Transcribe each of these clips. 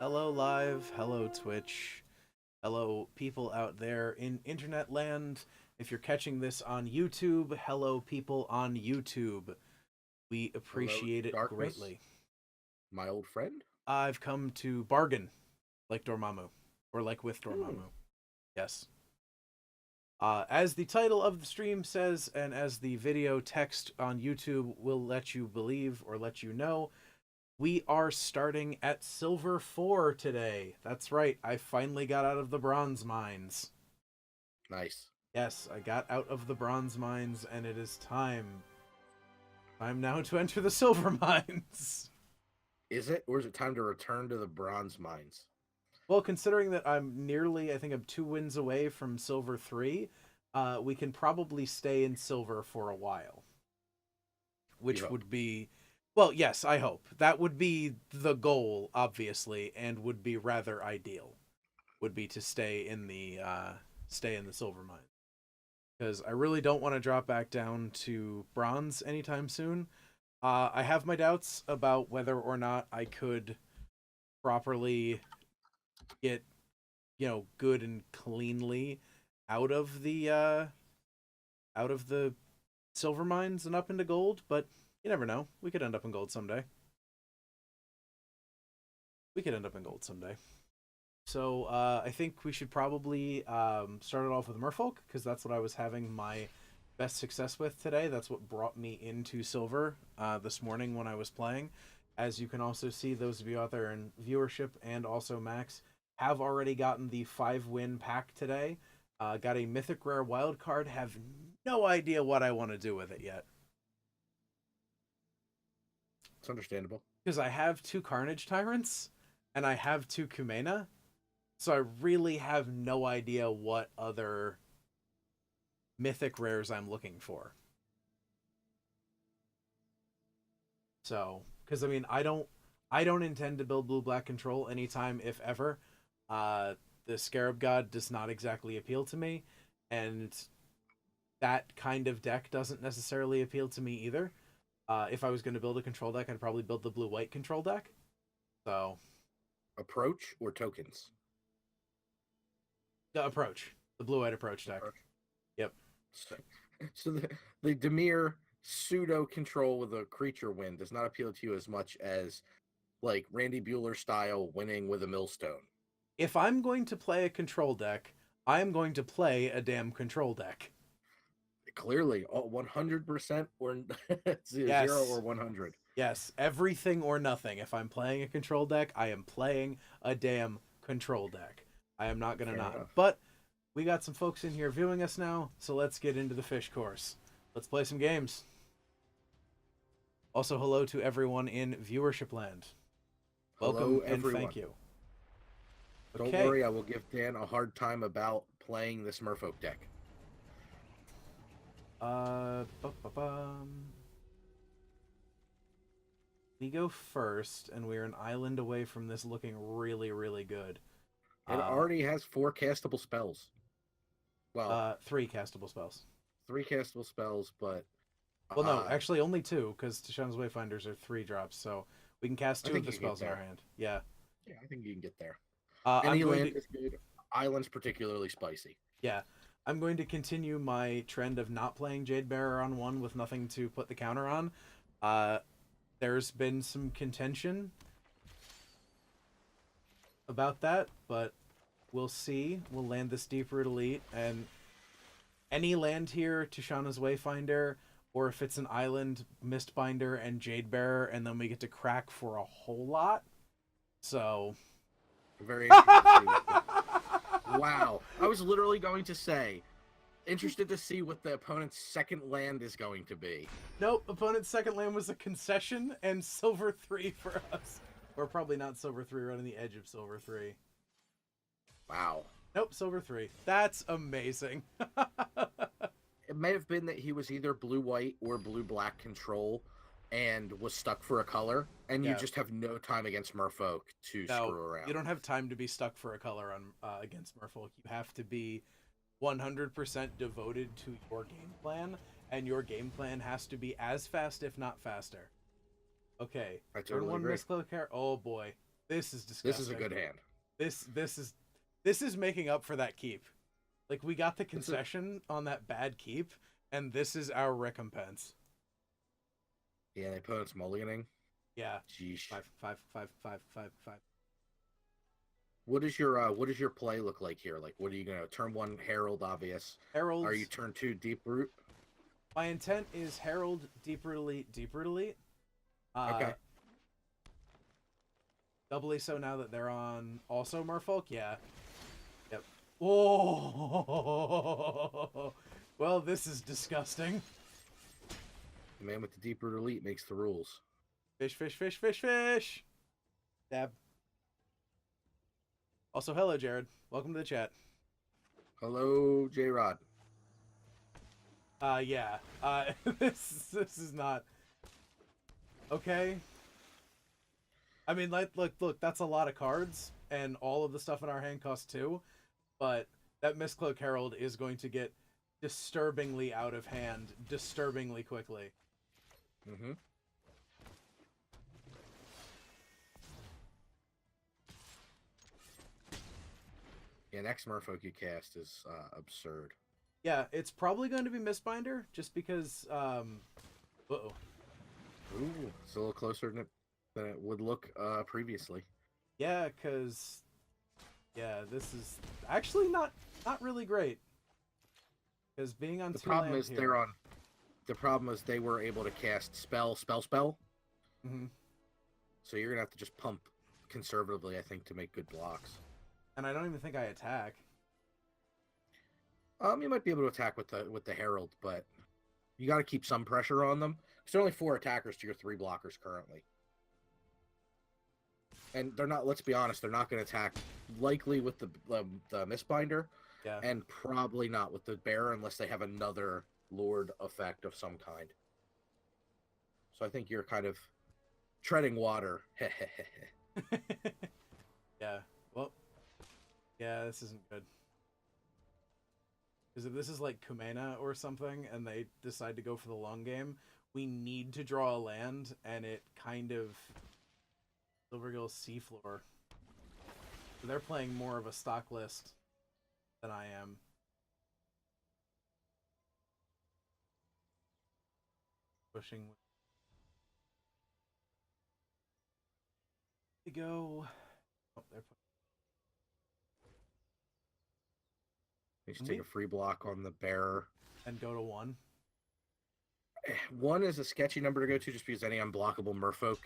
Hello live, hello Twitch, hello people out there in internet land. If you're catching this on YouTube, hello people on YouTube. We Hello, appreciate it darkness, greatly. my old friend. I've come to bargain, like Dormammu, or like with Hmm. Dormammu. Yes. As the title of the stream says, and as the video text on YouTube will let you believe or let you know, we are starting at Silver 4 today. That's right, I finally got out of the Bronze Mines. Nice. Yes, I got out of the Bronze Mines, and it is time. Time now to enter the Silver Mines. Is it, or is it time to return to the bronze mines? Well, considering that I think I'm 2 wins away from Silver 3, we can probably stay in Silver for a while. You Which hope. would be, well, yes, I hope. That would be the goal, obviously, and would be rather ideal. Would be to stay in the silver mine, because I really don't want to drop back down to bronze anytime soon. I have my doubts about whether or not I could properly get, good and cleanly out of the silver mines and up into gold, but you never know. We could end up in gold someday. We could end up in gold someday. So I think we should probably start it off with Merfolk, because that's what I was having my best success with today. That's what brought me into silver this morning when I was playing. As you can also see, those of you out there in viewership and also Max have already gotten the 5-win pack today. Got a mythic rare wild card. Have no idea what I want to do with it yet, It's understandable. because I have 2 Carnage Tyrants and I have 2 Kumena. So I really have no idea what other mythic rares I'm looking for. So, because I mean, I don't intend to build blue black control anytime, if ever. The Scarab God does not exactly appeal to me, and that kind of deck doesn't necessarily appeal to me either. If I was going to build a control deck, I'd probably build the blue white control deck. So, Approach or tokens? the approach, the blue white approach deck. Approach. Yep. So the Demir pseudo control with a creature win does not appeal to you as much as like Randy Bueller style winning with a millstone. If I'm going to play a control deck, I'm going to play a damn control deck. Clearly, 100% or zero or Yes. 100. Yes, everything or nothing. If I'm playing a control deck, I am playing a damn control deck. I am not going to Fair not. enough. But we got some folks in here viewing us now, so let's get into the fish course. Let's play some games. Also, hello to everyone in viewership land. Hello, Welcome and everyone. thank you. Don't Okay. worry, I will give Dan a hard time about playing this Merfolk deck. Ba-ba-bum. We go first, and we're an island away from this looking really, really good. It Uh, already has 4 castable spells. Well, 3 castable spells. 3 castable spells, but Well, no, uh, actually only 2, because Tashawn's Wayfinders are 3 drops, so we can cast I 2 of think the you can get spells in our there. hand. Yeah. Yeah, I think you can get there. I'm Any going land to, is good. Island's particularly spicy. yeah, I'm going to continue my trend of not playing Jade Bearer on 1 with nothing to put the counter on. Uh, there's been some contention about that, but we'll see. We'll land this Deep Root Elite, and any land here, Tishana's Wayfinder, or if it's an island, Mistbinder and Jade Bearer, and then we get to crack for a whole lot. So. Very interested to see what the. Wow. I was literally going to say, interested to see what the opponent's second land is going to be. Nope, opponent's second land was a concession and silver 3 for us. Or probably not silver 3, right on the edge of silver 3. Wow. Nope, silver 3. That's amazing. It may have been that he was either blue white or blue black control and was stuck for a color, and you Yeah. just have no time against Merfolk to No, screw you around. don't have time to be stuck for a color on against Merfolk. You have to be 100% devoted to your game plan, and your game plan has to be as fast, if not faster. Okay, I turn totally 1 agree. misclick here. Oh boy. This is This is a disgusting. good hand. This is making up for that keep. Like, we got the This is, concession on that bad keep, and this is our recompense. yeah, they put us mulliganing. Yeah. Jeez. Five. What does your play look like here? Like, what are you gonna turn one Herald? Obvious. Are you Heralds. turn two Deep Root? My intent is Herald, Deeper Elite, Deeper Elite. Okay. Doubly so now that they're on also Merfolk. Yeah. Yep. Oh. Well, this is disgusting. The man with the Deep Root Elite makes the rules. Fish. Dab. Also, hello, Jared. Welcome to the chat. Hello, J Rod. Yeah. This is not okay. I mean, like, look. That's a lot of cards, and all of the stuff in our hand costs 2. But that Mistcloak Herald is going to get disturbingly out of hand, disturbingly quickly. Mm-hmm. Yeah, next Merfolk you cast is absurd. Yeah, it's probably going to be Mistbinder, just because. Uh-oh. Ooh, it's a little closer than it would look previously. Yeah, because. Yeah, this is actually not really great. Because being on The two problem land is here. they're on. The problem is they were able to cast spell. Mm-hmm. So you're gonna have to just pump conservatively, I think, to make good blocks. And I don't even think I attack. You might be able to attack with the Herald, but you got to keep some pressure on them. Because there are only 4 attackers to your 3 blockers currently, and they're not. Let's be honest, they're not going to attack likely with the Mistbinder, Yeah. and probably not with the Bearer unless they have another Lord effect of some kind. So I think you're kind of treading water. Yeah. Well. Yeah, this isn't good. Because if this is like Kumena or something, and they decide to go for the long game, we need to draw a land, and it kind of Silvergill's seafloor. So they're playing more of a stock list than I am. Pushing. To go. Oh, they're. You just take a free block on the Bearer. And go to 1. 1 is a sketchy number to go to just because any unblockable Merfolk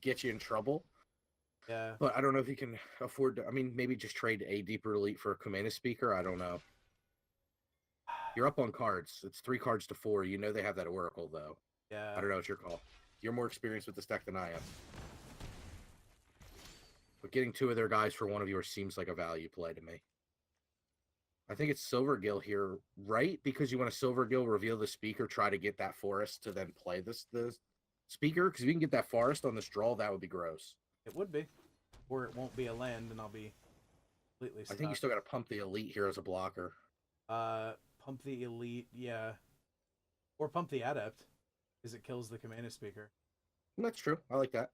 get you in trouble. Yeah. But I don't know if you can afford to. I mean, maybe just trade a Deeper Elite for a Kumena Speaker. I don't know. You're up on cards. It's 3 cards to 4. You know they have that Oracle, though. Yeah. I don't know. It's your call. You're more experienced with this deck than I am. But getting 2 of their guys for 1 of yours seems like a value play to me. I think it's Silvergill here, right? Because you want to Silvergill, reveal the Speaker, try to get that Forest to then play the Speaker. Because if you can get that Forest on this draw, that would be gross. It would be. Or it won't be a land, and I'll be completely stuck. I think you still got to pump the Elite here as a blocker. Pump the Elite, yeah. Or pump the Adept, because it kills the Commander Speaker. That's true. I like that.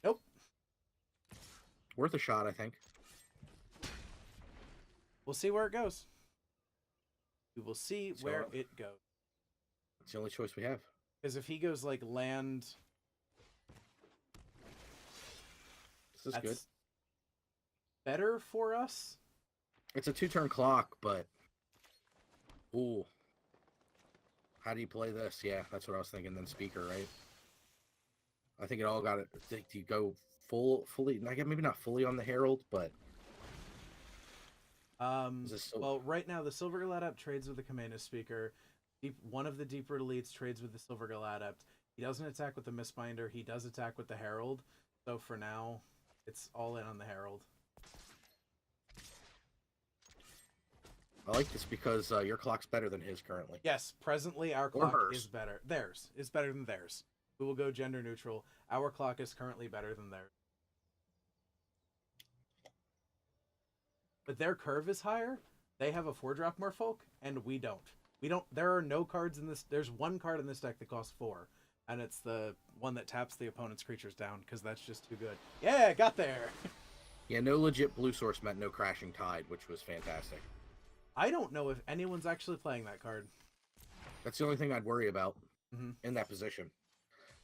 Nope. Worth a shot, I think. We'll see where it goes. We will see where it goes. It's the only choice we have. Because if he goes like land, This is good. Better for us. It's a 2-turn clock, but ooh, how do you play this? Yeah, that's what I was thinking. Then Speaker, right? I think it all got it. Do you go fully? I guess maybe not fully on the Herald, but well, right now the Silvergill Adept trades with the Commander Speaker. One of the Deeper Elites trades with the Silvergill Adept. He doesn't attack with the Mistbinder. He does attack with the Herald. So for now, it's all in on the Herald. I like this because your clock's better than his currently. Yes, presently our clock is better. Theirs is better than theirs. We will go gender neutral. Our clock is currently better than theirs. But their curve is higher. They have a 4-drop Merfolk, and we don't. There are no cards in this. There's 1 card in this deck that costs 4. And it's the one that taps the opponent's creatures down, because that's just too good. Yeah, got there! Yeah, no legit blue source meant no Crashing Tide, which was fantastic. I don't know if anyone's actually playing that card. That's the only thing I'd worry about Mm-hmm. in that position.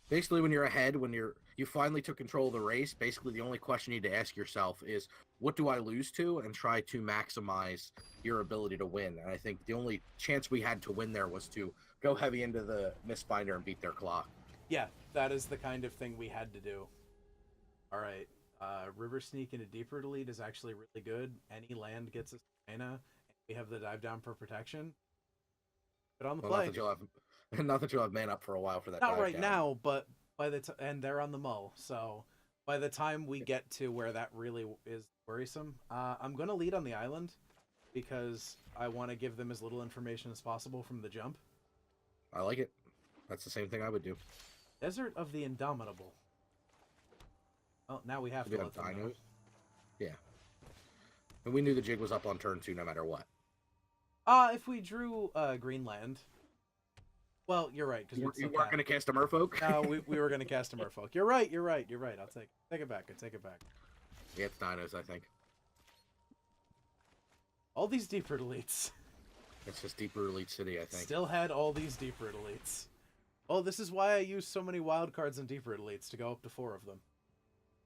Basically, when you're ahead, when you finally took control of the race, basically the only question you need to ask yourself is, what do I lose to? And try to maximize your ability to win. And I think the only chance we had to win there was to go heavy into the Mistbinder and beat their clock. Yeah, that is the kind of thing we had to do. Alright, River Sneak into Deeper Delete is actually really good. Any land gets a mana, and we have the dive down for protection. But on the Well, play. not that you'll have man up for a while for that. Not dive right down. now, but by the and they're on the mull, so by the time we get to where that really is worrisome, I'm going to lead on the island because I want to give them as little information as possible from the jump. I like it. That's the same thing I would do. Desert of the Indomitable. Well, now we have We to have let them know. dinos. Yeah. And we knew the jig was up on turn 2 no matter what. If we drew Greenland. Well, you're right. You weren't going to cast a Merfolk? No, we were going to cast a Merfolk. You're right. I'll take it back. I take it back. Yeah, it's dinos, I think. All these deeper deletes. It's just Deeper Elite City, I think. Still had all these deeper deletes. Oh, this is why I use so many wild cards and deeper deletes to go up to 4 of them.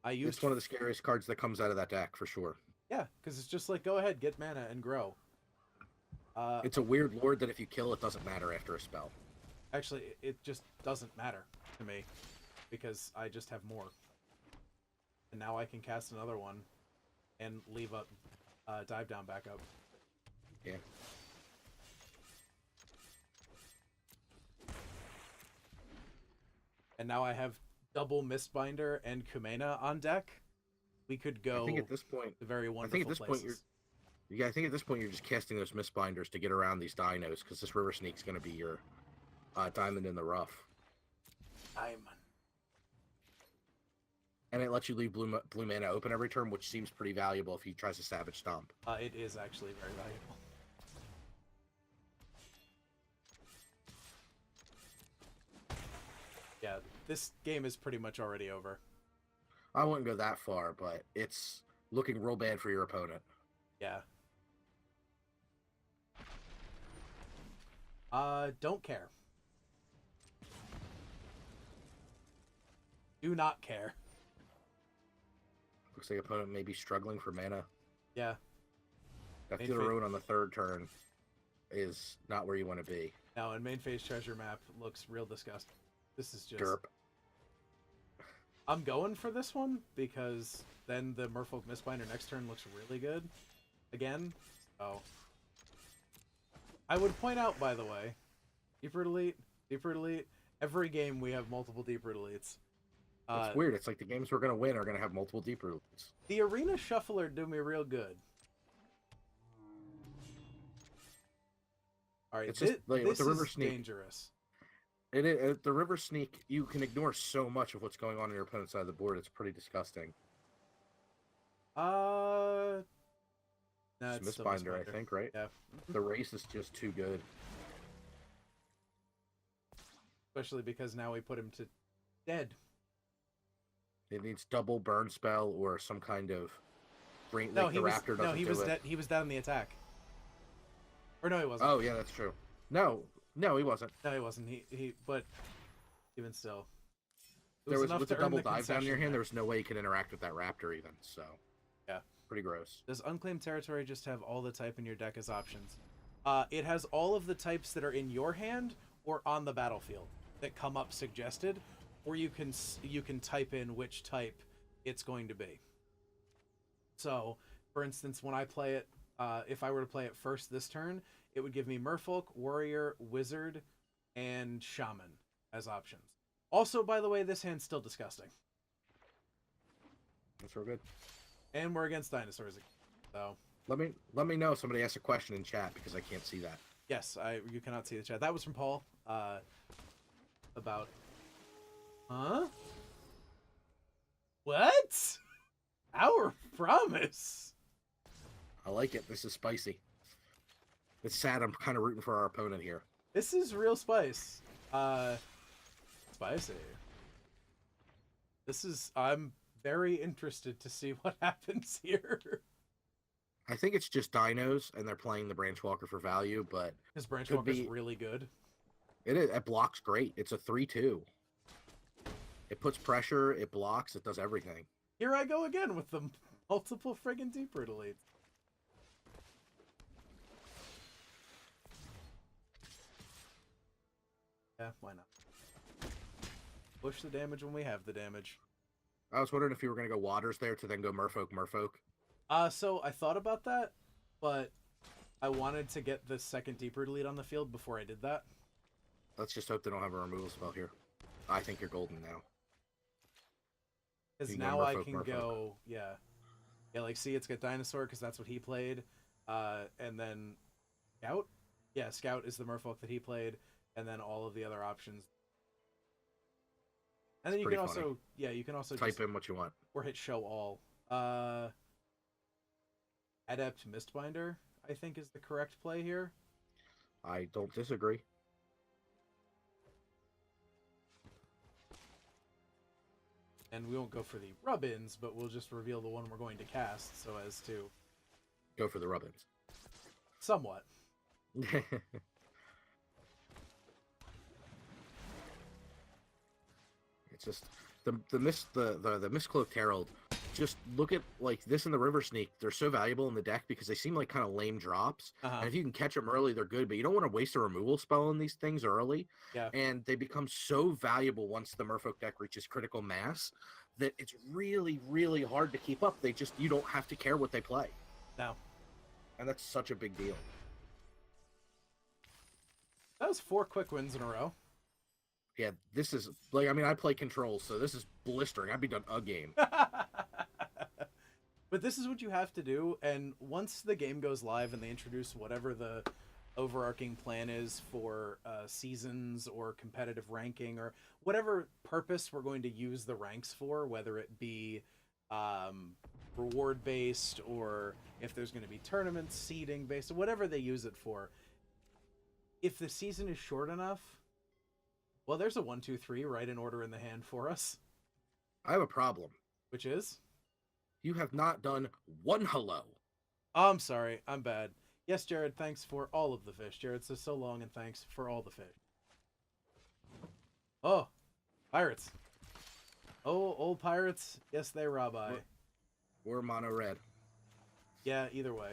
It's one of the scariest cards that comes out of that deck, for sure. Yeah, because it's just like, go ahead, get mana and grow. It's a weird lord that if you kill, it doesn't matter after a spell. Actually, it just doesn't matter to me, because I just have more. And now I can cast another one and leave up dive down back up. Yeah. And now I have double Mistbinder and Kumena on deck. We could go. I think at this point, to very wonderful I think at this places. point I think at this point you're just casting those Mistbinders to get around these dinos, because this River Sneak's going to be your diamond in the rough. Diamond. And it lets you leave blue mana open every turn, which seems pretty valuable if he tries to Savage Stomp. It is actually very valuable. Yeah, this game is pretty much already over. I wouldn't go that far, but it's looking real bad for your opponent. Yeah. Don't care. Do not care. Looks like opponent may be struggling for mana. Yeah. That Main Field of phase- Ruin on the 3rd turn is not where you want to be. Now, in main phase treasure map looks real disgusting. This is just... Derp. I'm going for this one because then the Merfolk Mistbinder next turn looks really good again. So I would point out, by the way, deeper delete. Every game we have multiple deeper deletes. It's weird. It's like the games we're going to win are going to have multiple deeper deletes. The Arena Shuffler do me real good. All right, It's just like with this the River is Sneak. dangerous. The River Sneak, you can ignore so much of what's going on your opponent's side of the board. It's pretty disgusting. No, It's it's still Mistbinder, I Mistbinder. think, right? Yeah. The race is just too good. Especially because now we put him to dead. It needs double burn spell or some kind of brain. No, like the Raptor doesn't he do was it. dead. He was down in the attack. Or no, he wasn't. Oh yeah, that's true. No, he wasn't. No, he wasn't. He but even still, it There was enough with to the earn double dive down in your concession hand. there. There was no way you could interact with that Raptor even. So Yeah. pretty gross. Does Unclaimed Territory just have all the type in your deck as options? It has all of the types that are in your hand or on the battlefield that come up suggested, or you can type in which type it's going to be. So, for instance, when I play it, if I were to play it first this turn, it would give me Merfolk, Warrior, Wizard, and Shaman as options. Also, by the way, this hand's still disgusting. That's real good. And we're against dinosaurs again. So, Let me know if somebody asks a question in chat because I can't see that. yes, you cannot see the chat. That was from Paul. About... Huh? What? Our promise? I like it. This is spicy. It's sad. I'm kind of rooting for our opponent here. This is real spice. Spicy. I'm very interested to see what happens here. I think it's just dinos, and they're playing the Branchwalker for value, but His Branch could Walker's be. really good. It blocks great. It's a 3/2. It puts pressure, it blocks, it does everything. Here I go again with the multiple friggin' deeper deletes. Yeah, why not? Push the damage when we have the damage. I was wondering if you were going to go Waters there to then go Merfolk. So I thought about that, but I wanted to get the second deeper delete on the field before I did that. Let's just hope they don't have a removal spell here. I think you're golden now. Because now I can go, yeah, like, see, it's got Dinosaur, because that's what he played, and then Scout? Yeah, Scout is the Merfolk that he played, and then all of the other options. And then you can also, yeah, you can also type in what you want. Or hit show all. Adept Mistbinder, I think, is the correct play here. I don't disagree. And we won't go for the rub-ins, but we'll just reveal the one we're going to cast, so as to... Go for the rub-ins. Somewhat. It's just the Mistcloaked Herald. Just look at like this and the River Sneak. They're so valuable in the deck because they seem like kind of lame drops. And if you can catch them early, they're good. But you don't want to waste a removal spell on these things early. Yeah. And they become so valuable once the Merfolk deck reaches critical mass that it's really, really hard to keep up. You don't have to care what they play. No. And that's such a big deal. That was 4 quick wins in a row. Yeah, this is like, I mean, I play controls, so this is blistering. I'd be done a game. But this is what you have to do, and once the game goes live and they introduce whatever the overarching plan is for seasons or competitive ranking or whatever purpose we're going to use the ranks for, whether it be reward based or if there's going to be tournaments, seeding based, whatever they use it for. If the season is short enough, well, there's a 1, 2, 3 right in order in the hand for us. I have a problem. Which is? You have not done one hello. Oh, I'm sorry. I'm bad. Yes, Jared, thanks for all of the fish. Jared says so long and thanks for all the fish. Oh, pirates. Oh, old pirates. Yes, they rob I. We're mono red. Yeah, either way.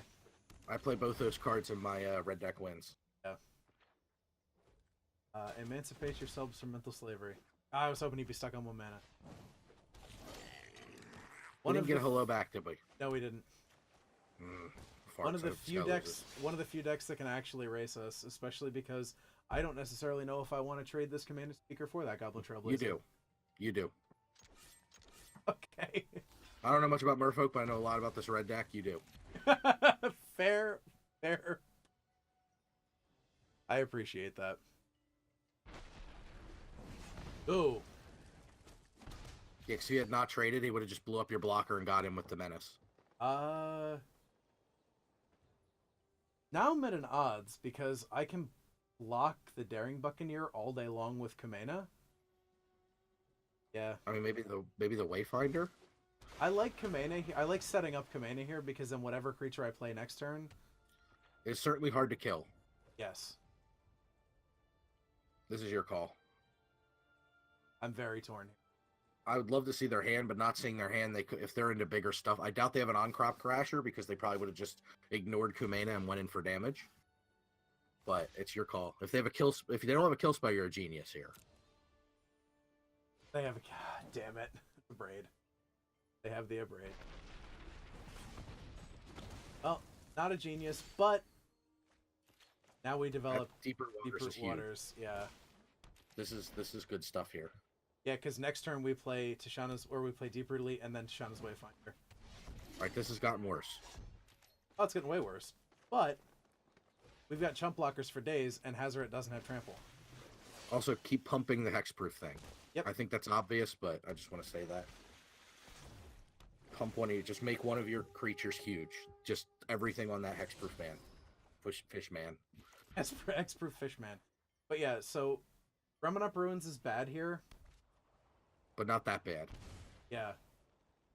I play both those cards in my red deck wins. Yeah. Emancipate yourselves from mental slavery. I was hoping he'd be stuck on 1 mana. We didn't get a hello back, did we? No, we didn't. One of the few decks that can actually race us, especially because I don't necessarily know if I want to trade this Commander Speaker for that Goblin Trailblazer. You do. Okay. I don't know much about Merfolk, but I know a lot about this red deck. You do. Fair. I appreciate that. Oh. Yeah, because if he had not traded, he would have just blew up your blocker and got him with the Menace. Now I'm at an odds because I can block the Daring Buccaneer all day long with Kamena. Yeah. I mean, maybe the Wayfinder. I like Kamena. I like setting up Kamena here because then whatever creature I play next turn, it's certainly hard to kill. Yes. This is your call. I'm very torn. I would love to see their hand, but not seeing their hand, they could, if they're into bigger stuff. I doubt they have an on-crop Crasher because they probably would have just ignored Kumena and went in for damage. But it's your call. If they don't have a kill spell, you're a genius here. They have a... God damn it. Abrade. They have the Abrade. Well, not a genius, but now we develop deeper waters. Yeah. This is good stuff here. Yeah, because next turn we play we play Deeper Delete and then Tishana's Wayfinder. Alright, this has gotten worse. Oh, it's getting way worse. But we've got chump blockers for days, and Hazoret doesn't have trample. Also, keep pumping the hexproof thing. Yep. I think that's obvious, but I just want to say that. Pump one of you. Just make one of your creatures huge. Just everything on that hexproof man. Fish man. Hexproof fish man. But yeah, so Rumming Up Ruins is bad here. but not that bad. Yeah.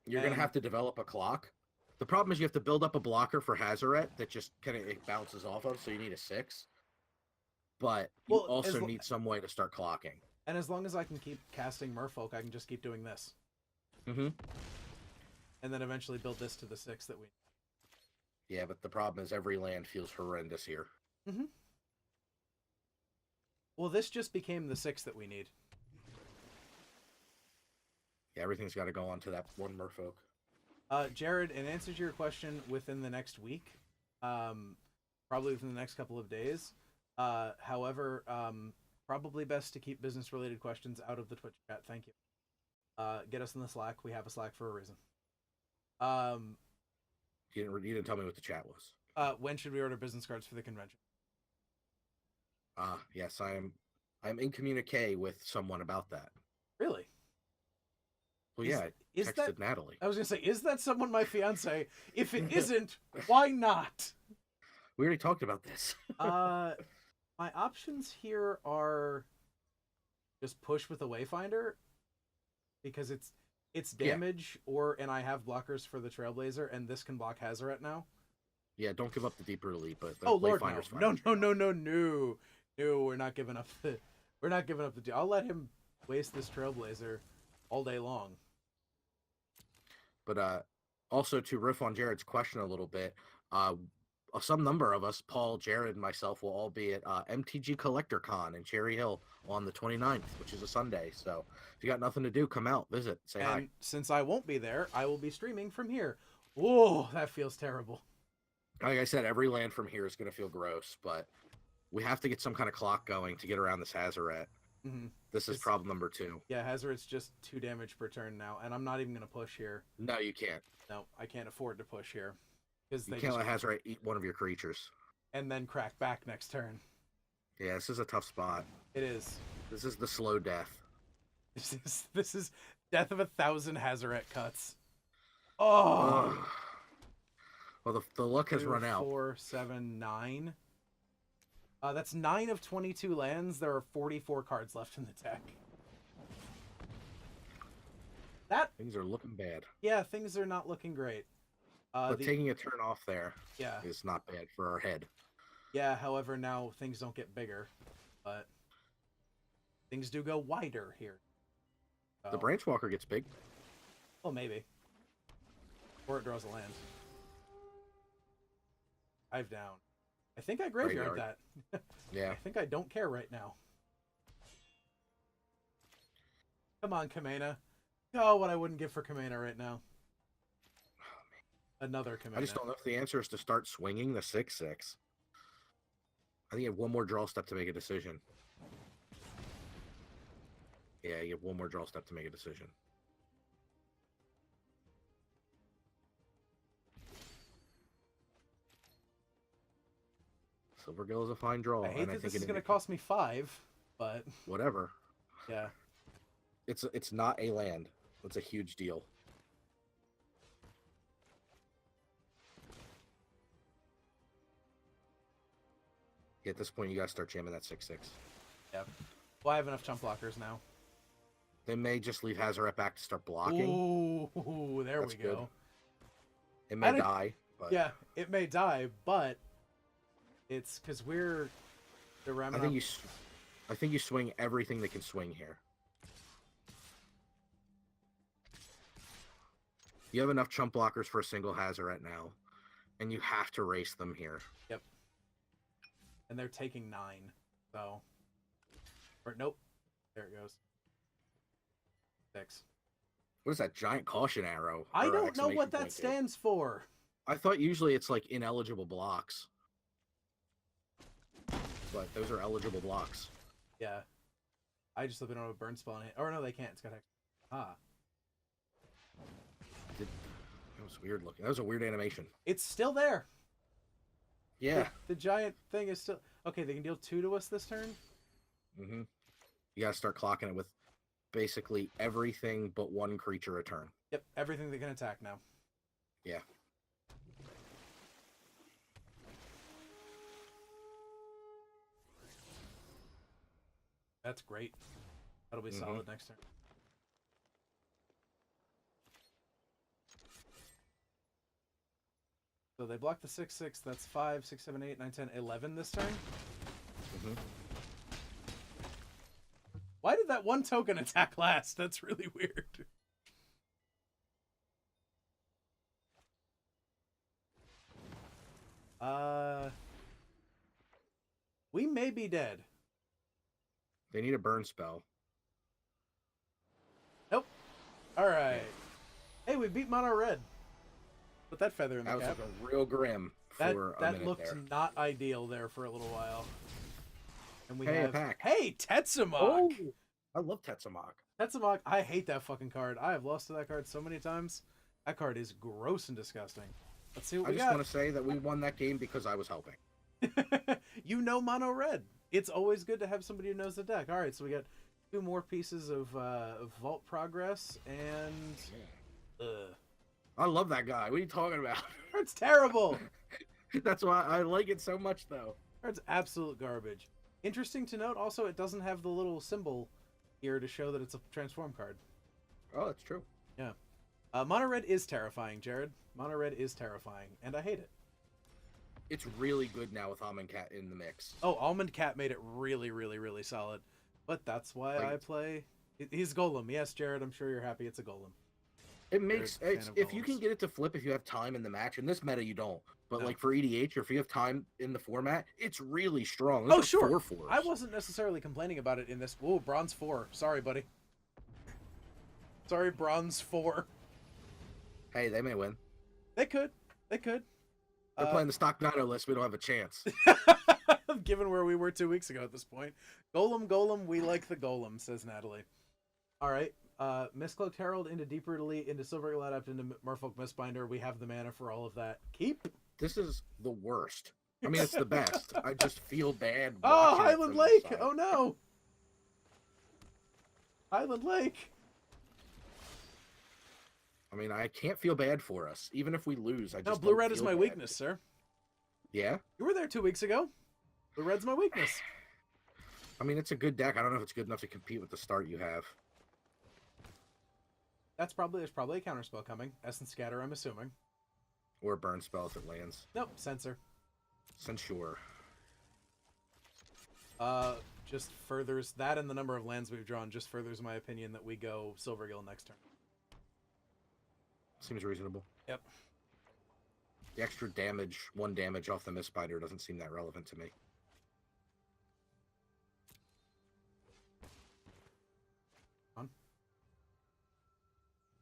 You're gonna have to develop a clock. The problem is you have to build up a blocker for Hazaret that just kind of it bounces off of, so you need a 6. But you also need some way to start clocking. And as long as I can keep casting Merfolk, I can just keep doing this. Mm-hmm. And then eventually build this to the 6 that we... Yeah, but the problem is every land feels horrendous here. Mm-hmm. Well, this just became the 6 that we need. Yeah, everything's got to go on to that one Merfolk. Jared, in answer to your question, within the next week, probably within the next couple of days. However, probably best to keep business-related questions out of the Twitch chat. Thank you. Get us in the Slack. We have a Slack for a reason. You didn't tell me what the chat was. When should we order business cards for the convention? Yes, I'm in communique with someone about that. Really? Well, yeah, I texted Natalie. I was gonna say, is that someone my fiance? If it isn't, why not? We already talked about this. My options here are just push with a Wayfinder because it's damage, and I have blockers for the Trailblazer, and this can block Hazaret now. Yeah, don't give up the deeper elite, but oh Lord, no, we're not giving up the I'll let him waste this Trailblazer all day long. But also to riff on Jared's question a little bit, some number of us, Paul, Jared, and myself, will all be at MTG Collector Con in Cherry Hill on the 29th, which is a Sunday. So if you got nothing to do, come out, visit, say hi. And since I won't be there, I will be streaming from here. Whoa, that feels terrible. Like I said, every land from here is going to feel gross, but we have to get some kind of clock going to get around this Hazaret. Mm-hmm. This is problem number 2. Yeah, Hazaret's just 2 damage per turn now, and I'm not even going to push here. No, you can't. No, I can't afford to push here. You can't let Hazaret eat one of your creatures. And then crack back next turn. Yeah, this is a tough spot. It is. This is the slow death. This is death of 1,000 Hazaret cuts. Oh! Well, the luck has run out. 4, 7, 9. That's 9 of 22 lands. There are 44 cards left in the deck. Things are looking bad. Yeah, things are not looking great. But taking a turn off there is not bad for our head. Yeah, however, now things don't get bigger, but things do go wider here. So, the Branch Walker gets big. Well, maybe. Or it draws a land. 5 down. I think I graveyard that. Yeah. I think I don't care right now. Come on, Kamena. Oh, what I wouldn't give for Kamena right now. Another Kamena. I just don't know if the answer is to start swinging the 6/6. I think you have one more draw step to make a decision. Yeah, you have one more draw step to make a decision. Silvergill is a fine draw. I hate that this is going to cost me 5, but whatever. Yeah. It's not a land. It's a huge deal. At this point, you gotta start jamming that 6/6. Yeah. Well, I have enough chump blockers now. They may just leave Hazaret back to start blocking. Ooh, there we go. It may die. But... Yeah, it may die, but it's because we're the Ramen. I think you swing everything that can swing here. You have enough chump blockers for a single Hazaret now, and you have to race them here. Yep. And they're taking 9, so... Or, nope. There it goes. 6. What is that giant caution arrow? I don't know what that stands for. I thought usually it's like ineligible blocks. But those are eligible blocks. Yeah. I just looking at a burn spell on it. Or no, they can't. It's got hex. Ah. That was weird looking. That was a weird animation. It's still there. Yeah. The giant thing is still... Okay, they can deal 2 to us this turn? Mm-hmm. You gotta start clocking it with basically everything but 1 creature a turn. Yep, everything that can attack now. Yeah. That's great. That'll be solid next turn. So they block the 6/6. That's 5, 6, 7, 8, 9, 10, 11 this turn. Mm-hmm. Why did that one token attack last? That's really weird. We may be dead. They need a burn spell. Nope. All right. Hey, we beat mono red. Put that feather in the That was cap. like a real grim for a That minute looked there. not ideal there for a little while. And we Hey, have attack. Hey, Tetsamok. Oh, I love Tetsamok. Tetsamok, I hate that fucking card. I have lost to that card so many times. That card is gross and disgusting. Let's see what we I just got. want to say that we won that game because I was helping. You know mono red. It's always good to have somebody who knows the deck. All right, so we got 2 more pieces of Vault Progress and... I love that guy. What are you talking about? It's terrible. That's why I like it so much, though. It's absolute garbage. Interesting to note, also, it doesn't have the little symbol here to show that it's a transform card. Oh, that's true. Yeah. Mono red is terrifying, Jared. Mono red is terrifying, and I hate it. It's really good now with Almond Cat in the mix. Oh, Almond Cat made it really, really, really solid. But that's why I play... He's Golem. Yes, Jared, I'm sure you're happy it's a Golem. It makes if you can get it to flip if you have time in the match. In this meta, you don't. But No. like for EDH, or if you have time in the format, it's really strong. Oh, Those are sure. 4/4s. I wasn't necessarily complaining about it in this. Ooh, bronze 4. Sorry, buddy. Sorry, bronze 4. Hey, they may win. They could. They could. They're playing the stock Dino list. We don't have a chance. Given where we were 2 weeks ago at this point. Golem, we like the Golem, says Natalie. All right. Mistcloaked Herald into Deeper Elite, into Silver Adapt, into Merfolk Mistbinder. We have the mana for all of that. Keep. This is the worst. I mean, it's the best. I just feel bad. Oh, watching it Highland from Lake! the side. Oh no! Highland Lake! I mean, I can't feel bad for us, even if we lose. I just No, don't blue-red is feel my bad. weakness, sir. Yeah? You were there 2 weeks ago. Blue-red's my weakness. I mean, it's a good deck. I don't know if it's good enough to compete with the start you have. There's probably a counterspell coming. Essence Scatter, I'm assuming. Or a burn spell if it lands. Nope, Censor. Censure. Just furthers that, and the number of lands we've drawn just furthers my opinion that we go Silvergill next turn. Seems reasonable. Yep. The extra damage, 1 damage off the Mistbinder doesn't seem that relevant to me.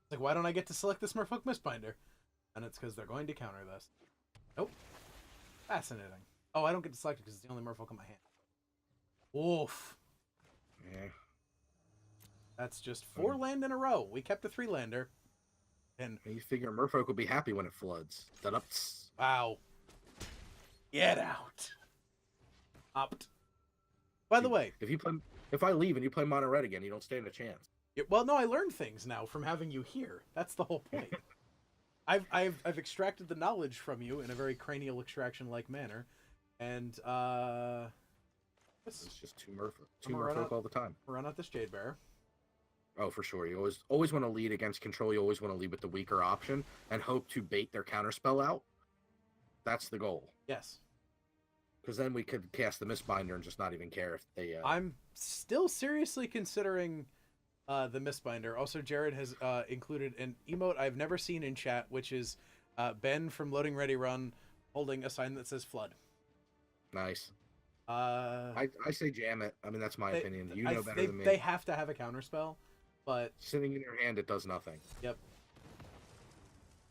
It's like, why don't I get to select this Merfolk Mistbinder? And it's because they're going to counter this. Nope. Fascinating. Oh, I don't get to select it because it's the only Merfolk in my hand. Oof. Yeah. That's just 4 land in a row. We kept a 3-lander. And You figure Merfolk will be happy when it floods. Da-da-ps. wow. Get out. Opt. By the way, If I leave and you play mono red again, you don't stand a chance. well, no, I learned things now from having you here. That's the whole point. I've extracted the knowledge from you in a very cranial extraction-like manner, and It's just two Merfolk I'm gonna run out- all the time. run out this Jade Bearer. Oh, for sure. You always want to lead against control. You always want to lead with the weaker option and hope to bait their counterspell out. That's the goal. Yes. Because then we could cast the Mistbinder and just not even care if they... I'm still seriously considering the Mistbinder. Also, Jared has included an emote I've never seen in chat, which is Ben from Loading Ready Run holding a sign that says Flood. Nice. I I say jam it. I mean, that's my opinion. You know better than me. They have to have a counterspell, but... Sitting in your hand, it does nothing. Yep.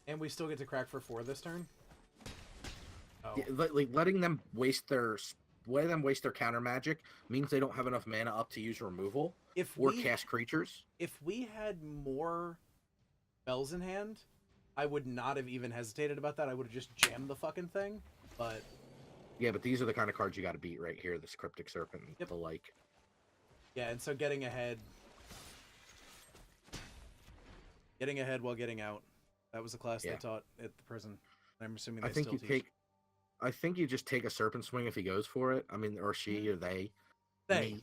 And we still get to crack for 4 this turn? Oh. Yeah, letting them waste their counter magic means they don't have enough mana up to use removal or cast creatures. If we had more spells in hand, I would not have even hesitated about that. I would have just jammed the fucking thing, but... Yeah, but these are the kind of cards you got to beat right here. This Cryptic Serpent and the like. Yeah, and so getting ahead while getting out. That was a class they taught at the prison. I'm assuming they still teach. I think you just take a Serpent Swing if he goes for it. I mean, or she or they. They.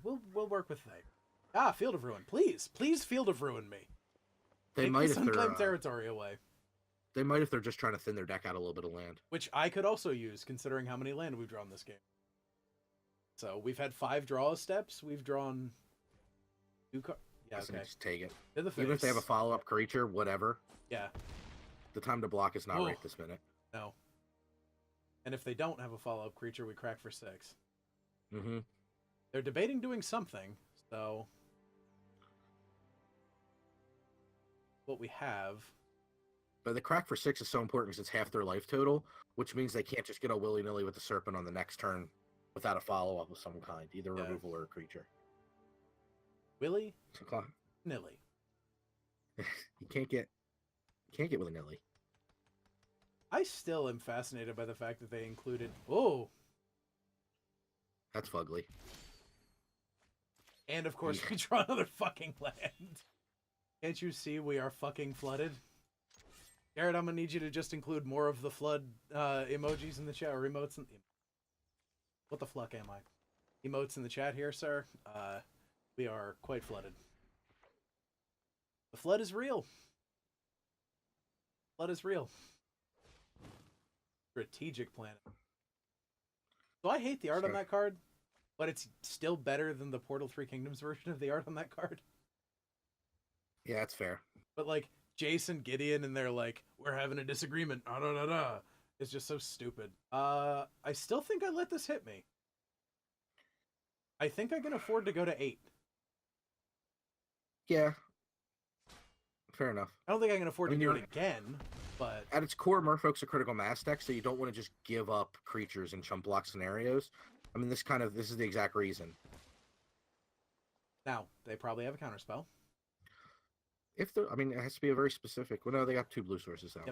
We'll work with they. Field of Ruin. Please Field of Ruin me. They Take might this if they're unclaimed territory away. They might if they're just trying to thin their deck out a little bit of land. Which I could also use, considering how many land we've drawn this game. So we've had 5 draw steps. We've drawn 2 cards. Yeah, okay. Just take it. To the face. Even if they have a follow-up creature, whatever. Yeah. The time to block is not right this minute. No. And if they don't have a follow-up creature, we crack for 6. Mm-hmm. They're debating doing something, so... What we have... But the crack for 6 is so important because it's half their life total, which means they can't just get a willy-nilly with the Serpent on the next turn without a follow-up of some kind, either removal or a creature. Willy? Nilly. You can't get willy-nilly. I still am fascinated by the fact that they included... Oh! That's fugly. And of course we draw another fucking land. Can't you see we are fucking flooded? Garrett, I'm gonna need you to just include more of the flood emojis in the chat, or emotes in... What the fuck am I? Emotes in the chat here, sir. We are quite flooded. The flood is real. Flood is real. Strategic planet. So I hate the art on that card, but it's still better than the Portal 3 Kingdoms version of the art on that card. Yeah, that's fair. But like Jason, Gideon, and they're like, we're having a disagreement. It's just so stupid. I still think I let this hit me. I think I can afford to go to 8. Yeah. Fair enough. I don't think I can afford to do it again, but... At its core, Merfolk's a critical mass deck, so you don't want to just give up creatures in chump block scenarios. I mean, this is the exact reason. Now, they probably have a counterspell. It has to be a very specific... Well, no, they got 2 blue sources up.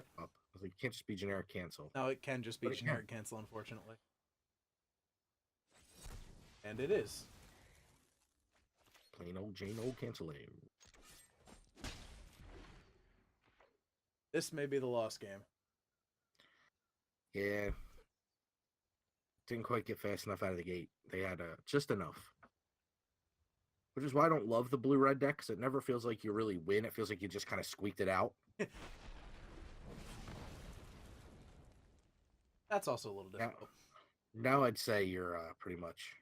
It can't just be generic cancel. No, it can just be generic cancel, unfortunately. And it is. Plain old Jane old cancel. This may be the lost game. Yeah. Didn't quite get fast enough out of the gate. They had just enough. Which is why I don't love the blue-red deck, because it never feels like you really win. It feels like you just kind of squeaked it out. That's also a little difficult. Now I'd say you're pretty much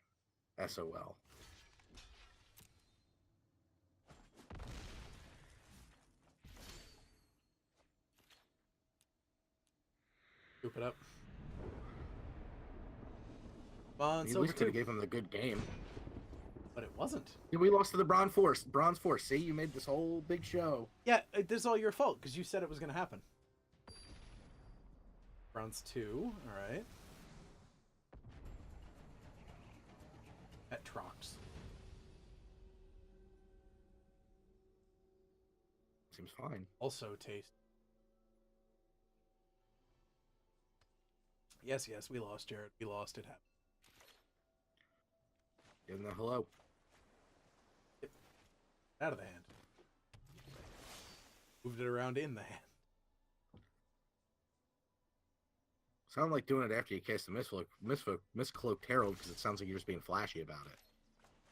SOL. Scoop it up. Come on, You at least could have gave him the good game. But it wasn't. Yeah, we lost to the Bronze Force. Bronze Force. See, you made this whole big show. Yeah, this is all your fault, because you said it was going to happen. Bronze 2, alright. At Trox. Seems fine. Also taste. Yes, we lost, Jared. We lost. It happened. Give him the hello. Out of the hand. Moved it around in the hand. Sound like doing it after you cast the Miscloaked Herald, because it sounds like you're just being flashy about it.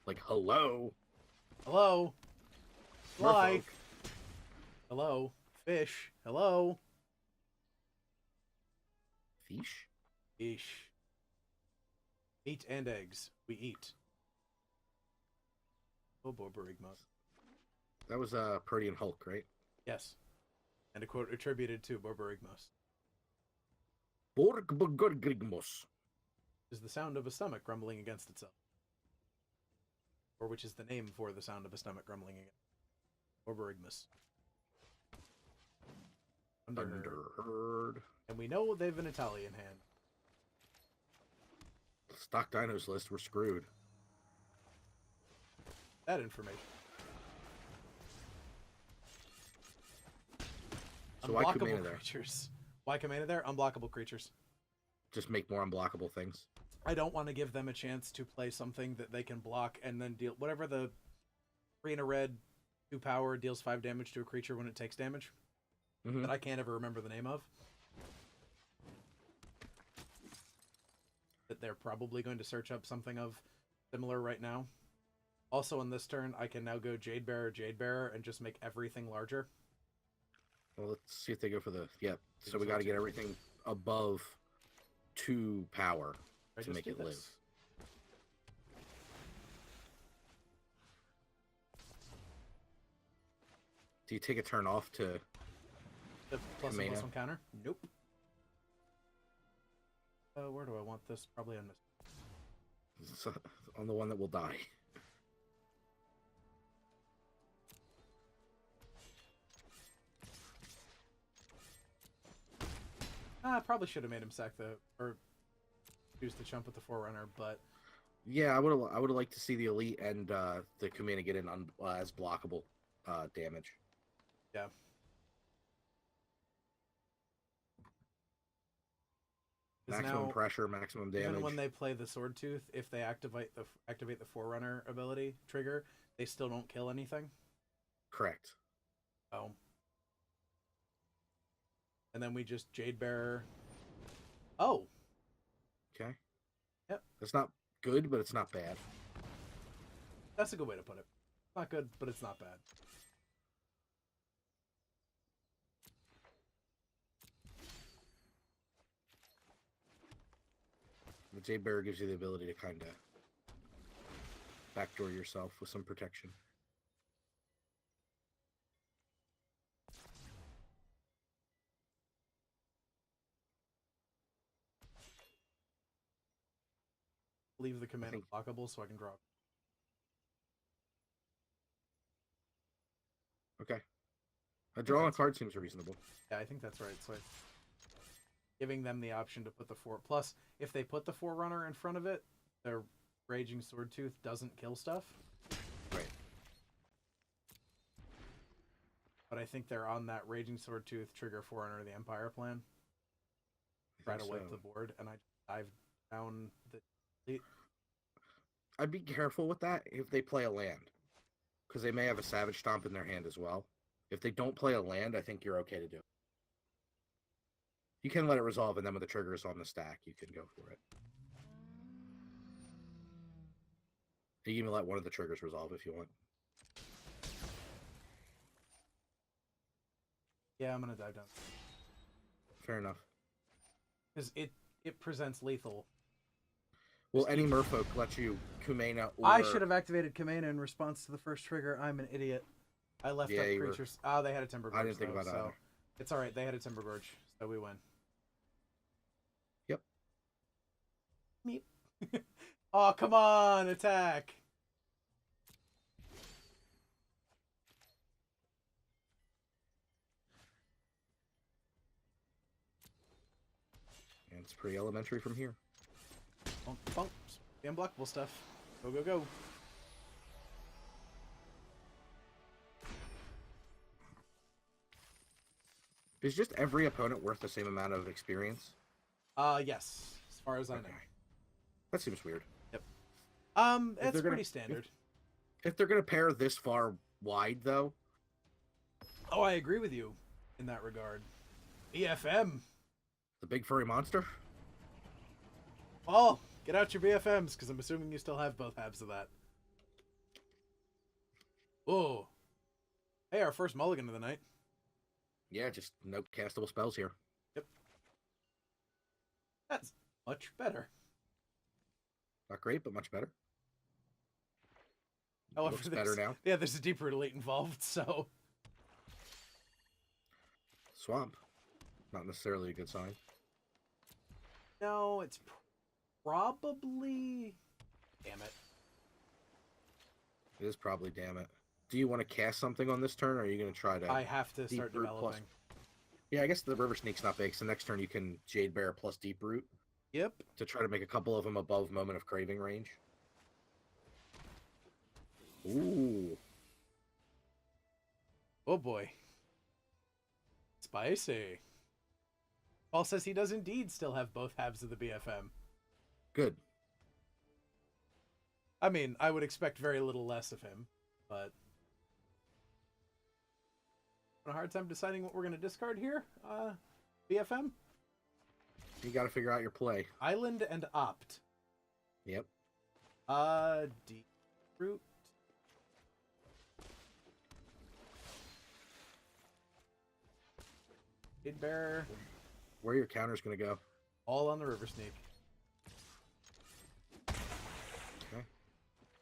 Like, hello. Hello. Fly. Merfolk. Hello. Fish. Hello. Fish? Fish. Meat and eggs. We eat. Oh, Borborygmos. That was Protean Hulk, right? Yes. And a quote attributed to Borborygmos. Borborygmos. Is the sound of a stomach grumbling against itself. Or which is the name for the sound of a stomach grumbling against. Borborygmos. Underheard. And we know they've an Italian hand. Stock Dinos list, we're screwed. That information. So why Unblockable Kumena there? creatures. Why Kumena there? Unblockable creatures. Just make more unblockable things. I don't want to give them a chance to play something that they can block and then deal whatever the 3 and a red 2 power deals 5 damage to a creature when it takes damage. That I can't ever remember the name of. That they're probably going to search up something of similar right now. Also on this turn, I can now go Jade Bearer, and just make everything larger. Well, let's see if they go for the... Yep. So we just got to get rotate. everything above 2 power I to just make do it live. this? Do you take a turn off to... The plus and Kamena? plus 1 counter? Nope. Where do I want this? Probably on this. on the one that will die? Probably should have made him sack or choose to jump with the Forerunner, but Yeah, I would have liked to see the Elite and the Kamena get in as blockable damage. yeah. 'Cause Maximum now, pressure, maximum damage. even when they play the Sword Tooth, if they activate the Forerunner ability trigger, they still don't kill anything. Correct. Oh. And then we just Jade Bearer. Oh. Okay. Yep. It's not good, but it's not bad. That's a good way to put it. Not good, but it's not bad. The Jade Bearer gives you the ability to kind of backdoor yourself with some protection. Leave the command think- unblockable so I can draw. Okay. A draw on card seems reasonable. Yeah, I think that's right. So giving them the option to put the plus, if they put the Forerunner in front of it, their Raging Sword Tooth doesn't kill stuff. Right. But I think they're on that Raging Sword Tooth trigger Forerunner of the Empire plan. Try to wipe the board, and I dive down the. I'd be careful with that if they play a land, because they may have a Savage Stomp in their hand as well. If they don't play a land, I think you're okay to do it. You can let it resolve, and then when the trigger is on the stack, you can go for it. You can even let one of the triggers resolve if you want. Yeah, I'm gonna dive down Fair enough. because it presents lethal. Well, any Merfolk lets you Kumena or... I should have activated Kamena in response to the first trigger. I'm an idiot. I left up creatures. Oh, they had a Timber Gorge. I didn't think about that either. It's all right. They had a Timber Gorge, so we win. Yep. Meep. Oh, come on, attack! And it's pretty elementary from here. Bump, bump. The unblockable stuff. Go, go, go. Is just every opponent worth the same amount of experience? Yes. As far as I know. That seems weird. Yep. It's pretty standard. If they're gonna pair this far wide, though. Oh, I agree with you in that regard. BFM. The big furry monster? Oh, get out your BFMs, because I'm assuming you still have both halves of that. Oh. Hey, our first mulligan of the night. Yeah, just no castable spells here. Yep. That's much better. Not great, but much better. However, Looks better now. Yeah, there's a deeper elite involved, so... Swamp. Not necessarily a good sign. No, it's probably... Damn it. It is probably, damn it. Do you want to cast something on this turn, or are you going to try to... I have to start Deep Root developing. Yeah, I guess the River Sneak's not big, so next turn you can Jade Bear plus Deep Root. Yep. To try to make a couple of them above Moment of Craving range. Ooh. Oh boy. Spicy. Paul says he does indeed still have both halves of the BFM. Good. I mean, I would expect very little less of him, but... a hard time deciding what we're going to discard here. BFM? You got to figure out your play. Island and Opt. Yep. Deep Root. Shade Bearer. Where are your counters going to go? All on the River Sneak. Okay.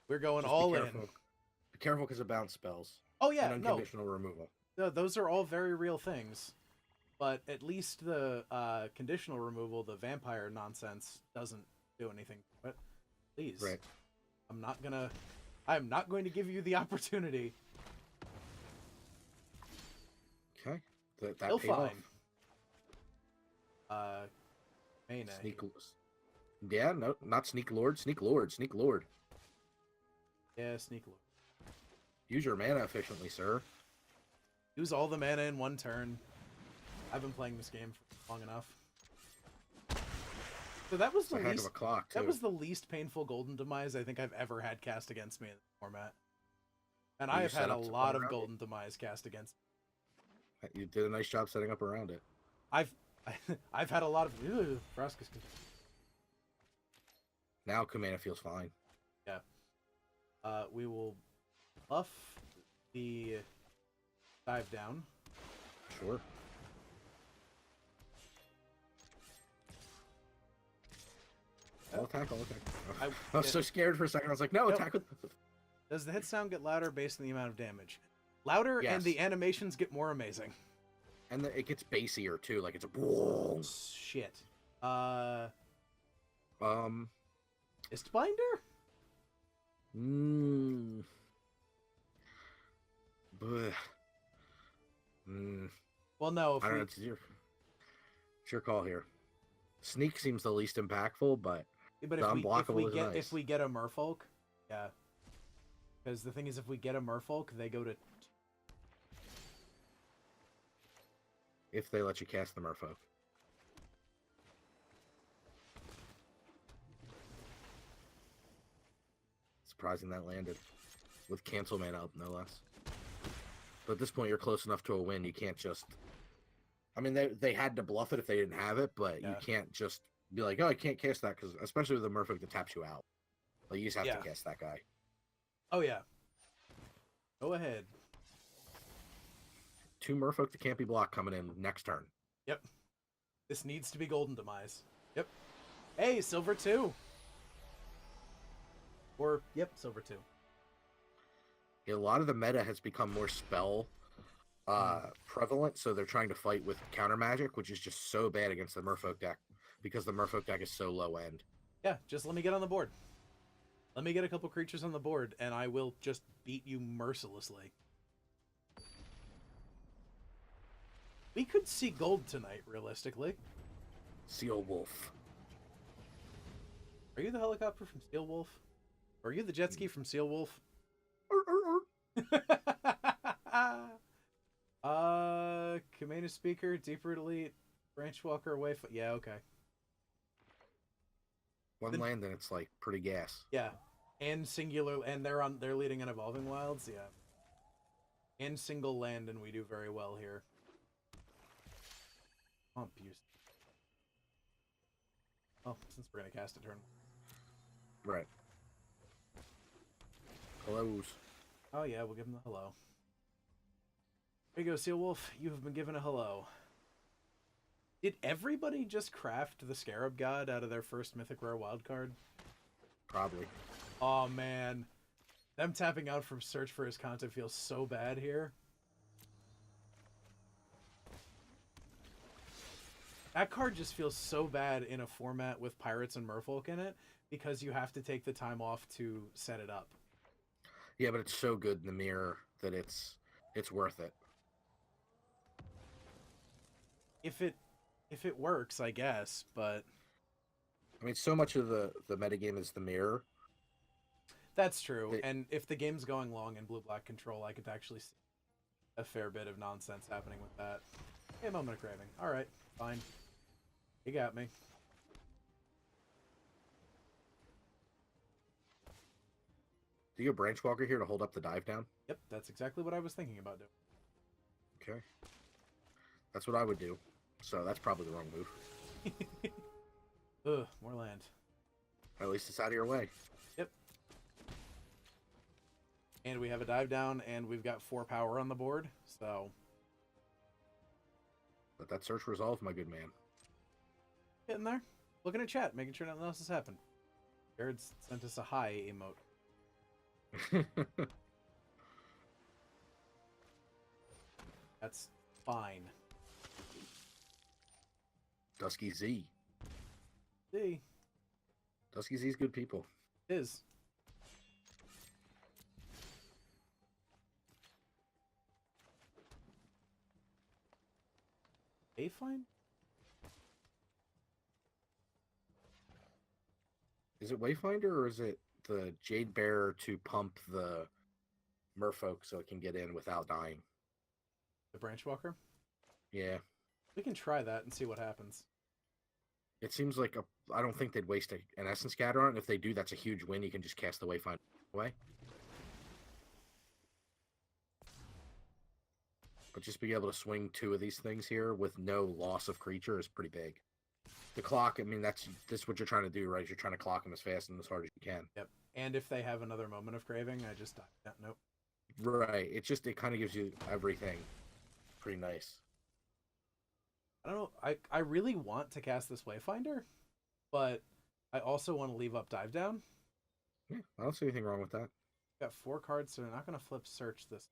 We're going Just all in. Be careful because of bounce spells. Oh, yeah, And unconditional removal. No, those are all very real things. But at least the conditional removal, the vampire nonsense, doesn't do anything. But please. Right. I'm not going to give you the opportunity. Okay. That Still paid off. fine. Mayne. Sneak. Yeah, no, not Sneak Lord. Sneak Lord. Sneak Lord. Yeah, Sneak Lord. Use your mana efficiently, sir. Use all the mana in one turn. I've been playing this game for long enough. So that was It's a heck of a clock, too. That was the least painful Golden Demise I think I've ever had cast against me in the format. And I have had a lot of Golden Demise cast against me. You did a nice job setting up around it. I've had a lot of Vraska's. Now Kumana feels fine. Yeah. We will buff the dive down. Sure. I'll attack. I was so scared for a second. I was like, no, attack with... Does the hit sound get louder based on the amount of damage? Louder, yes. And the animations get more amazing. And it gets bassier, too. Like, it's a... Shit. Istbinder? Well, no. I don't know. It's your call here. Sneak seems the least impactful, but if we get a Merfolk, yeah. Because the thing is, if we get a Merfolk, they go to... If they let you cast the Merfolk. Surprising that landed. With cancel mana up, no less. But at this point, you're close enough to a win. You can't just... I mean, they had to bluff it if they didn't have it, but you can't just be like, oh, I can't cast that, because especially with the Merfolk that taps you out. Like, you just have to cast that guy. Oh, yeah. Go ahead. 2 Merfolk that can't be blocked coming in next turn. Yep. This needs to be Golden Demise. Yep. Hey, Silver 2. Or, yep, Silver 2. Yeah, a lot of the meta has become more spell prevalent, so they're trying to fight with counter magic, which is just so bad against the Merfolk deck, because the Merfolk deck is so low end. Yeah, just let me get on the board. Let me get a couple creatures on the board, and I will just beat you mercilessly. We could see gold tonight, realistically. Seal Wolf. Are you the helicopter from Steel Wolf? Or are you the jet ski from Seal Wolf? Kumana Speaker, Deeper Elite, Branch Walker away. Yeah, okay. One land and it's like pretty gas. Yeah, and singular, and they're leading in Evolving Wilds. Yeah, and single land, and we do very well here. Pump use. Oh, since we're gonna cast a turn. Right. Hellos. Oh yeah, we'll give him the hello. There you go, Seal Wolf. You have been given a hello. Did everybody just craft the Scarab God out of their first Mythic Rare wild card? Probably. Oh man, them tapping out from Search for his content feels so bad here. That card just feels so bad in a format with Pirates and Merfolk in it, because you have to take the time off to set it up. Yeah, but it's so good in the mirror that it's worth it. If it works, I guess, but I mean, so much of the metagame is the mirror. That's true. And if the game's going long in blue-black control, I could actually see a fair bit of nonsense happening with that. Hey, Moment of Craving. Alright, fine. You got me. Do you have Branch Walker here to hold up the dive down? Yep, that's exactly what I was thinking about doing. Okay. That's what I would do. So that's probably the wrong move. Ugh, more land. At least it's out of your way. Yep. And we have a dive down, and we've got 4 power on the board, so... Let that search resolve, my good man. Getting there. Looking at chat, making sure nothing else has happened. Jared's sent us a hi emote. That's fine. Dusky Z. See, Dusky Z's good people. is. Wayfind? Is it Wayfinder or is it the Jade Bearer to pump the Merfolk so it can get in without dying? The Branch Walker? Yeah. We can try that and see what happens. It seems like I don't think they'd waste an Essence Scatter on it. If they do, that's a huge win. You can just cast the Wayfinder away. But just being able to swing 2 of these things here with no loss of creature is pretty big. The clock, I mean, that's what you're trying to do, right? You're trying to clock them as fast and as hard as you can. Yep. And if they have another moment of craving, I just die. Nope. Right. It kind of gives you everything. Pretty nice. I don't know. I really want to cast this Wayfinder, but I also want to leave up Dive Down. Yeah, I don't see anything wrong with that. Got 4 cards, so they're not going to flip Search this.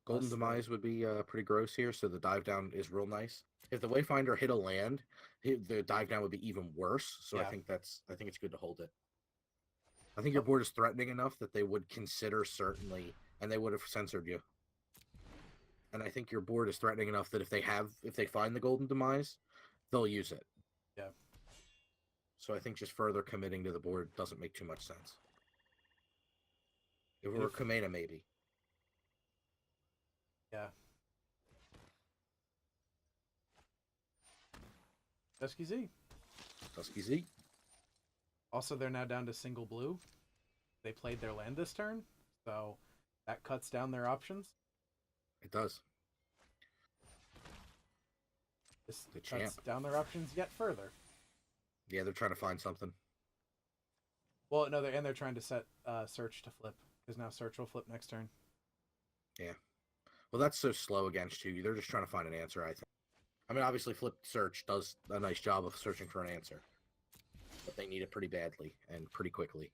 Golden Demise would be pretty gross here, so the dive down is real nice. If the Wayfinder hit a land, the dive down would be even worse. So Yeah. I think it's good to hold it. I think your board is threatening enough that they would consider certainly, and they would have censored you. And I think your board is threatening enough that if they find the Golden Demise, they'll use it. Yeah. So I think just further committing to the board doesn't make too much sense. If it were Kamena, maybe. Yeah. Dusky Z. Dusky Z. Also, they're now down to single blue. They played their land this turn, so that cuts down their options. It does. This cuts down their options yet further. Yeah, they're trying to find something. Well, no, they're trying to set Search to flip, because now Search will flip next turn. Yeah. Well, that's so slow against you. They're just trying to find an answer, I think. I mean, obviously, Flipped Search does a nice job of searching for an answer. But they need it pretty badly and pretty quickly.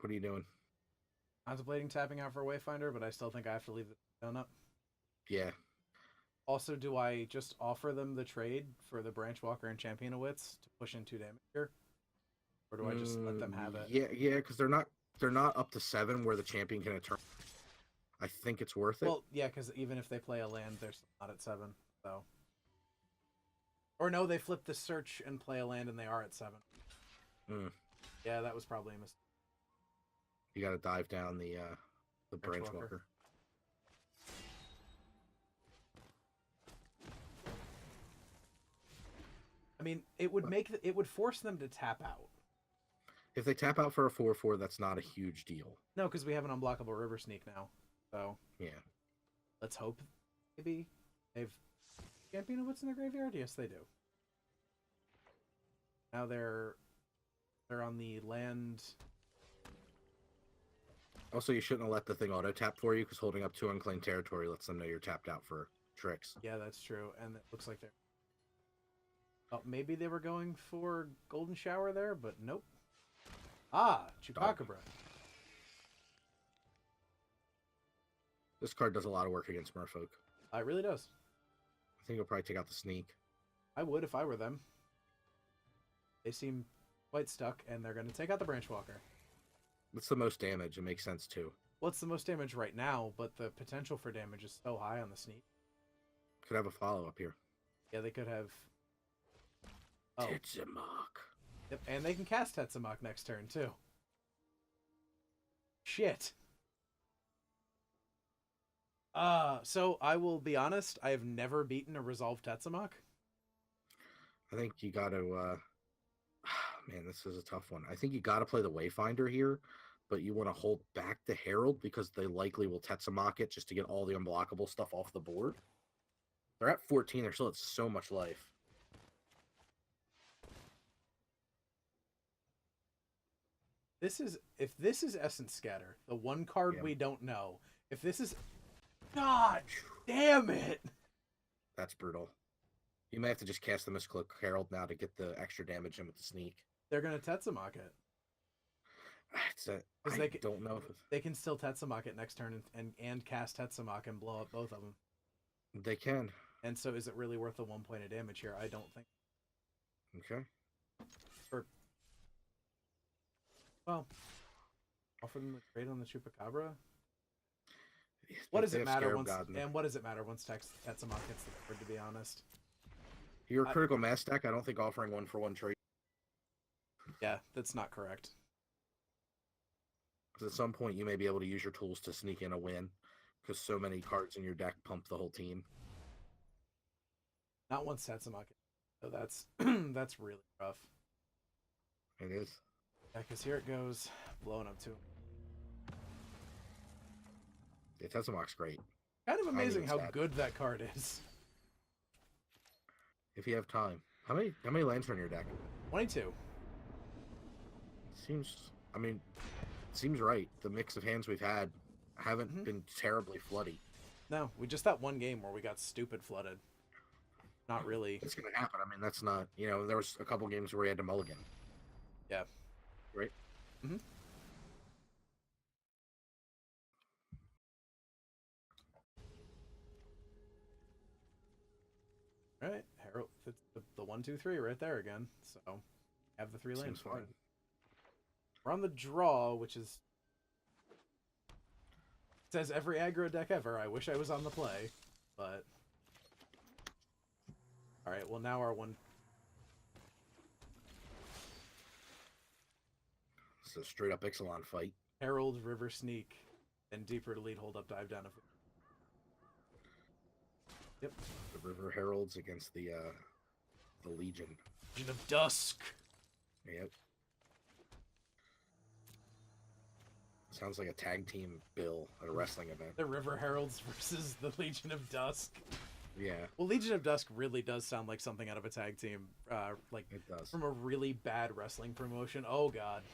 What are you doing? Contemplating tapping out for Wayfinder, but I still think I have to leave the down up. Yeah. Also, do I just offer them the trade for the Branch Walker and Champion of Wits to push in 2 damage here? Or do I just let them have it? Yeah, because they're not up to 7 where the champion can turn. I think it's worth it. Well, yeah, because even if they play a land, they're still not at 7. So, or no, they flip the Search and play a land, and they are at 7. Yeah, that was probably a mistake. You got to dive down the Branch Walker. I mean, it would force them to tap out. If they tap out for a 4/4, that's not a huge deal. No, because we have an unblockable River Sneak now. So yeah, let's hope maybe they've Champion of Wits in their graveyard. Yes, they do. Now they're on the land. Also, you shouldn't have let the thing auto tap for you because holding up 2 unclaimed territory lets them know you're tapped out for tricks. Yeah, that's true, and it looks like they're. Oh, maybe they were going for Golden Shower there, but nope. Ah, Chupacabra. This card does a lot of work against Merfolk. It really does. I think he'll probably take out the sneak. I would if I were them. They seem quite stuck, and they're going to take out the Branch Walker. That's the most damage. It makes sense, too. Well, it's the most damage right now, but the potential for damage is so high on the sneak. Could have a follow-up here. Yeah, they could have... Oh. Tetsamok. Yep, and they can cast Tetsamok next turn, too. Shit. So I will be honest, I have never beaten a Resolve Tetsamok. I think you got to... Man, this is a tough one. I think you got to play the Wayfinder here, but you want to hold back the Herald because they likely will Tetsamok it just to get all the unblockable stuff off the board. They're at 14. They're still at so much life. if this is Essence Scatter, the one card Yeah. we don't know. If this is, God damn it! That's brutal. You may have to just cast the Mystical Herald now to get the extra damage in with the sneak. They're gonna Tetsamok it. I don't know if they can still Tetsamok it next turn and cast Tetsamok and blow up both of them. they can. And so, is it really worth the 1 point of damage here? I don't think. Okay. Well, offer them the trade on the Chupacabra. What does it matter once? And what does it matter once Tetsamok hits the board? To be honest, your critical mass deck. I don't think offering 1-for-1 trade. Yeah, that's not correct. Because at some point you may be able to use your tools to sneak in a win, because so many cards in your deck pump the whole team. Not once Tetsamok. So that's that's really rough. It is. Yeah, because here it goes, blowing up to him. Yeah, Tetsamok's great. Kind of amazing how good that card is. If you have time. How many lands are in your deck? 22. Seems right. The mix of hands we've had haven't been terribly floody. No, we just that one game where we got stupid flooded. Not really. It's gonna happen. I mean, that's not, there was a couple games where we had to mulligan. Yeah. Right? Mm-hmm. All right, Harold, it's the 1, 2, 3 right there again. So, have the 3 lanes. Seems fine. We're on the draw, which is it says every aggro deck ever. I wish I was on the play, but all right. Well, now our one. It's a straight up Ixalan fight. Herald, River Sneak, and deeper to lead, hold up, dive down. Yep. The River Heralds against the Legion. Legion of Dusk. Yep. Sounds like a tag team bill at a wrestling event. The River Heralds versus the Legion of Dusk. Yeah. Well, Legion of Dusk really does sound like something out of a tag team. Like it does. From a really bad wrestling promotion. Oh, God.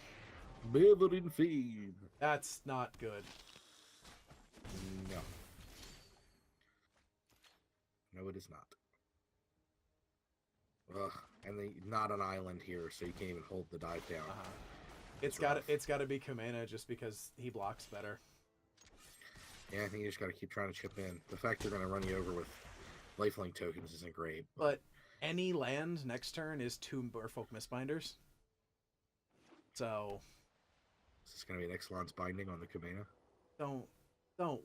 Beverin Feed. That's not good. No. No, it is not. Ugh. And not an island here, so you can't even hold the dive down. It's got to be Kamena just because he blocks better. Yeah, I think you just got to keep trying to chip in. The fact they're going to run you over with lifelink tokens isn't great. But any land next turn is 2 Merfolk Mistbinders. So... Is this going to be an Ixalan's Binding on the Kamena? Don't.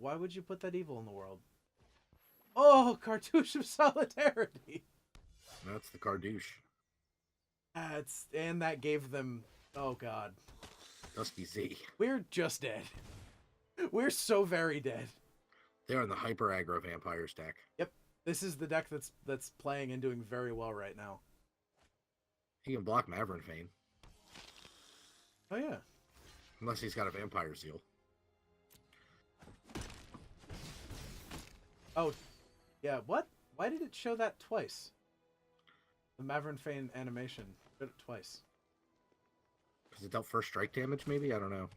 Why would you put that evil in the world? Oh, Cartouche of Solidarity! That's the Cardouche. And that gave them... Oh, God. Dusky Z. We're just dead. We're so very dead. They're in the hyper aggro vampires deck. Yep. This is the deck that's playing and doing very well right now. He can block Maverick Fane. Oh, yeah. Unless he's got a Vampire Seal. Oh, yeah. What? Why did it show that twice? The Maverick Fane animation showed it twice. Because it dealt first strike damage, maybe? I don't know.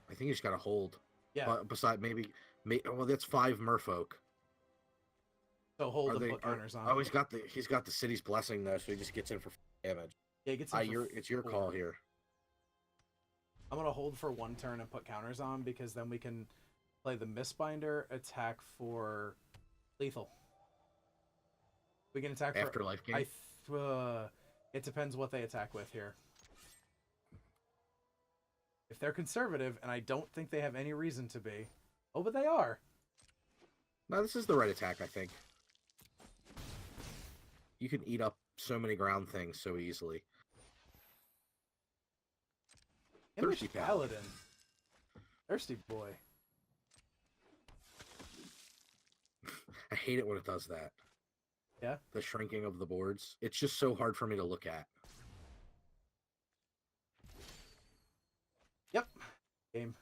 I think he's got to hold. Yeah. But beside well, that's 5 Merfolk. So hold and put counters on. Oh, he's got the City's Blessing though, so he just gets in for damage. Yeah, he gets in for it's your call here. I'm gonna hold for 1 turn and put counters on because then we can play the Mistbinder, attack for lethal. We can attack Afterlife game. It depends what they attack with here. If they're conservative, and I don't think they have any reason to be. Oh, but they are. No, this is the right attack, I think. You can eat up so many ground things so easily. Thirsty Paladin. Thirsty boy. I hate it when it does that. Yeah? The shrinking of the boards. It's just so hard for me to look at. Yep. Game.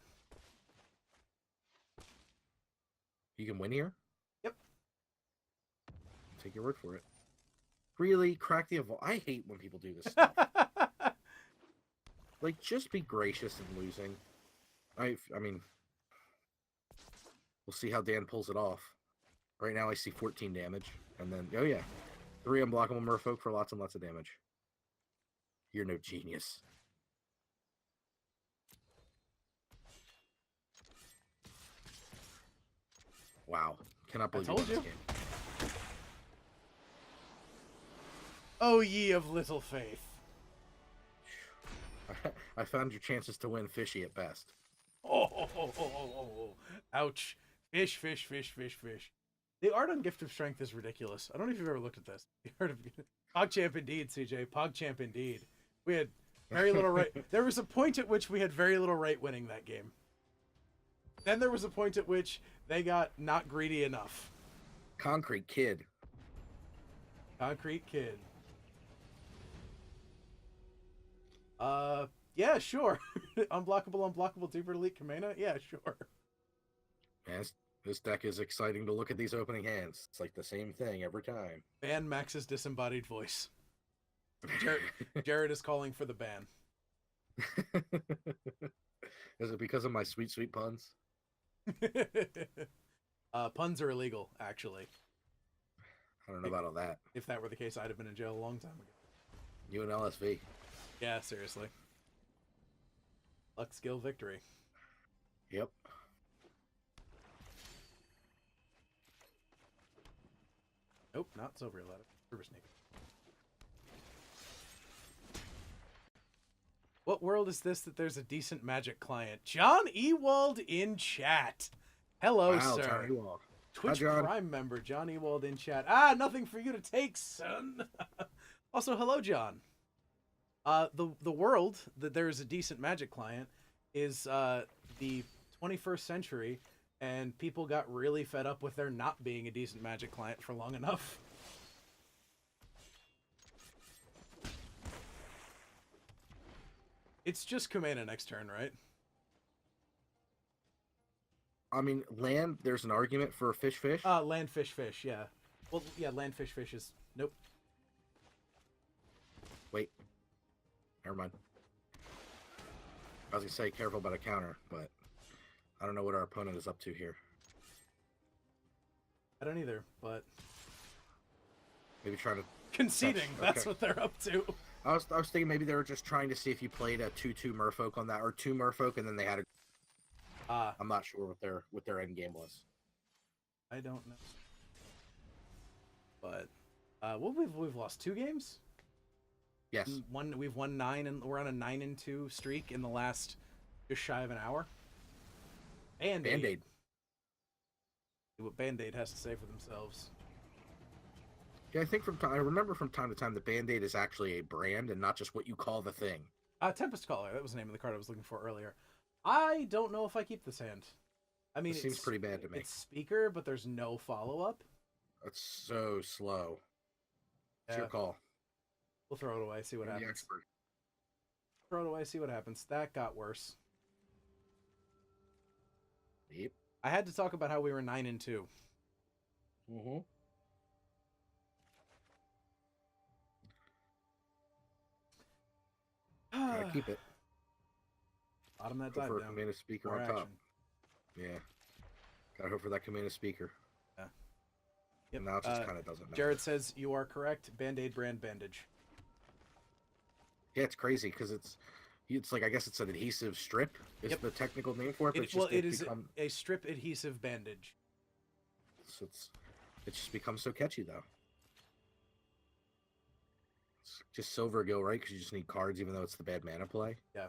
You can win here? Yep. Take your word for it. Really? Crack the evolve. I hate when people do this stuff. Like, just be gracious in losing. I mean, we'll see how Dan pulls it off. Right now I see 14 damage. And then, oh yeah, 3 unblockable Merfolk for lots and lots of damage. You're no genius. Wow. Cannot believe you won this game. Oh, ye of little faith. I found your chances to win fishy at best. Oh. Ouch. Fish. The art on Gift of Strength is ridiculous. I don't know if you've ever looked at this. The art of PogChamp indeed, CJ. PogChamp indeed. We had very little right. There was a point at which we had very little right winning that game. Then there was a point at which they got not greedy enough. Concrete Kid. Concrete Kid. Yeah, sure. Unblockable, Deeper Elite Kamena? Yeah, sure. Man, this deck is exciting to look at these opening hands. It's like the same thing every time. Ban Max's disembodied voice. Jared is calling for the ban. Is it because of my sweet, sweet puns? Puns are illegal, actually. I don't know about all that. If that were the case, I'd have been in jail a long time ago. You and LSV. Yeah, seriously. Luck, skill, victory. Yep. Nope, not Silver Ladder. River Snake. What world is this that there's a decent Magic client? John Ewald in chat. Hello, wow, sir. John Ewald. Twitch Hi, Prime member, John Ewald in chat. Nothing for you to take, son. Also, hello, John. The world that there is a decent Magic client is the 21st century, and people got really fed up with there not being a decent Magic client for long enough. It's just Kumena next turn, right? I mean, land, there's an argument for fish. Land, fish, yeah. Well, yeah, land, fish is... Nope. Wait. Never mind. I was going to say, careful about a counter, but I don't know what our opponent is up to here. I don't either, but... Maybe trying to... Conceding, okay. That's what they're up to. I was thinking maybe they were just trying to see if you played a 2/2 Merfolk on that, or 2 Merfolk, and then they had a... I'm not sure what their end game was. I don't know. But well, we've lost 2 games. Yes. We've won 9, and we're on a 9-2 streak in the last just shy of an hour. Band-Aid. What Band-Aid has to say for themselves. Yeah, I remember from time to time the Band-Aid is actually a brand and not just what you call the thing. Tempest Caller. That was the name of the card I was looking for earlier. I don't know if I keep this hand. I mean, it seems pretty bad to me. It's Speaker, but there's no follow-up. It's so slow. It's your call. We'll throw it away, see what happens. Expert. Throw it away, see what happens. That got worse. Yep. I had to talk about how we were 9-2. Mm-hmm. Gotta keep it. Bottom that Go dive for down. a Kamena speaker More on top. action. Yeah. Gotta hope for that Kamena speaker. Yeah. Yep. Now it just kind of doesn't matter. Jared says you are correct. Band-Aid brand bandage. Yeah, it's crazy because it's like, I guess it's an adhesive strip is the technical name for it. But it is a strip adhesive bandage. So it just becomes so catchy though. It's just Silver Gill, right? Because you just need cards, even though it's the bad mana play. Yeah.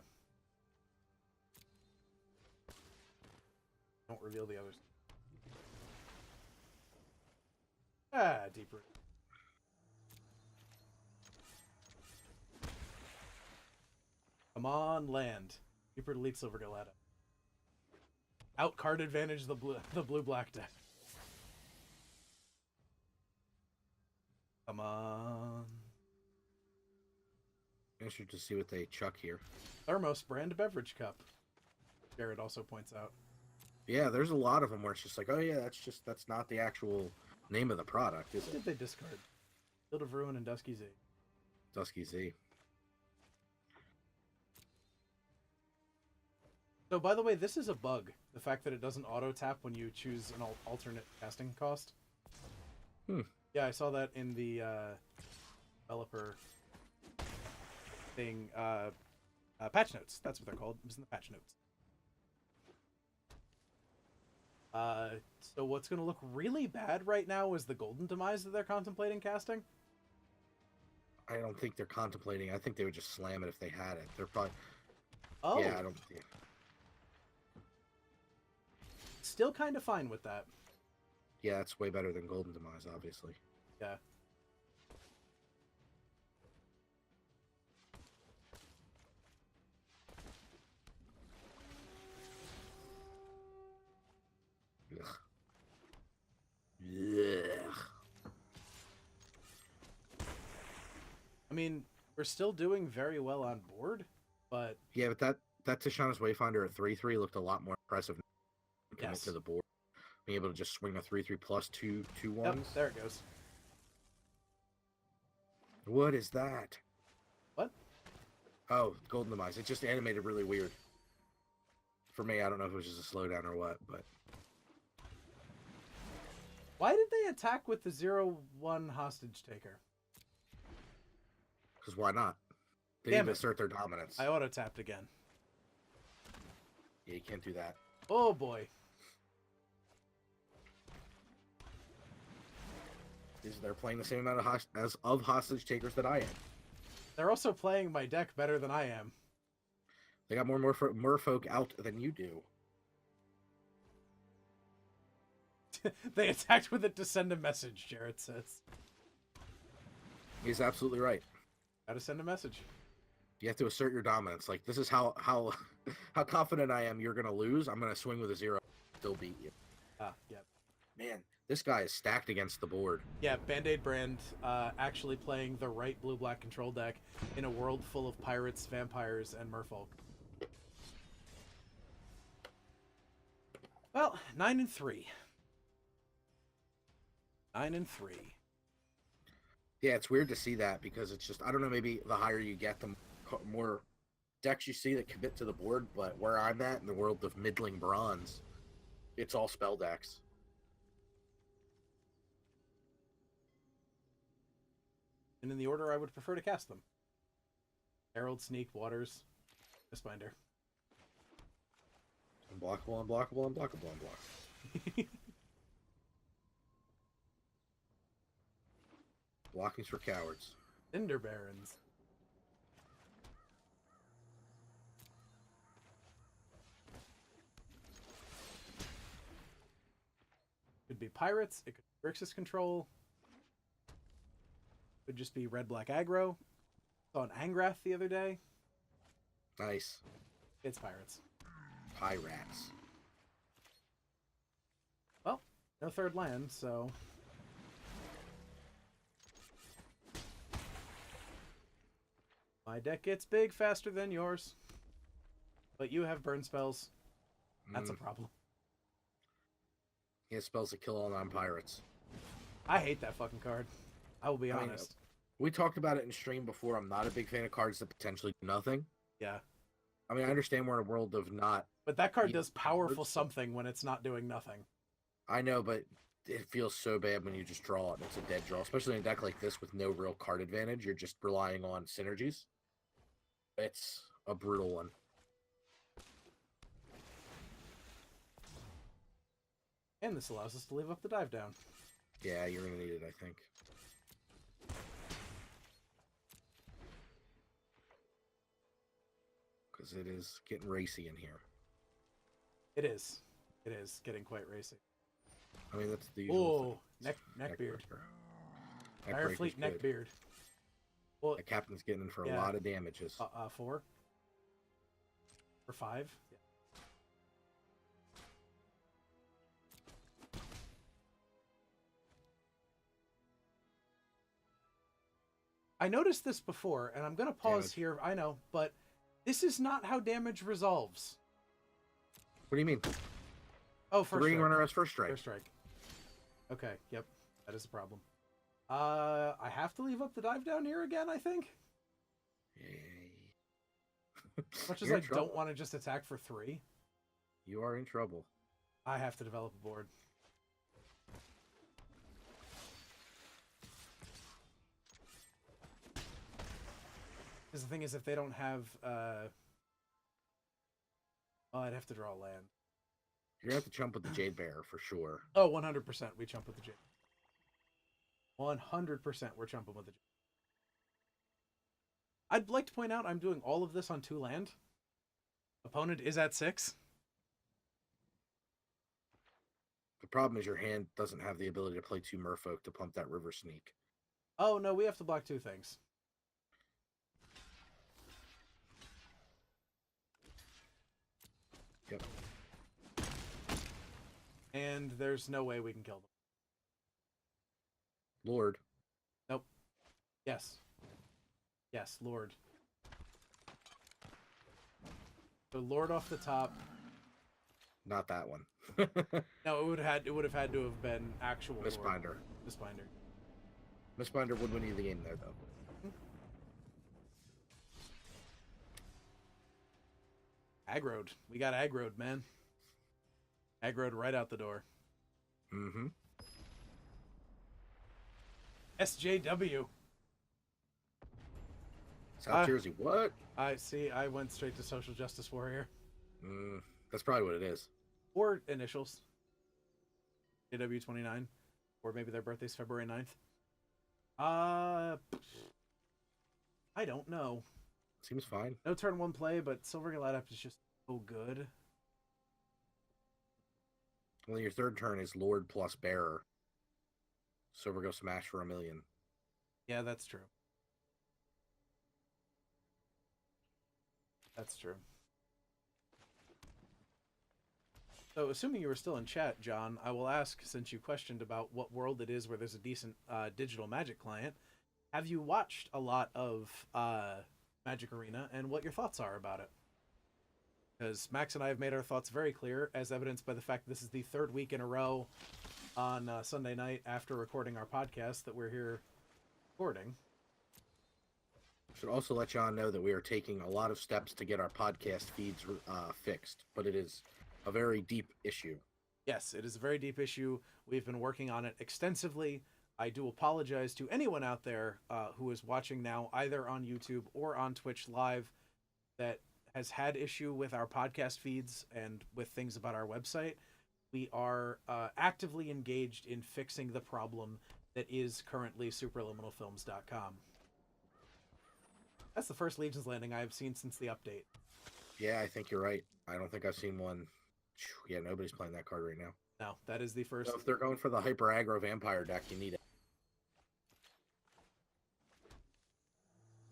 Don't reveal the others. Deeper. Come on, land. Deeper delete Silver Galata. Out card advantage the blue black deck. Come on. Interesting to see what they chuck here. Thermos brand beverage cup. Jared also points out. Yeah, there's a lot of them where it's just like, oh yeah, that's not the actual name of the product, is What did it? they discard? Field of Ruin and Dusky Z. Dusky Z. So, by the way, this is a bug. The fact that it doesn't auto-tap when you choose an alternate casting cost. Yeah, I saw that in the developer thing. Patch notes. That's what they're called. It was in the patch notes. So what's going to look really bad right now is the Golden Demise that they're contemplating casting. I don't think they're contemplating. I think they would just slam it if they had it. They're probably... Oh. Yeah, I don't... Yeah. Still kind of fine with that. Yeah, it's way better than Golden Demise, obviously. Yeah. Ugh. Ugh. I mean, we're still doing very well on board, but... Yeah, but that Tishana's Wayfinder at 3/3 looked a lot more impressive. Commit to the board. Being able to just swing a 3/3 plus 2/1s. Yep, there it goes. What is that? What? Oh, Golden Demise. It just animated really weird. For me, I don't know if it was just a slowdown or what, but... Why did they attack with the 0/1 hostage taker? Because why not? They need to assert their dominance. I auto-tapped again. Yeah, you can't do that. Oh, boy. They're playing the same amount of hostage takers that I am. They're also playing my deck better than I am. They got more merfolk out than you do. They attacked with it to send a message, Jarrett says. He's absolutely right. Gotta send a message. You have to assert your dominance. Like, this is how confident I am you're going to lose. I'm going to swing with a 0, still beat you. Ah, yeah. Man, this guy is stacked against the board. Yeah, Band-Aid Brand actually playing the right blue-black control deck in a world full of pirates, vampires, and merfolk. Well, 9-3. 9-3. Yeah, it's weird to see that because it's just, I don't know, maybe the higher you get, the more decks you see that commit to the board, but where I'm at in the world of middling bronze, it's all spell decks. And in the order I would prefer to cast them. Herald, Sneak, Waters, Mistbinder. Unblockable, unblockable, unblockable, unblockable. Blocking's for cowards. Cinder Barons. Could be Pirates. It could be Grixis Control. Could just be red-black aggro. Saw an Angrath the other day. Nice. It's Pirates. Pirates. Well, no third land, so... My deck gets big faster than yours. But you have burn spells. That's a problem. He has spells that kill all non-pirates. I hate that fucking card. I will be honest. We talked about it in stream before. I'm not a big fan of cards that potentially do nothing. Yeah. I mean, I understand we're in a world of not... But that card does powerful something when it's not doing nothing. I know, but it feels so bad when you just draw it and it's a dead draw. Especially in a deck like this with no real card advantage. You're just relying on synergies. It's a brutal one. And this allows us to leave up the dive down. Yeah, you're going to need it, I think. Because it is getting racy in here. It is. It is getting quite racy. I mean, that's the usual thing. Neckbeard. Firefleet Neckbeard. Well, the captain's getting in for a lot of damages. 4? Or 5? Yeah. I noticed this before, and I'm going to pause here, I know, but this is not how damage resolves. What do you mean? Oh, first Ring strike. runner has first strike. First strike. Okay, yep. That is a problem. I have to leave up the dive down here again, I think. Yay. As much as You're I in trouble. don't want to just attack for 3, You are in trouble. I have to develop a board. Because the thing is, if they don't have, oh, I'd have to draw a land. You're gonna have to jump with the Jade Bear for sure. Oh, 100% we jump with the Jade. 100% we're jumping with the Jade. I'd like to point out I'm doing all of this on 2 land. Opponent is at 6. The problem is your hand doesn't have the ability to play 2 Merfolk to pump that River Sneak. Oh, no, we have to block 2 things. Yep. And there's no way we can kill them. Lord. Nope. Yes. Yes, Lord. So Lord off the top. Not that one. No, it would have had to have been actual Mistbinder. Mistbinder. Mistbinder would win you the game there, though. Aggroed. We got aggroed, man. Aggroed right out the door. Mm-hmm. SJW. South Jersey, what? I see. I went straight to Social Justice Warrior. That's probably what it is. Or initials. JW29. Or maybe their birthday's February 9th. I don't know. Seems fine. No turn 1 play, but Silver Galad is just so good. Well, your third turn is Lord plus Bearer. Silver go smash for 1 million. Yeah, that's true. That's true. So, assuming you were still in chat, John, I will ask, since you questioned about what world it is where there's a decent digital Magic client, have you watched a lot of Magic Arena and what your thoughts are about it? Because Max and I have made our thoughts very clear, as evidenced by the fact that this is the 3rd week in a row on Sunday night after recording our podcast that we're here recording. Should also let John know that we are taking a lot of steps to get our podcast feeds fixed, but it is a very deep issue. Yes, it is a very deep issue. We've been working on it extensively. I do apologize to anyone out there who is watching now, either on YouTube or on Twitch Live, that has had issue with our podcast feeds and with things about our website. We are actively engaged in fixing the problem that is currently superliminalfilms.com. That's the first Legion's Landing I have seen since the update. Yeah, I think you're right. I don't think I've seen one. Yeah, nobody's playing that card right now. No, that is the first. So if they're going for the hyper aggro vampire deck, you need it.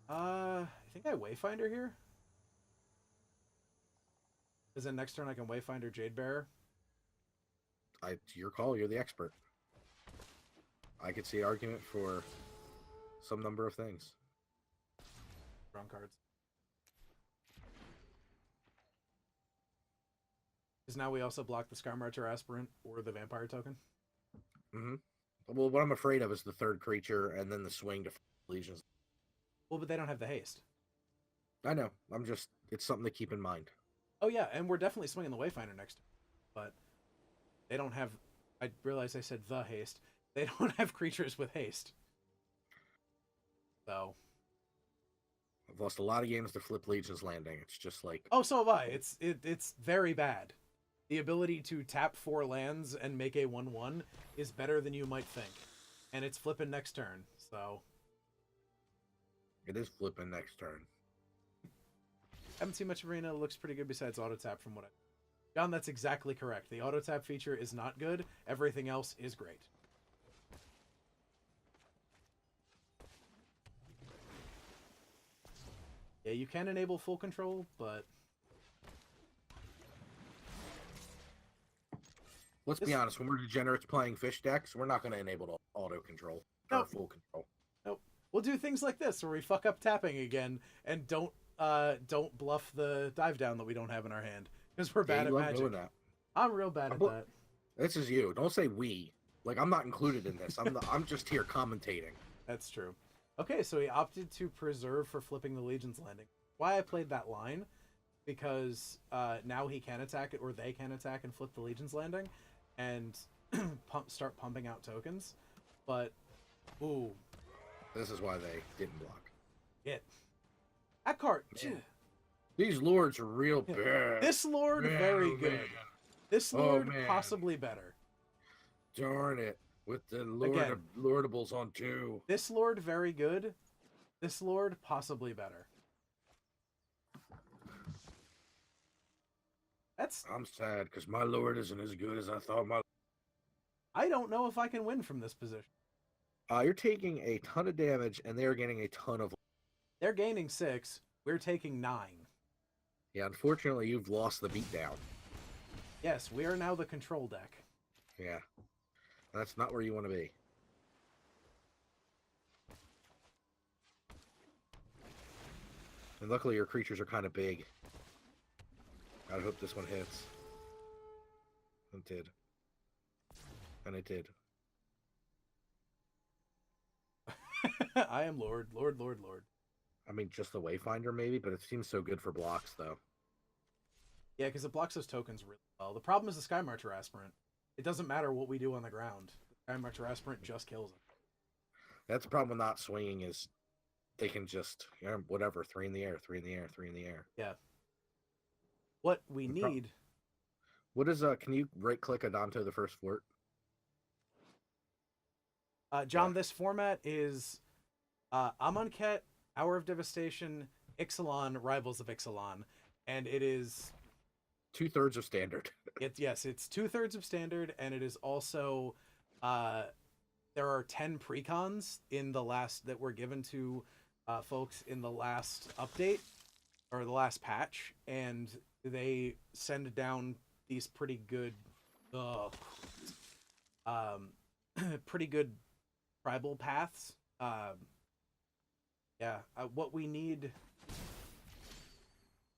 I think I Wayfinder here. Is it next turn I can Wayfinder Jade Bearer? It's your call. You're the expert. I could see argument for some number of things. Wrong cards. Because now we also block the Scarmarcher Aspirant or the Vampire token. Mm-hmm. Well, what I'm afraid of is the 3rd creature and then the swing to Legions. Well, but they don't have the haste. I know. It's something to keep in mind. Oh, yeah, and we're definitely swinging the Wayfinder next turn. But they don't have... I realize I said the haste. They don't have creatures with haste. So... I've lost a lot of games to flip Legion's Landing. It's just like... Oh, so have I. It's very bad. The ability to tap 4 lands and make a 1/1 is better than you might think. And it's flipping next turn, so... It is flipping next turn. Haven't seen much Arena. Looks pretty good besides auto tap from what I... John, that's exactly correct. The auto tap feature is not good. Everything else is great. Yeah, you can enable full control, but... Let's be honest, when we're degenerates playing fish decks, we're not going to enable auto control or Nope. full control. Nope. We'll do things like this where we fuck up tapping again and don't bluff the dive down that we don't have in our hand because we're bad at love Magic. doing that. I'm real bad at that. This is you. Don't say we. Like, I'm not included in this. I'm just here commentating. That's true. Okay, so he opted to preserve for flipping the Legion's Landing. Why I played that line, because now he can attack it, or they can attack and flip the Legion's Landing, and start pumping out tokens. But, ooh. This is why they didn't block. That card. These lords are real bad. This lord, very good. Man. This lord, possibly better. Darn it. With the lordables on 2. This lord, very good. This lord, possibly better. I'm sad, because my lord isn't as good as I thought my... I don't know if I can win from this position. You're taking a ton of damage, and they're getting a ton of... They're gaining 6. We're taking 9. Yeah, unfortunately, you've lost the beatdown. Yes, we are now the control deck. Yeah. That's not where you want to be. And luckily, your creatures are kind of big. I hope this one hits. It did. And it did. I am Lord. Lord. I mean, just the Wayfinder, maybe, but it seems so good for blocks, though. Yeah, because it blocks those tokens really well. The problem is the Sky Marcher Aspirant. It doesn't matter what we do on the ground. The Sky Marcher Aspirant just kills it. That's the problem with not swinging is they can just, whatever, 3 in the air, 3 in the air, 3 in the air. Yeah. What we need... What is, can you right-click Adanto the First Fort? John, this format is Amonkhet, Hour of Devastation, Ixalan, Rivals of Ixalan, and it is 2/3 of standard. It's 2/3 of standard, and it is also there are 10 precons in the last that were given to folks in the last update or the last patch, and they send down these pretty good tribal paths. What we need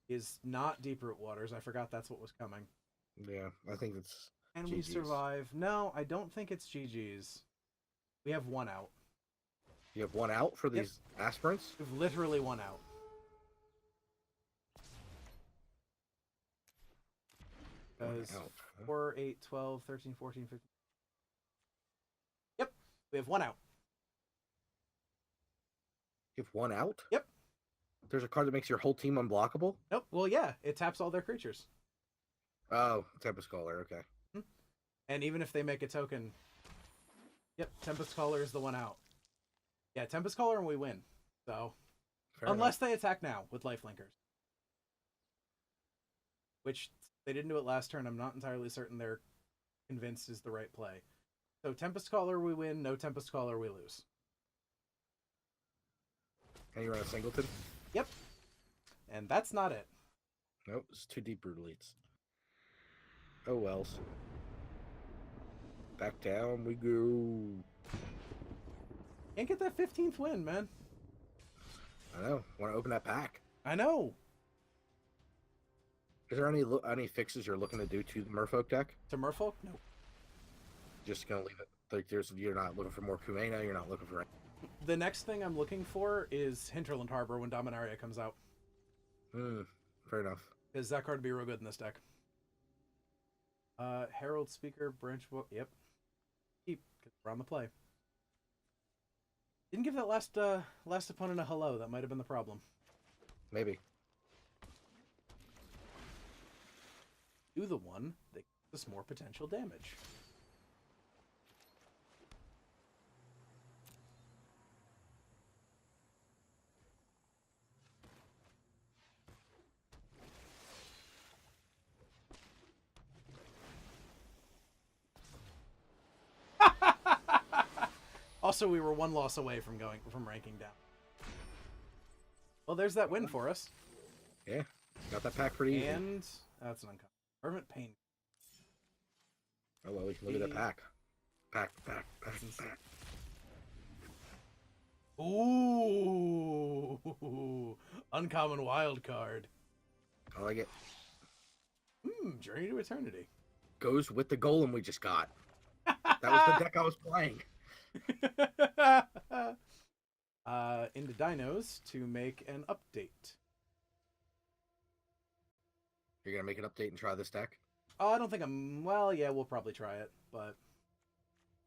is not Deep Root Waters. I forgot that's what was coming. Yeah, I think it's Can GG's. we survive? No, I don't think it's GG's. We have 1 out. You have 1 out for these aspirants? We've literally 1 out. Because 4, 8, 12, 13, 14, 15. Yep, we have 1 out. You have 1 out? Yep. There's a card that makes your whole team unblockable? Nope. Well, yeah, it taps all their creatures. Oh, Tempest Caller, okay. And even if they make a token... Yep, Tempest Caller is the 1 out. Yeah, Tempest Caller and we win. So, unless they attack now with Lifelinkers. Which, they didn't do it last turn. I'm not entirely certain they're convinced is the right play. So, Tempest Caller we win, no Tempest Caller we lose. Can you run a singleton? Yep. And that's not it. Nope, it's 2 Deep Root elites. Oh wells. Back down we go. Can't get that 15th win, man. I know. Want to open that pack? I know. Is there any fixes you're looking to do to the Merfolk deck? To Merfolk? No. Just gonna leave it. Like you're not looking for more Kumena. You're not looking for. The next thing I'm looking for is Hinterland Harbor when Dominaria comes out. Fair enough. Because that card would be real good in this deck. Herald, Speaker, Branch Book. Yep. Keep. Cause we're on the play. Didn't give that last opponent a hello. That might have been the problem. Maybe. Do the one that gives us more potential damage. Also, we were 1 loss away from ranking down. Well, there's that win for us. Yeah, got that pack pretty easy. And that's an uncommon. Fervent Pain. Oh well, we can look at the pack. Pack. Ooh, uncommon wild card. I like it. Journey to Eternity. Goes with the golem we just got. That was the deck I was playing. Into Dinos to make an update. You're gonna make an update and try this deck. Oh, I don't think I'm. Well, yeah, we'll probably try it, but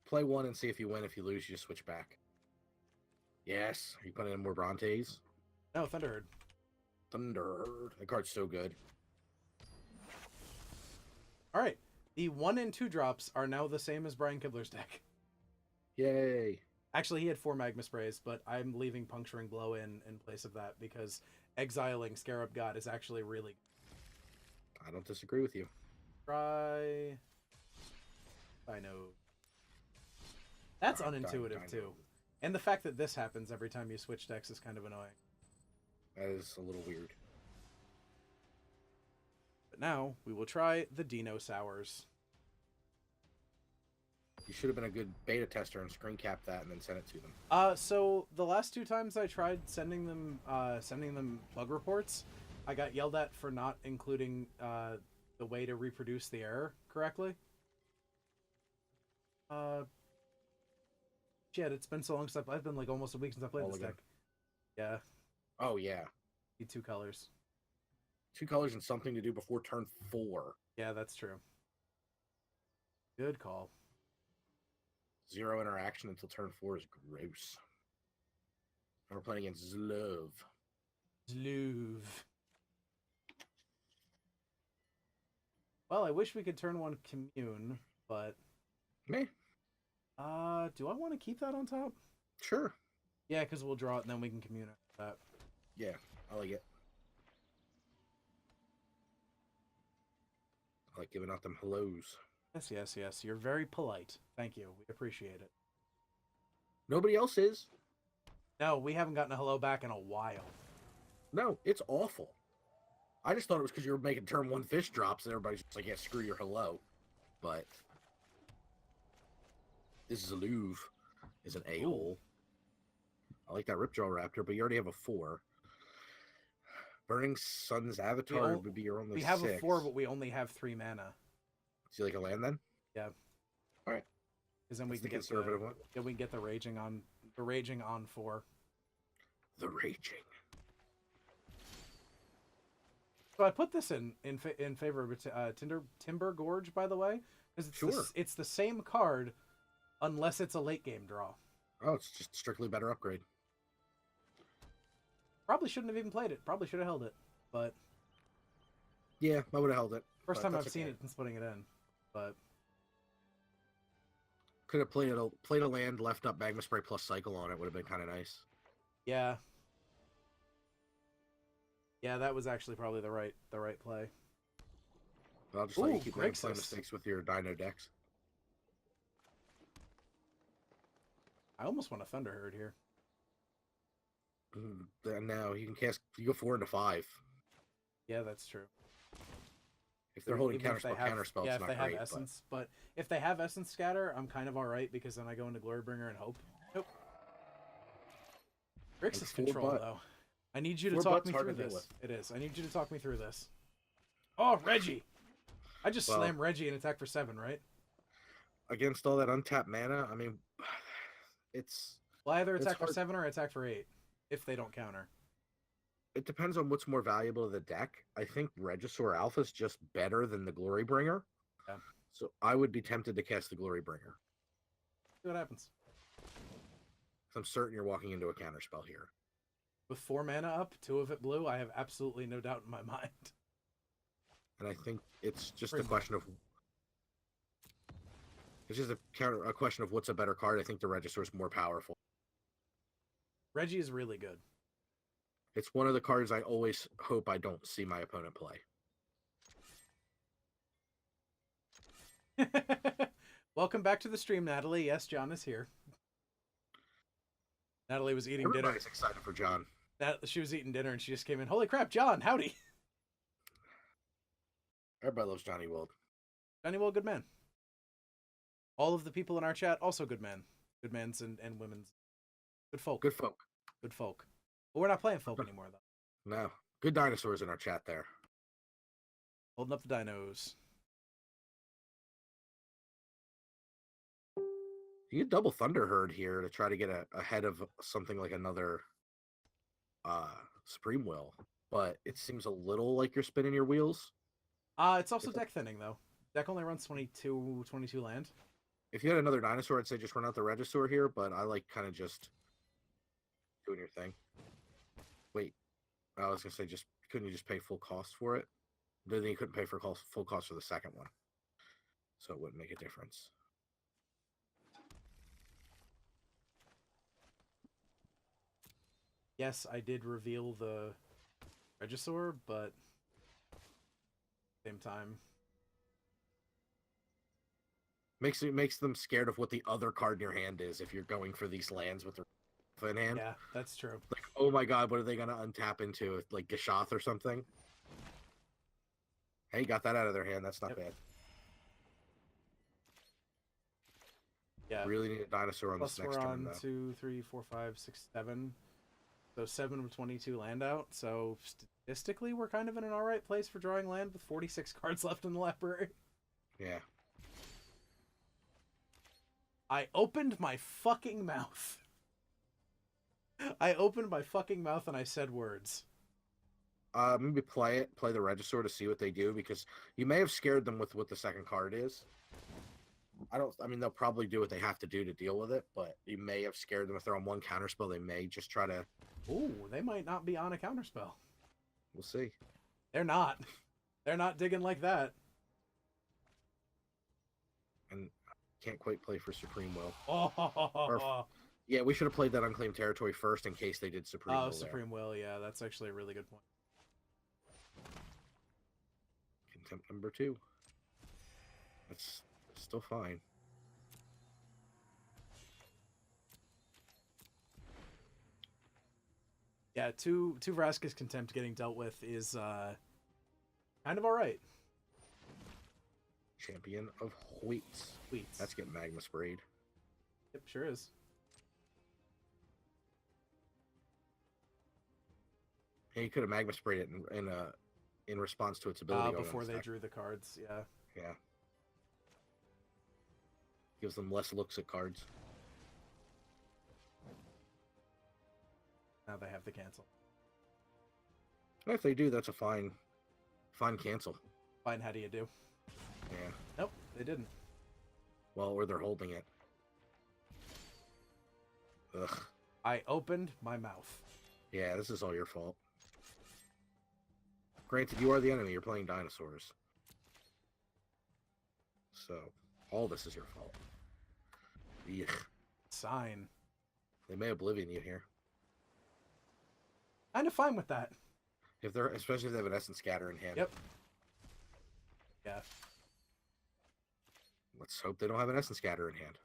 Play one and see if you win. If you lose, you just switch back. Yes. Are you putting in more Brontes? no, Thunderherd. Thunder. That card's so good. All right, the 1 and 2 drops are now the same as Brian Kibler's deck. Yay. Actually, he had 4 Magma Sprays, but I'm leaving Puncturing Blow in place of that because exiling Scarab God is actually really good. I don't disagree with you. Try Dino. That's Try unintuitive Dino. too. And the fact that this happens every time you switch decks is kind of annoying. That is a little weird. But now we will try the Dino Sours. You should have been a good beta tester and screen cap that and then send it to them. So the last 2 times I tried sending them bug reports, I got yelled at for not including the way to reproduce the error correctly. Shit, it's been so long since I've been like almost a week since I played this deck. Yeah. Oh yeah. Need 2 colors. 2 colors and something to do before turn 4. Yeah, that's true. Good call. 0 interaction until turn 4 is gross. And we're playing against Zlov. Zluv. Well, I wish we could turn 1 commune, but Me? do I want to keep that on top? Sure. Yeah, because we'll draw it and then we can commune after that. Yeah, I like it. I like giving out them hellos. Yes. You're very polite. Thank you. We appreciate it. Nobody else is. No, we haven't gotten a hello back in a while. No, it's awful. I just thought it was because you were making turn 1 fish drops and everybody's just like, yeah, screw your hello. But this is a Louvre. Is an a-hole. I like that Ripjaw Raptor, but you already have a 4. Burning Sun's Avatar would be your only 6. We have a 4, but we only have 3 mana. Do you like a land then? Yeah. All right. Because then we can get conservative one. Yeah, we can get the raging on 4. The Raging. So I put this in favor of Timber Gorge, by the way, because it's the same card, unless it's a late game draw. Oh, it's just strictly better upgrade. Probably shouldn't have even played it. Probably should have held it, but yeah, I would have held it. First time I've seen it since putting it in, but could have played a land, left up Magma Spray plus Cycle on it. Would have been kind of nice. Yeah. Yeah, that was actually probably the right play. But I'll just let you keep making fun mistakes with your Dino decks. I almost want a Thunderherd here. And now you can cast. You go 4 into 5. Yeah, that's true. If they're holding counterspell, yeah, it's if not they great. have Essence, but if they have Essence Scatter, I'm kind of all right because then I go into Glorybringer and hope. Nope. Grixis control though. I need you to talk me through this. It is. I need you to talk me through this. Oh, Reggie! I just slammed Reggie and attack for 7, right? Against all that untapped mana, I mean, it's. Well, either attack for 7 or attack for 8, if they don't counter. It depends on what's more valuable to the deck. I think Regisaur Alpha is just better than the Glorybringer. Yeah. So I would be tempted to cast the Glorybringer. See what happens. I'm certain you're walking into a counterspell here. With 4 mana up, 2 of it blue, I have absolutely no doubt in my mind. And I think it's just a question of... It's just a question of what's a better card. I think the Regisaur is more powerful. Reggie is really good. It's one of the cards I always hope I don't see my opponent play. Welcome back to the stream, Natalie. Yes, John is here. Natalie was eating dinner. Everybody's excited for John. She was eating dinner and she just came in. Holy crap, John, howdy. Everybody loves Johnny Wild. Johnny Wild, good man. All of the people in our chat, also good men. Good men's and women's. Good folk. Good folk. Good folk. But we're not playing folk anymore, though. No. Good dinosaurs in our chat there. Holding up the dinos. You get double Thunder Herd here to try to get ahead of something like another Supreme Will, but it seems a little like you're spinning your wheels. It's also deck thinning, though. Deck only runs 22 land. If you had another dinosaur, I'd say just run out the Regisaur here, but I like kind of just doing your thing. Wait, I was gonna say, just couldn't you just pay full cost for it? Then you couldn't pay for full cost for the second one, so it wouldn't make a difference. Yes, I did reveal the Regisaur, but same time. Makes them scared of what the other card in your hand is if you're going for these lands with their in hand. Yeah, that's true. Like, oh my god, what are they gonna untap into? Like Gashoth or something? Hey, got that out of their hand. That's not bad. Yeah. Really need a dinosaur on Plus this next we're turn, on though. 2, 3, 4, 5, 6, 7. So 7 of 22 land out. So statistically, we're kind of in an alright place for drawing land with 46 cards left in the library. Yeah. I opened my fucking mouth. I opened my fucking mouth and I said words. Maybe play the Regisaur to see what they do, because you may have scared them with what the second card is. I mean, they'll probably do what they have to do to deal with it, but you may have scared them if they're on one counterspell. They may just try to. Ooh, they might not be on a counterspell. We'll see. They're not. They're not digging like that. And can't quite play for Supreme Will. Oh, yeah, we should have played that Unclaimed Territory first in case they did Supreme Will. Supreme Will, yeah, that's actually a really good point. Contempt number 2. That's still fine. Yeah, two Vraska's Contempt getting dealt with is kind of alright. Champion of Wheats. That's getting magma sprayed. Yep, sure is. Yeah, you could have magma sprayed it in response to its ability. Before they drew the cards, yeah. Yeah. Gives them less looks at cards. Now they have to cancel. If they do, that's a fine cancel. Fine, how do you do? Yeah. Nope, they didn't. Well, or they're holding it. Ugh. I opened my mouth. Yeah, this is all your fault. Granted, you are the enemy. You're playing dinosaurs. So, all this is your fault. Yuck. Sign. They may oblivion you here. Kind of fine with that. Especially if they have an Essence Scatter in hand. Yep. Yeah. Let's hope they don't have an Essence Scatter in hand.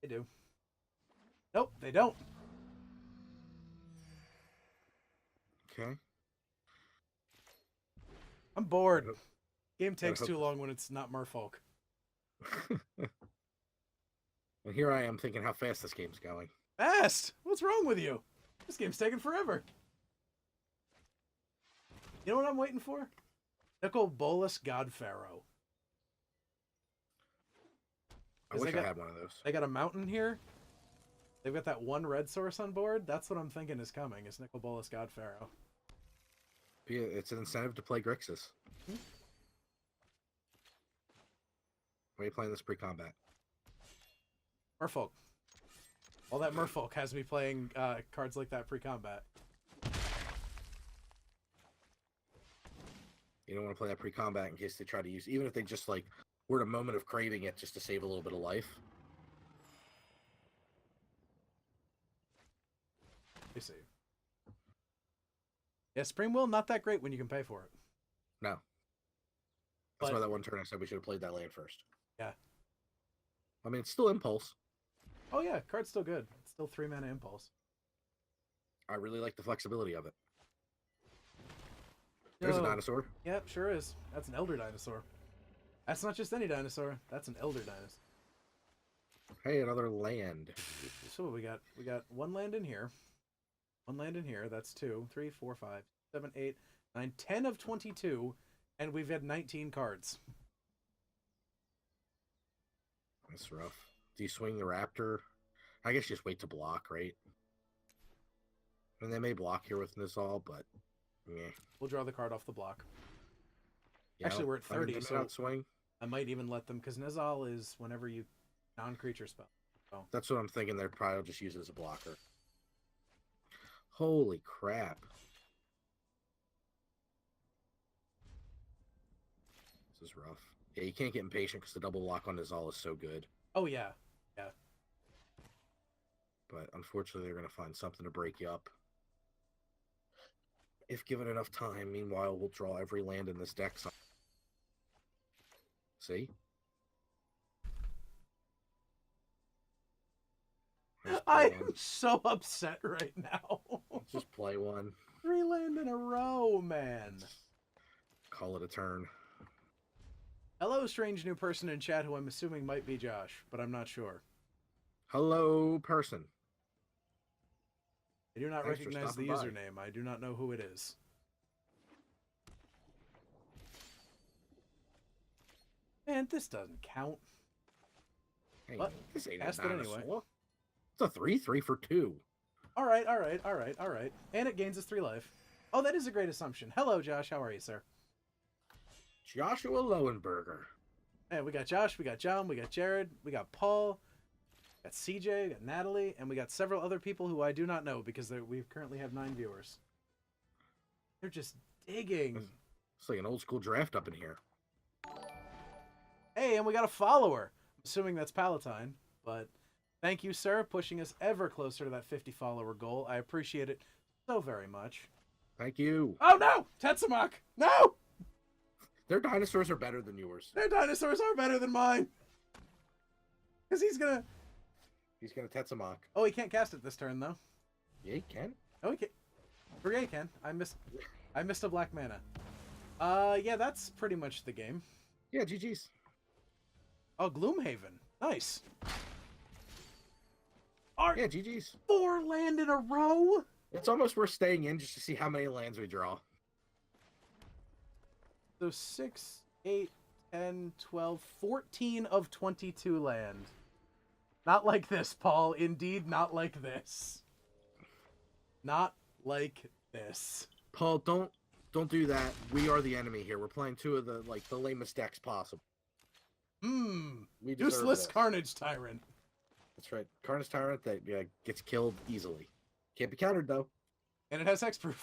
They do. Nope, they don't. Okay. I'm bored. Game takes too long when it's not Merfolk. And here I am thinking how fast this game's going. Fast? What's wrong with you? This game's taking forever. You know what I'm waiting for? Nicol Bolas God Pharaoh. I wish I had one of those. They got a mountain here. They've got that one red source on board. That's what I'm thinking is coming, is Nicol Bolas God Pharaoh. Yeah, it's an incentive to play Grixis. Why are you playing this pre-combat? Merfolk. All that Merfolk has me playing cards like that pre-combat. You don't want to play that pre-combat in case they try to use, even if they just like were in a moment of craving it just to save a little bit of life. Let me see. Yeah, Supreme Will, not that great when you can pay for it. No. That's why that one turn I said we should have played that land first. Yeah. I mean, it's still Impulse. Oh yeah, card's still good. It's still 3 mana Impulse. I really like the flexibility of it. There's a dinosaur. Yep, sure is. That's an Elder Dinosaur. That's not just any dinosaur. That's an Elder Dinosaur. Hey, another land. So what we got? We got 1 land in here. 1 land in here. That's 2, 3, 4, 5, 7, 8, 9, 10 of 22, and we've had 19 cards. That's rough. Do you swing the Raptor? I guess just wait to block, right? And they may block here with Nizal, but meh. We'll draw the card off the block. Yeah, Actually, we're at 30, so swing. I might even let them, because Nizal is whenever you non-creature spell. So. That's what I'm thinking. They're probably just use it as a blocker. Holy crap. This is rough. Yeah, you can't get impatient because the double block on Nizal is so good. Oh, yeah. Yeah. But unfortunately, they're going to find something to break you up. If given enough time. Meanwhile, we'll draw every land in this deck. See? I am so upset right now. Let's just play one. 3 land in a row, man. Call it a turn. Hello, strange new person in chat who I'm assuming might be Josh, but I'm not sure. Hello, person. I do not Thanks recognize the username. I do not know who it is. Man, this doesn't count. Hey, but this ain't cast a it dinosaur. anyway. It's a 3/3 for 2. All right. And it gains us 3 life. Oh, that is a great assumption. Hello, Josh. How are you, sir? Joshua Lowenberger. Hey, we got Josh, we got John, we got Jared, we got Paul, we got CJ, we got Natalie, and we got several other people who I do not know because we currently have 9 viewers. They're just digging. It's like an old school draft up in here. Hey, and we got a follower. I'm assuming that's Palatine, but thank you, sir, pushing us ever closer to that 50 follower goal. I appreciate it so very much. Thank you. Oh no! Tetsumak! No! Their dinosaurs are better than yours. Their dinosaurs are better than mine! Because he's gonna Tetsumak. Oh, he can't cast it this turn, though. Yeah, he can. Oh, he can. Or yeah, he can. I missed a black mana. Yeah, that's pretty much the game. Yeah, GG's. Oh, Gloomhaven. Nice. Yeah, GG's. 4 land in a row? It's almost worth staying in just to see how many lands we draw. So 6, 8, 10, 12, 14 of 22 land. Not like this, Paul. Indeed, not like this. Not like this. Paul, don't do that. We are the enemy here. We're playing 2 of the lamest decks possible. We Useless this. Carnage Tyrant. That's right. Carnage Tyrant that gets killed easily. Can't be countered, though. And it has hexproof.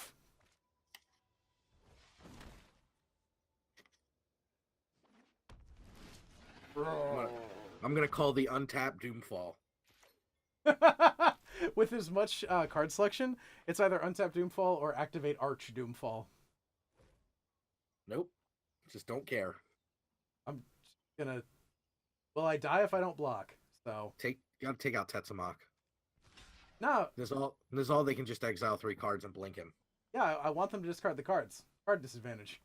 I'm gonna call the untapped Doomfall. With as much card selection, it's either untap Doomfall or activate Arch Doomfall. Nope. Just don't care. I'm gonna... Well, I die if I don't block, so... Gotta take out Tetsumak. No. Nizal, they can just exile 3 cards and blink him. Yeah, I want them to discard the cards. Card disadvantage.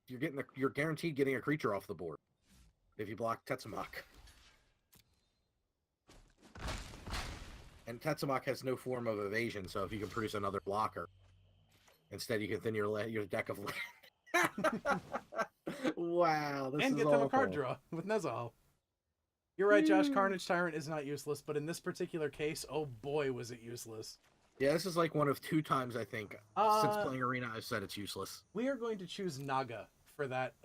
You're guaranteed getting a creature off the board if you block Tetsumak. And Tetsumak has no form of evasion, so if you can produce another blocker, instead you can thin your deck of land. Wow, this and is get them awful. a card draw with Nezahal. You're right, Josh. Carnage Tyrant is not useless, but in this particular case, oh boy, was it useless. Yeah, this is like one of 2 times, I think, since playing Arena, I've said it's useless. We are going to choose Naga for that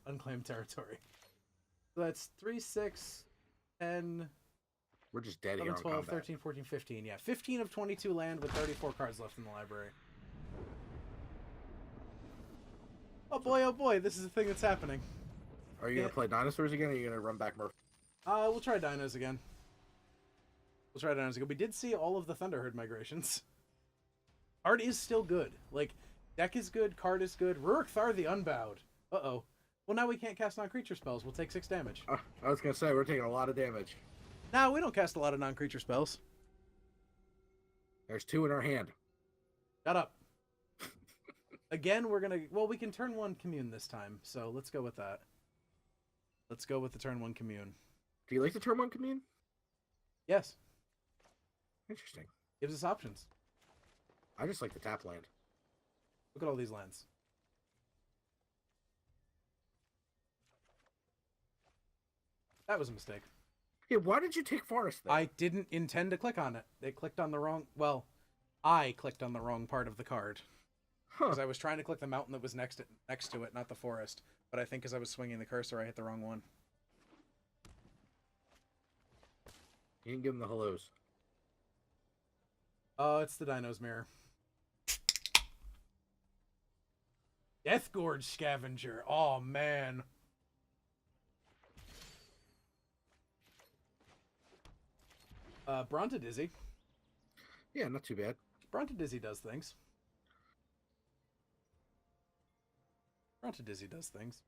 unclaimed territory. So that's 3, 6, 10... We're just dead 11, here on 12, combat. 13, 14, 15. Yeah, 15 of 22 land with 34 cards left in the library. Oh boy, this is the thing that's happening. Are you going to play dinosaurs again, or are you going to run back Merfolk? We'll try Dinos again. We did see all of the Thunderherd migrations. Art is still good. Like, deck is good, card is good. Rurik Thar the Unbowed. Uh-oh. Well, now we can't cast non-creature spells. We'll take 6 damage. I was going to say, we're taking a lot of damage. No, we don't cast a lot of non-creature spells. There's 2 in our hand. Shut up. Again, we're gonna... Well, we can turn 1 commune this time, so let's go with that. Let's go with the turn 1 commune. Do you like the turn 1 commune? Yes. Interesting. Gives us options. I just like the tap land. Look at all these lands. That was a mistake. Yeah, why did you take Forest then? I didn't intend to click on it. It clicked on the wrong... Well, I clicked on the wrong part of the card. Huh. Because I was trying to click the mountain that was next to it, not the forest. But I think as I was swinging the cursor, I hit the wrong one. You didn't give him the hellos. Oh, it's the Dino's Mirror. Death Gorge Scavenger. Oh, man. Bronta Dizzy. Yeah, not too bad. Bronta Dizzy does things. Bronta Dizzy does things.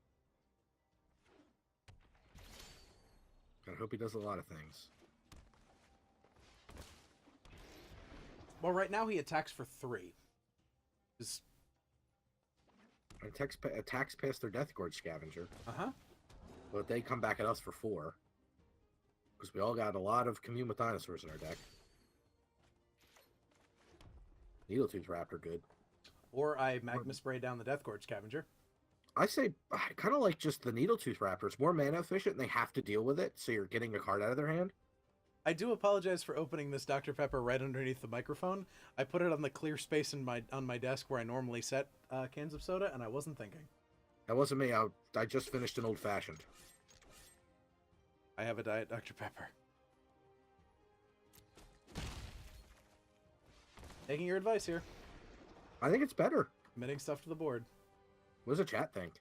I hope he does a lot of things. Well, right now he attacks for 3. Is... Attacks past their Death Gorge Scavenger. Uh-huh. But they come back at us for 4. Because we all got a lot of Commune with Dinosaurs in our deck. Needletooth Raptor, good. Or I Magma Spray down the Death Gorge Scavenger. I say, I kind of like just the Needletooth Raptor. It's more mana efficient and they have to deal with it, so you're getting a card out of their hand. I do apologize for opening this Dr. Pepper right underneath the microphone. I put it on the clear space on my desk where I normally set cans of soda, and I wasn't thinking. That wasn't me. I just finished an old-fashioned. I have a Diet Dr. Pepper. Taking your advice here. I think it's better. Committing stuff to the board. What does the chat think?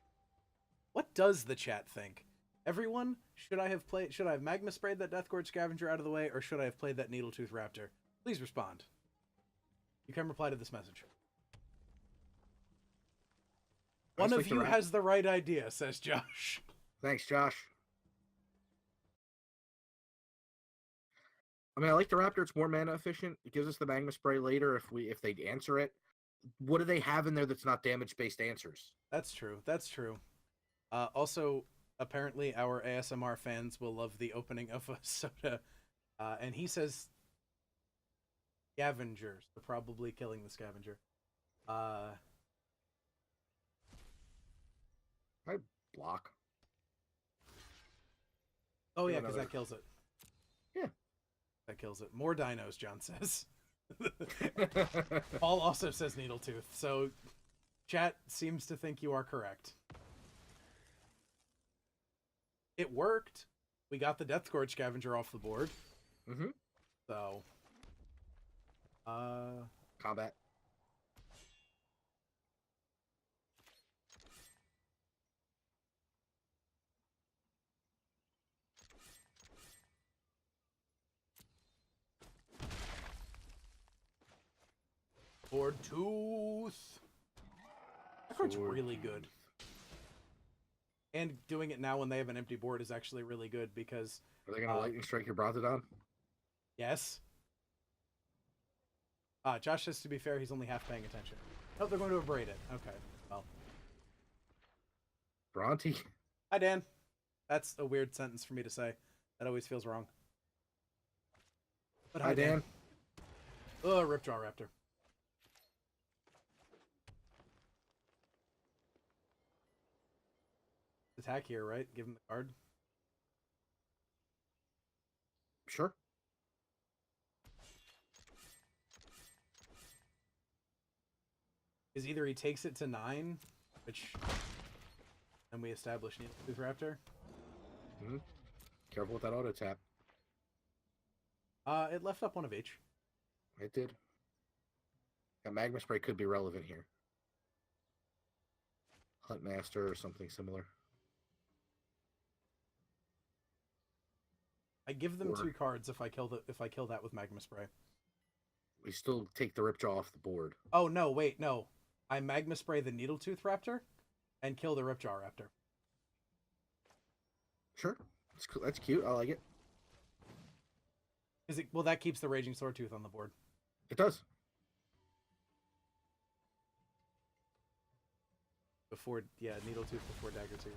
What does the chat think? Everyone, should I have Magma Sprayed that Death Gorge Scavenger out of the way, or should I have played that Needletooth Raptor? Please respond. You can reply to this message. One of you has the right idea, says Josh. Thanks, Josh. I mean, I like the Raptor. It's more mana efficient. It gives us the Magma Spray later if they answer it. What do they have in there that's not damage-based answers? That's true. That's true. Also, apparently our ASMR fans will love the opening of a soda. And he says scavengers, so probably killing the scavenger. I block. Oh yeah, because that kills it. Yeah. That kills it. More dinos, John says. Paul also says Needletooth, so chat seems to think you are correct. It worked. We got the Death Gorge Scavenger off the board. Mm-hmm. So, combat. Sword Tooth. That card's really good. And doing it now when they have an empty board is actually really good because... Are they going to lightning strike your Brontodon? Yes. Josh says, to be fair, he's only half paying attention. Oh, they're going to abrade it. Okay, well. Bronte. Hi, Dan. That's a weird sentence for me to say. That always feels wrong. But hi, Dan. Oh, Ripjaw Raptor. Attack here, right? Give him the card. Sure. Is either he takes it to 9, which... And we establish Needletooth Raptor. Mm-hmm. Careful with that auto tap. It left up one of each. It did. A Magma Spray could be relevant here. Huntmaster or something similar. I give them 2 cards if I kill that with Magma Spray. We still take the Ripjaw off the board. Oh no, wait, no. I Magma Spray the Needletooth Raptor and kill the Ripjaw Raptor. Sure. That's cute. I like it. Is it well that keeps the Raging Swordtooth on the board. It does. Needletooth before Dagger 2.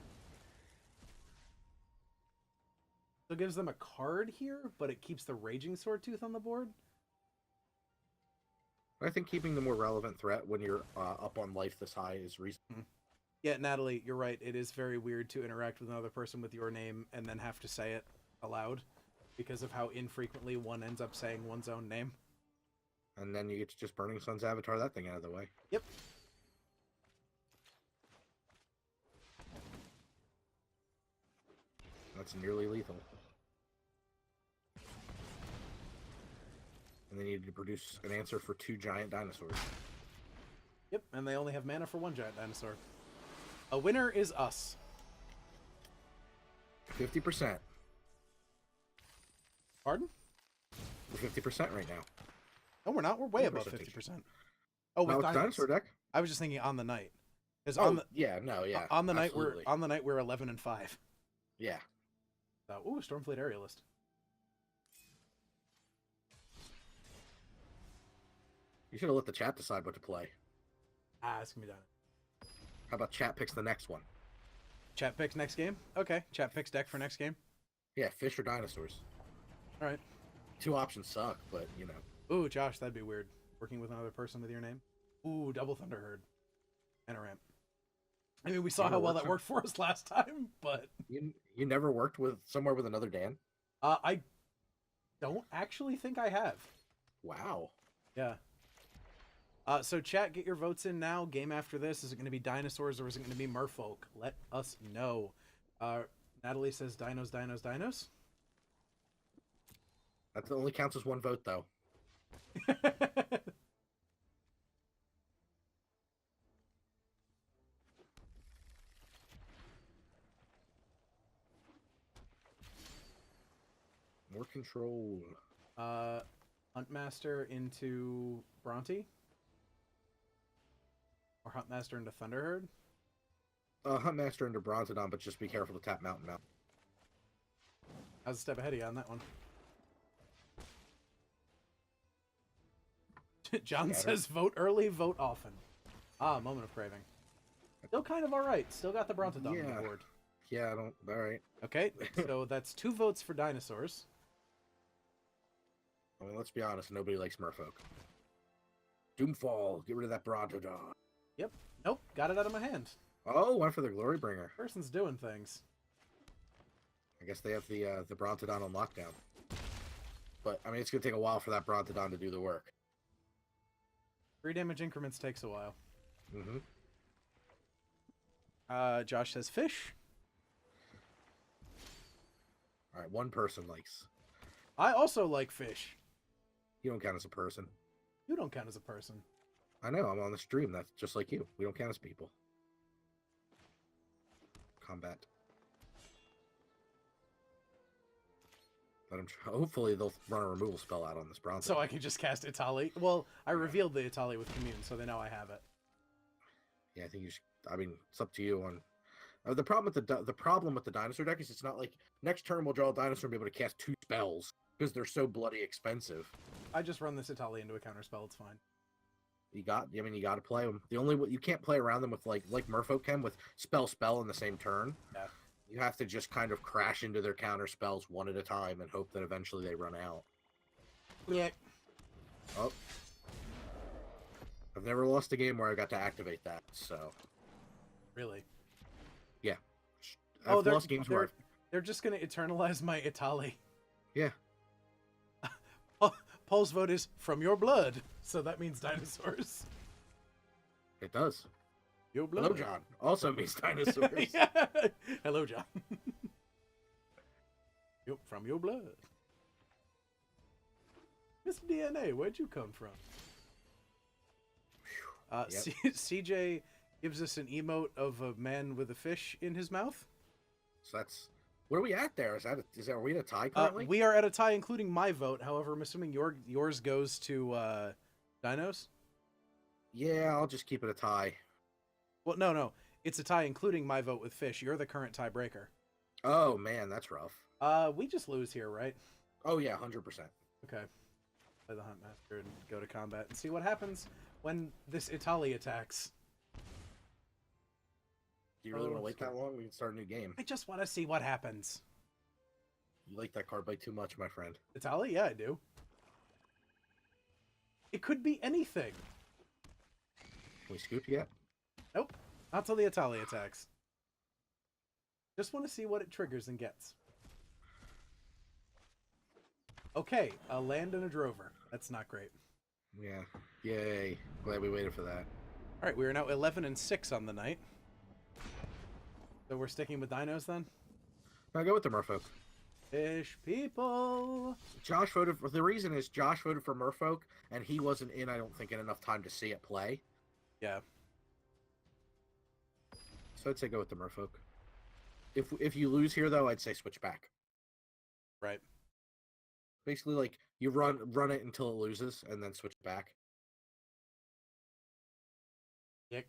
So it gives them a card here, but it keeps the Raging Swordtooth on the board? I think keeping the more relevant threat when you're up on life this high is reasonable. Yeah, Natalie, you're right. It is very weird to interact with another person with your name and then have to say it aloud. because of how infrequently one ends up saying one's own name. And then you get to just Burning Sun's avatar that thing out of the way. Yep. That's nearly lethal. And they needed to produce an answer for 2 giant dinosaurs. Yep, and they only have mana for 1 giant dinosaur. A winner is us. 50%. Pardon? We're 50% right now. No, we're not. We're way above 50%. Oh, with dinosaur deck? I was just thinking on the night. Because on the night we're 11-5. Yeah. Ooh, Stormfleet Aerialist. You should have let the chat decide what to play. It's gonna be done. How about chat picks the next one? Chat picks next game? Okay. Chat picks deck for next game? Yeah, fish or dinosaurs. Alright. 2 options suck, but, you know. Ooh, Josh, that'd be weird. Working with another person with your name? Ooh, double Thunderherd. And a ramp. I mean, we saw how well that worked for us last time, but... You never worked with somewhere with another Dan? I don't actually think I have. Wow. Yeah. So chat, get your votes in now. Game after this, is it going to be dinosaurs or is it going to be merfolk? Let us know. Natalie says dinos, dinos, dinos. That only counts as 1 vote, though. More control. Huntmaster into Bronte? Or Huntmaster into Thunderherd? Huntmaster into Bronzodon, but just be careful to tap Mountain Mount. I was a step ahead of you on that one. John says, vote early, vote often. Moment of craving. Still kind of alright. Still got the Bronzodon on the board. Yeah, I don't... Alright. Okay, so that's 2 votes for dinosaurs. I mean, let's be honest, nobody likes Merfolk. Doomfall, get rid of that Bronzodon. Yep. Nope, got it out of my hand. Oh, went for the Glorybringer. Person's doing things. I guess they have the Bronzodon on lockdown. But, I mean, it's going to take a while for that Bronzodon to do the work. 3 damage increments takes a while. Mm-hmm. Josh says fish. Alright, 1 person likes. I also like fish. You don't count as a person. You don't count as a person. I know, I'm on the stream. That's just like you. We don't count as people. Combat. Let them hopefully they'll run a removal spell out on this Bronze. So I can just cast Itali. Well, I revealed the Itali with Commune, so they know I have it. Yeah, I think you should. I mean, it's up to you on. The problem with the dinosaur deck is it's not like next turn we'll draw a dinosaur and be able to cast 2 spells because they're so bloody expensive. I just run this Itali into a counter spell. It's fine. You got to play them. The only you can't play around them with like Merfolk can with spell in the same turn. Yeah. You have to just kind of crash into their counter spells one at a time and hope that eventually they run out. Yeah. Oh. I've never lost a game where I got to activate that, so. Really? Yeah. I've lost games where they're just going to eternalize my Itali. Yeah. Paul's vote is from your blood, so that means dinosaurs. It does. Your blood. Hello, John. Also means dinosaurs. Yeah. Hello, John. Yep, from your blood. Mr. DNA, where'd you come from? Yep. CJ gives us an emote of a man with a fish in his mouth. So that's... Where are we at there? Are we in a tie currently? We are at a tie, including my vote. However, I'm assuming yours goes to Dinos? Yeah, I'll just keep it a tie. Well, no. It's a tie, including my vote with Fish. You're the current tiebreaker. Oh, man, that's rough. We just lose here, right? Oh, yeah, 100%. Okay. Play the Huntmaster and go to combat and see what happens when this Itali attacks. Do you really want to wait that long? We can start a new game. I just want to see what happens. You like that card bite too much, my friend. Itali? Yeah, I do. It could be anything. Can we scoop yet? Nope. Not till the Itali attacks. Just want to see what it triggers and gets. Okay, a land and a drover. That's not great. Yeah. Yay. Glad we waited for that. All right, we are now 11 and 6 on the night. So we're sticking with dinos then? I'll go with the Merfolk. Fish people. Josh voted for the reason is Josh voted for Merfolk, and he wasn't in, I don't think, in enough time to see it play. Yeah. So I'd say go with the Merfolk. If you lose here though, I'd say switch back. Right. Basically, like you run it until it loses, and then switch back. Yick.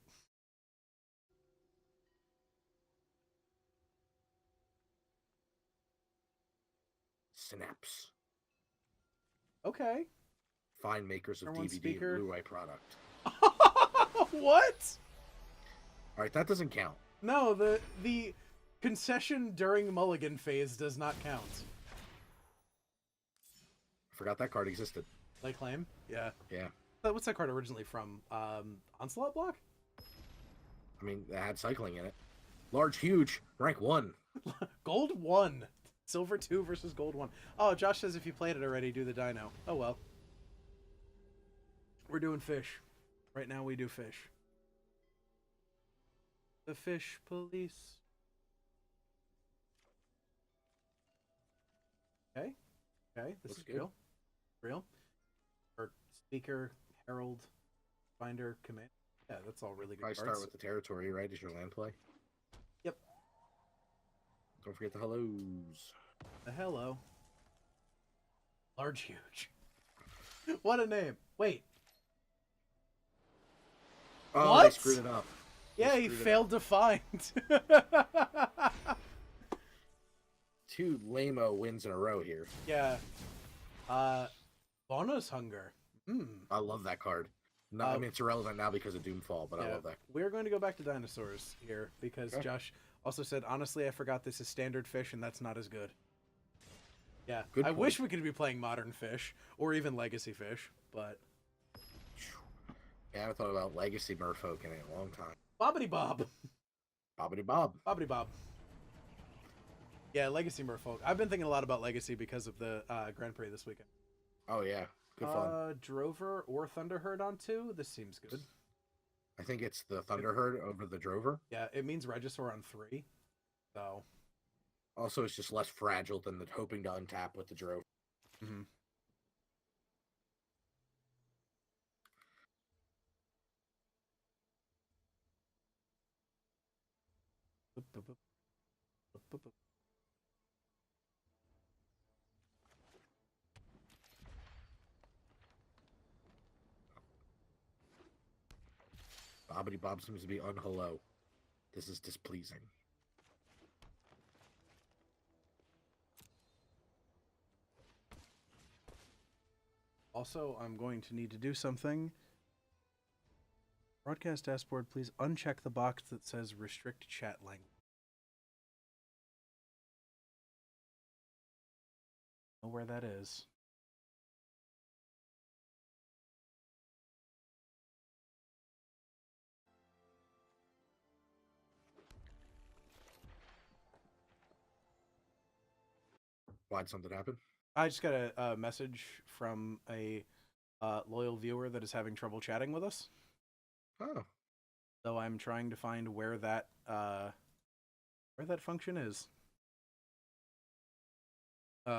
Snaps. Okay. Fine makers of Number one DVD speaker. and Blu-ray product. What? All right, that doesn't count. No, the concession during Mulligan phase does not count. I forgot that card existed. Lay claim? Yeah. Yeah. What's that card originally from? Onslaught block? I mean, it had cycling in it. Large, huge, rank 1. Gold 1. Silver 2 versus gold 1. Oh, Josh says if you played it already, do the dino. Oh, well. We're doing fish. Right now we do fish. The fish police. Okay. Okay, this Looks is good. real. Real. Or speaker, herald, finder, command. Yeah, that's all really good Probably cards. start with the territory, right? Is your land play? Yep. Don't forget the hellos. The hello. Large huge. What a name. Wait. Oh, What? they screwed it up. Yeah, he failed to find. 2 lame-o wins in a row here. Yeah. Bonus hunger. I love that card. No, I mean, it's irrelevant now because of Doomfall, but Yeah. I love that. We're going to go back to dinosaurs here because Okay. Josh also said, honestly, I forgot this is standard fish and that's not as good. Yeah. Good I point. wish we could be playing modern fish or even legacy fish, but Yeah, I haven't thought about Legacy Merfolk in a long time. bobbity bob. Bobbity Bob. Bobbity bob. Yeah, legacy merfolk. I've been thinking a lot about legacy because of the Grand Prix this weekend. Oh, yeah. Good fun. Drover or Thunderherd on 2? This seems good. I think it's the Thunderherd over the Drover. Yeah, it means Regisaur on 3. So. Also, it's just less fragile than the hoping to untap with the Drover. Mm-hmm. Bobbity Bob seems to be unhello. This is displeasing. Also, I'm going to need to do something. Broadcast dashboard, please uncheck the box that says restrict chat language. Know where that is. Why'd something happen? I just got a message from a loyal viewer that is having trouble chatting with us. Oh. So I'm trying to find where that function is.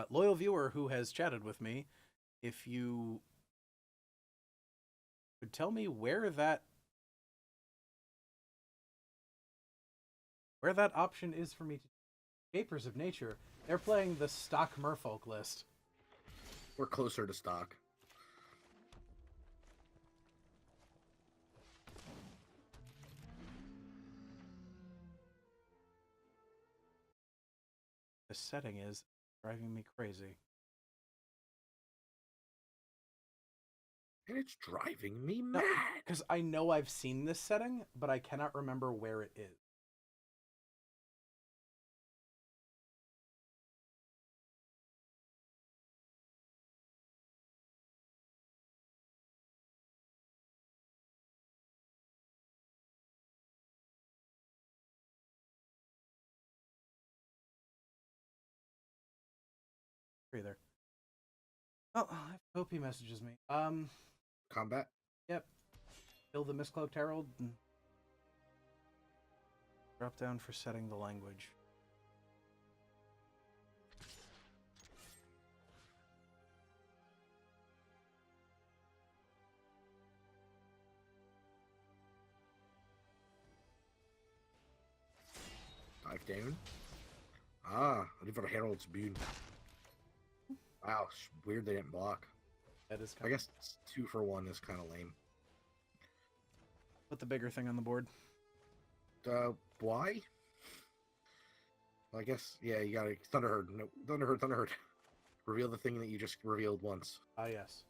Loyal viewer who has chatted with me, if you could tell me where that option is for me to Vapors of Nature. They're playing the stock Merfolk list. We're closer to stock. The setting is driving me crazy. And it's driving me mad. Because I know I've seen this setting, but I cannot remember where it is. Either. Oh, I hope he messages me. Combat. Yep. Kill the Mistcloaked Herald and drop down for setting the language. Dive down. Ah, River Herald's Boon. Wow, it's weird they didn't block. That is I guess 2 for 1 is kind of lame. Put the bigger thing on the board. Why? I guess, yeah, you got it. Thunderherd. No, Thunderherd. Reveal the thing that you just revealed once. Ah, yes.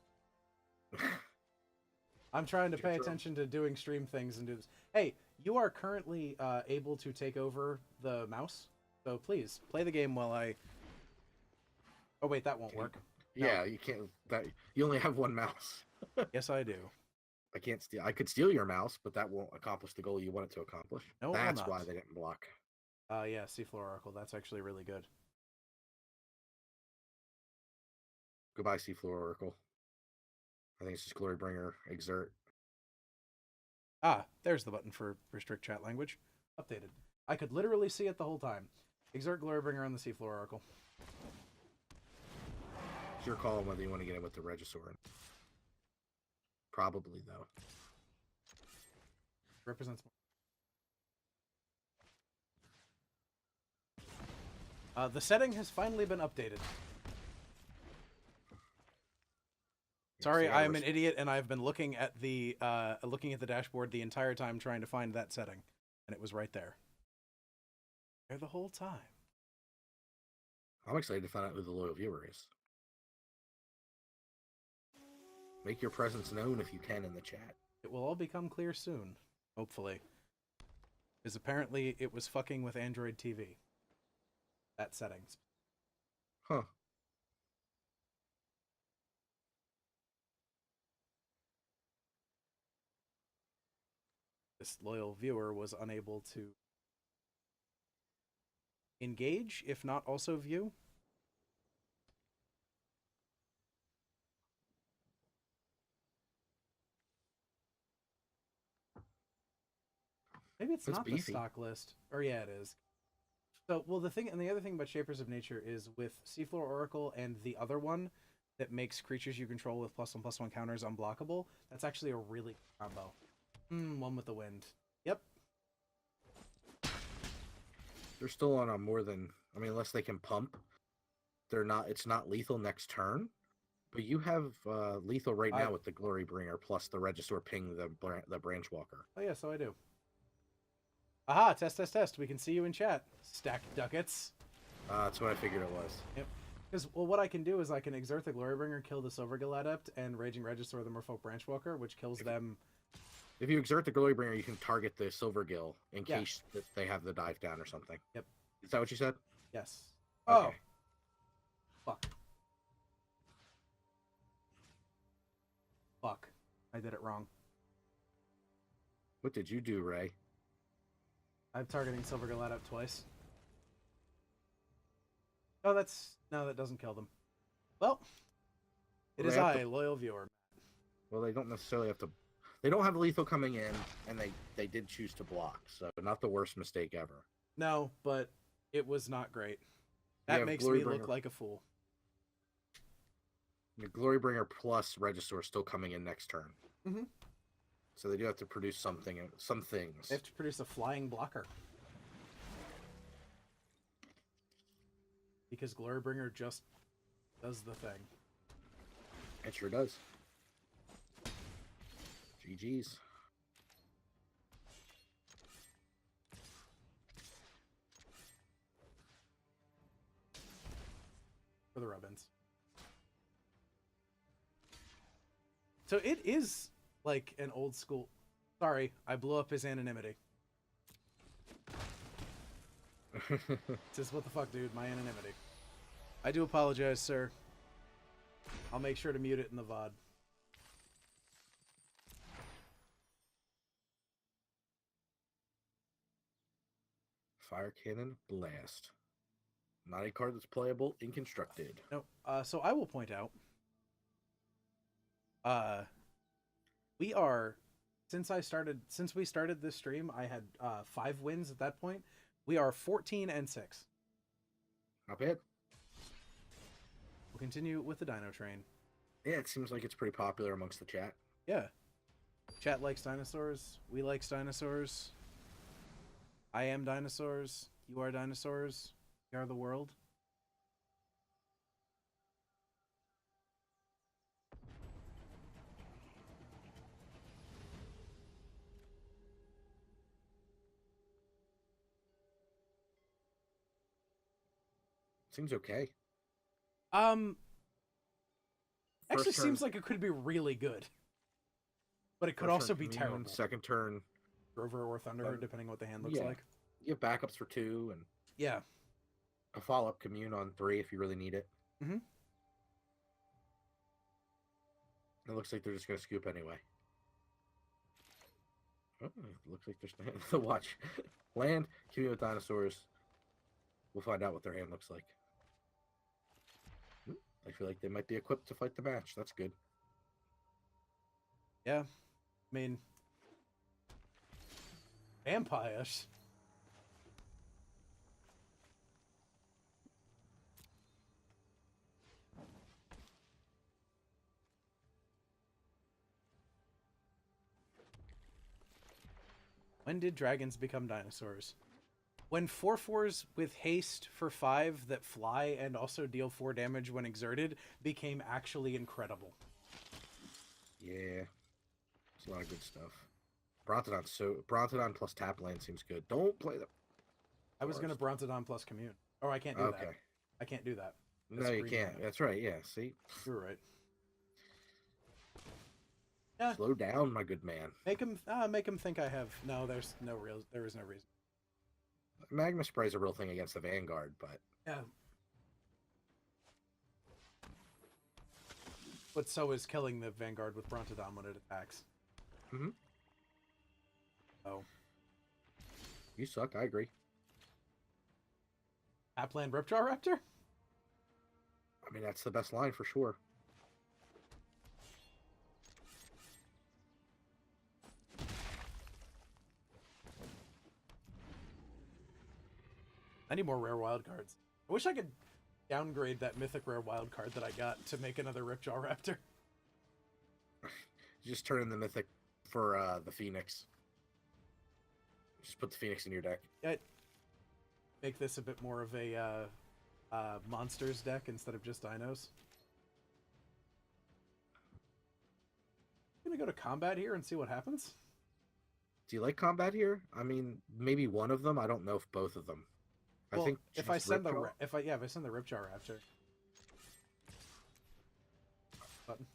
I'm trying to pay Your turn. attention to doing stream things and do this. Hey, you are currently able to take over the mouse, so please play the game while I. Oh wait, that won't work. Yeah, No. you can't. That you only have one mouse. Yes, I do. I can't steal. I could steal your mouse, but that won't accomplish the goal you want it to accomplish. No, it will That's not. why they didn't block. Yeah, Seafloor Oracle. That's actually really good. Goodbye, Seafloor Oracle. I think it's just Glorybringer, Exert. Ah, there's the button for restrict chat language. Updated. I could literally see it the whole time. Exert Glorybringer on the Seafloor Oracle. It's your call on whether you want to get it with the Regisaur. Probably, though. Represents more. The setting has finally been updated. Sorry, Yeah, I'm an idiot, and I've been looking at the dashboard the entire time trying to find that setting, and it was right there. There the whole time. I'm excited to find out who the loyal viewer is. Make your presence known if you can in the chat. It will all become clear soon, hopefully. Because apparently it was fucking with Android TV. That settings. Huh. This loyal viewer was unable to engage, if not also view. Maybe it's That's not beefy. the stock list. Or yeah, it is. So, well, the other thing about Shapers of Nature is with Seafloor Oracle and the other one that makes creatures you control with +1/+1 counters unblockable, that's actually a really good combo. One with the wind. Yep. They're still on a more than... I mean, unless they can pump, they're not. It's not lethal next turn. But you have lethal right now with the Glorybringer plus the Regisaur ping the Branchwalker. Oh yeah, so I do. Aha! Test. We can see you in chat. Stacked ducats. That's what I figured it was. Yep. Because, well, what I can do is I can exert the Glorybringer, kill the Silvergill Adept, and Raging Regisaur the Merfolk Branchwalker, which kills them. If you exert the Glorybringer, you can target the Silvergill in case that they have the dive down or something. Yep. Is that what you said? Yes. Okay. Oh! Fuck. Fuck. I did it wrong. What did you do, Ray? I'm targeting Silvergill Adept twice. Oh, that doesn't kill them. Well, it is I, loyal viewer. Well, they don't necessarily have to... They don't have lethal coming in, and they did choose to block, so not the worst mistake ever. No, but it was not great. That makes me look like a fool. The Glorybringer plus Regisaur still coming in next turn. Mm-hmm. So they do have to produce something, some things. They have to produce a flying blocker. Because Glorybringer just does the thing. It sure does. GG's. For the Rubbins. So it is like an old school... Sorry, I blew up his anonymity. Just what the fuck, dude? My anonymity. I do apologize, sir. I'll make sure to mute it in the VOD. Fire Cannon Blast. Not a card that's playable in Constructed. No, so I will point out Uh, we are since we started this stream, I had 5 wins at that point. We are 14-6. Not bad. We'll continue with the Dino Train. Yeah, it seems like it's pretty popular amongst the chat. Yeah. Chat likes dinosaurs. We like dinosaurs. I am dinosaurs. You are dinosaurs. We are the world. Seems okay. Actually seems like it could be really good. But it could also be terrible. Second turn. Rover or Thunderbird, depending what the hand looks like. You have backups for 2 and yeah. A follow-up commune on 3 if you really need it. Mm-hmm. It looks like they're just going to scoop anyway. Oh, it looks like there's the watch. Land, commune with dinosaurs. We'll find out what their hand looks like. I feel like they might be equipped to fight the match. That's good. Yeah. I mean, vampires. When did dragons become dinosaurs? When 4/4s with haste for 5 that fly and also deal 4 damage when exerted became actually incredible. Yeah. It's a lot of good stuff. Brontodon plus tap land seems good. Don't play them. I was going to Brontodon plus commune. Oh, I can't do that. I can't do that. No, you can't. That's right. Yeah, see? You're right. Yeah. Slow down, my good man. Make him think I have... No, there is no reason. Magma Spray is a real thing against the Vanguard, but... Yeah. But so is killing the Vanguard with Brontodon when it attacks. Mm-hmm. Oh. You suck, I agree. Appland Ripjaw Raptor? I mean, that's the best line for sure. I need more rare wild cards. I wish I could downgrade that mythic rare wild card that I got to make another Ripjaw Raptor. Just turn in the mythic for the Phoenix. Just put the Phoenix in your deck. Yeah, make this a bit more of a monsters deck instead of just dinos. I'm gonna go to combat here and see what happens. Do you like combat here? I mean, maybe one of them. I don't know if both of them. Well, I think if I send if I send the Ripjaw Raptor. Button.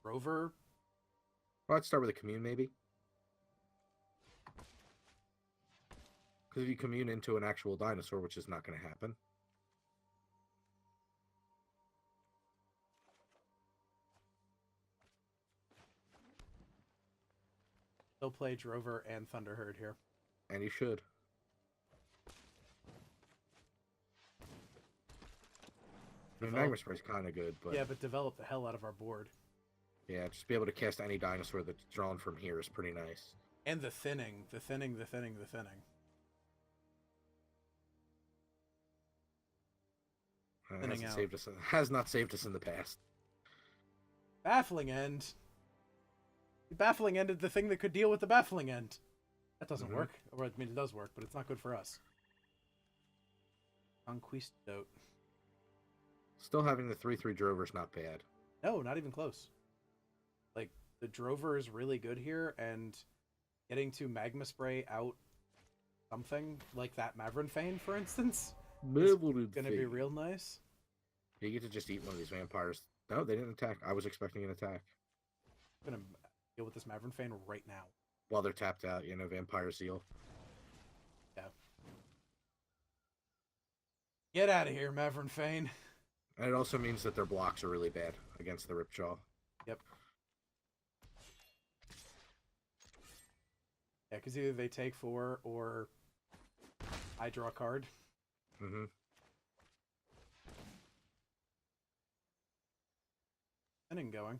Rover. Well, let's start with a commune, maybe. Because if you commune into an actual dinosaur, which is not going to happen. They'll play Drover and Thunderherd here. And you should. I mean, Magma Spray is kind of good, but... Yeah, but develop the hell out of our board. Yeah, just be able to cast any dinosaur that's drawn from here is pretty nice. And the thinning. Has not saved us in the past. Baffling End. The Baffling Ended the thing that could deal with the Baffling End. That doesn't work. Or, I mean, it does work, but it's not good for us. Conquistador. Still having the 3/3 Drover's not bad. No, not even close. Like, the Drover is really good here, and getting to Magma Spray out something, like that Mavrin Fane, for instance, is going to be real nice. You get to just eat one of these vampires. No, they didn't attack. I was expecting an attack. I'm going to deal with this Mavrin Fane right now. While they're tapped out, you know, Vampire Seal. Yeah. Get out of here, Mavrin Fane. And it also means that their blocks are really bad against the Ripjaw. Yep. Yeah, because either they take 4 or I draw a card. Mm-hmm. Inning going.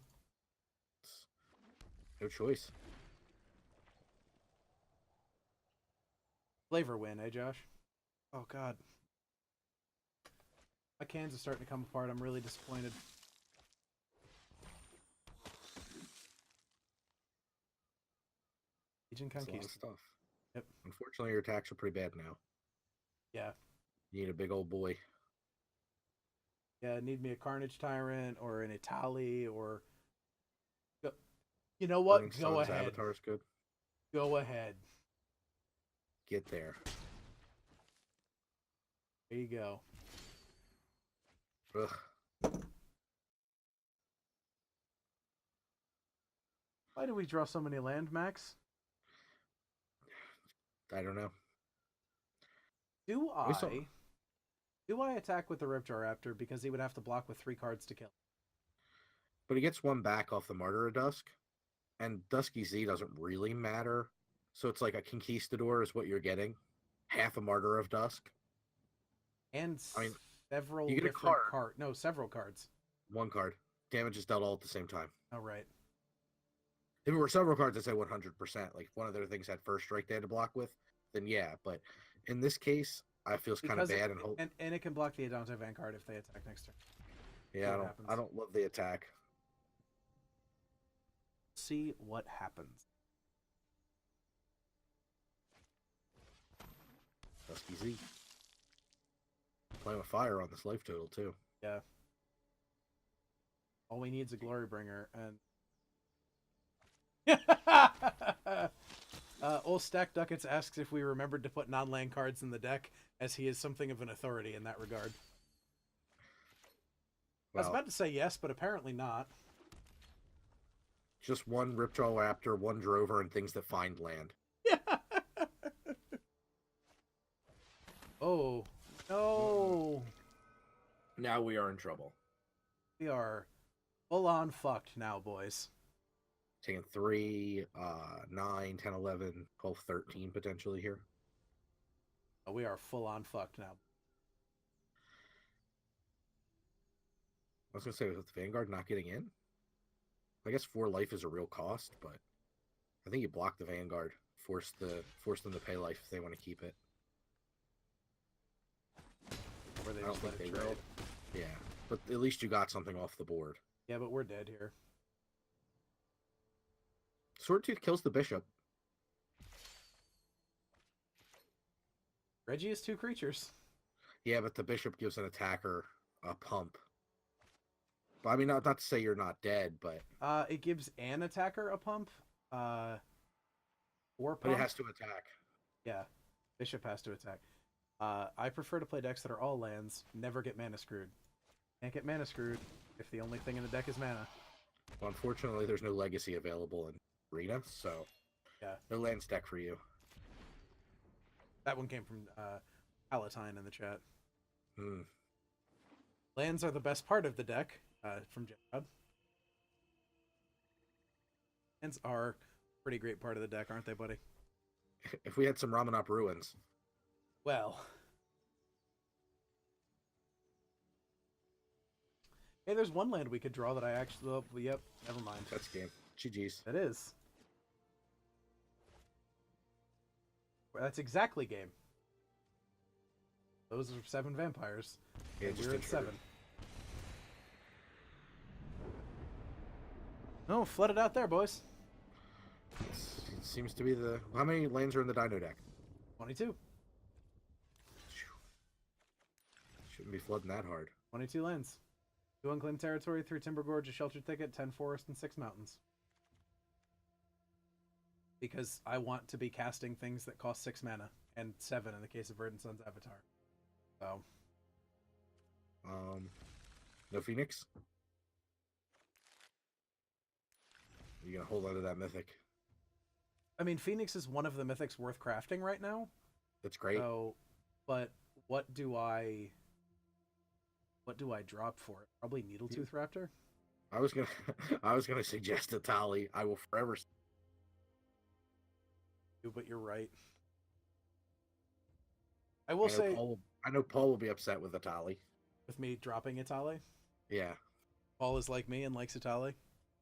No choice. Flavor win, eh, Josh? Oh, God. My cans are starting to come apart. I'm really disappointed. Agent That's a lot of Conquista. stuff. Yep. Unfortunately, your attacks are pretty bad now. Yeah. You need a big old boy. Yeah, need me a Carnage Tyrant or an Itali or... You know what? Burning Go Sun's ahead. Avatar is good. Go ahead. Get there. There you go. Ugh. Why do we draw so many land, Max? I don't know. Do We saw. I attack with the Ripjaw Raptor because he would have to block with 3 cards to kill? But he gets one back off the Martyr of Dusk, and Dusky Z doesn't really matter. So it's like a Conquistador is what you're getting. Half a Martyr of Dusk. And I mean, several you get a different card. No, several cards. One card. Damage is dealt all at the same time. Oh, right. If it were several cards, I'd say 100%. Like, one of their things had first strike they had to block with, then yeah. But in this case, I feel kind of bad. And it can block the Adante Vanguard if they attack next turn. Yeah, I don't love the attack. See what happens. Dusky Z. Playing with fire on this life total, too. Yeah. All we need is a Glory Bringer, and... Old Stack Ducats asks if we remembered to put non-land cards in the deck, as he is something of an authority in that regard. Well, I was about to say yes, but apparently not. Just one Ripjaw Raptor, one Drover, and things that find land. Oh, no. Now we are in trouble. We are full-on fucked now, boys. Taking 3, 9, 10, 11, 12, 13 potentially here. Oh, we are full-on fucked now. I was going to say, with the Vanguard not getting in, I guess 4 life is a real cost, but I think you block the Vanguard, force them to pay life if they want to keep it. Or they I don't just let think it they trade. will. Yeah, but at least you got something off the board. Yeah, but we're dead here. Swordtooth kills the Bishop. Reggie is 2 creatures. Yeah, but the Bishop gives an attacker a pump. But I mean, not to say you're not dead, but... It gives an attacker a pump. 4 pump. But it has to attack. Yeah, Bishop has to attack. I prefer to play decks that are all lands, never get mana screwed. Can't get mana screwed if the only thing in the deck is mana. Well, unfortunately, there's no legacy available in Arena, so yeah, no lands deck for you. That one came from Palatine in the chat. Hmm. Lands are the best part of the deck, from Jad. Lands are a pretty great part of the deck, aren't they, buddy? If we had some Ramanop Ruins. Well. Hey, there's one land we could draw that I actually... Oh, yep, never mind. That's game. GG's. That is. That's exactly game. Those are 7 vampires. Yeah, And just we're at 7. No, flood it out there, boys. It seems to be the... How many lands are in the Dino deck? 22. Shouldn't be flooding that hard. 22 lands. 2 unclaimed territory, 3 Timber Gorge, a Shelter Thicket, 10 Forest, and 6 Mountains. Because I want to be casting things that cost 6 mana, and 7 in the case of Verdant Sun's Avatar. So... No Phoenix? You gonna hold on to that mythic? I mean, Phoenix is one of the mythics worth crafting right now. That's great. So, but what do I drop for it? Probably Needletooth Raptor. I was gonna suggest a Tali. I will forever. But you're right. I will say I know Paul will be upset with Atali. with me dropping Itali. Yeah. Paul is like me and likes Itali.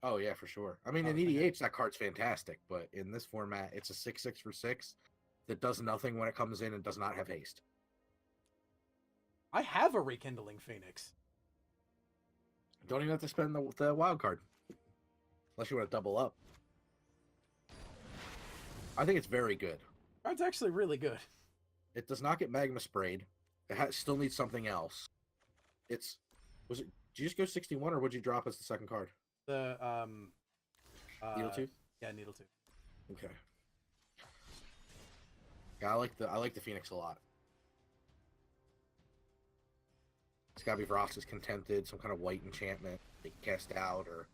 Oh yeah, for sure. I mean, in Okay. EDH that card's fantastic, but in this format, it's a 6/6 for 6 that does nothing when it comes in and does not have haste. I have a Rekindling Phoenix. Don't even have to spend the wild card, unless you want to double up. I think it's very good. Card's actually really good. It does not get magma sprayed. It still needs something else. Did you just go 61 or would you drop as the second card? The Needle 2? Yeah, Needle 2. Okay. Yeah, I like the Phoenix a lot. It's gotta be Vrox's Contempted, some kind of white enchantment they cast out, or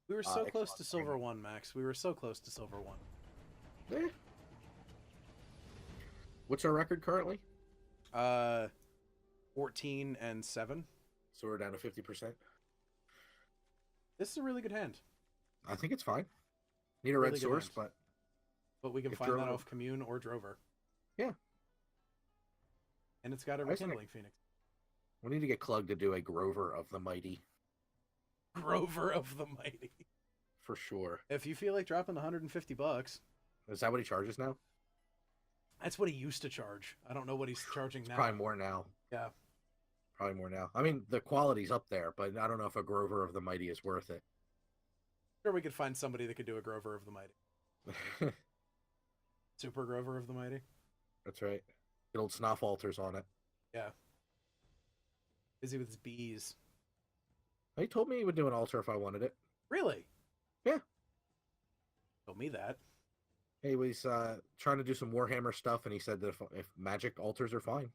We were so close Exile to Silver Dragon. 1, Max. We were so close to Silver 1. Eh. What's our record currently? 14 and 7. So we're down to 50%. This is a really good hand. I think it's fine. Need a Really red good source, hand. but But we can If find that Drover- off Commune or Drover. Yeah. And it's got a I was gonna- Rekindling Phoenix. we need to get Clug to do a Grover of the Mighty Grover of the Mighty. for sure. If you feel like dropping $150, Is that what he charges now? that's what he used to charge. I don't know what he's charging now. Probably more now. Yeah. Probably more now. I mean, the quality's up there, but I don't know if a Grover of the Mighty is worth it. Sure, we could find somebody that could do a Grover of the Mighty. Super Grover of the Mighty. That's right. Get old Snuff altars on it. Yeah. Busy with his bees. He told me he would do an altar if I wanted it. Really? Yeah. Told me that. He was trying to do some Warhammer stuff, and he said that if magic altars are fine.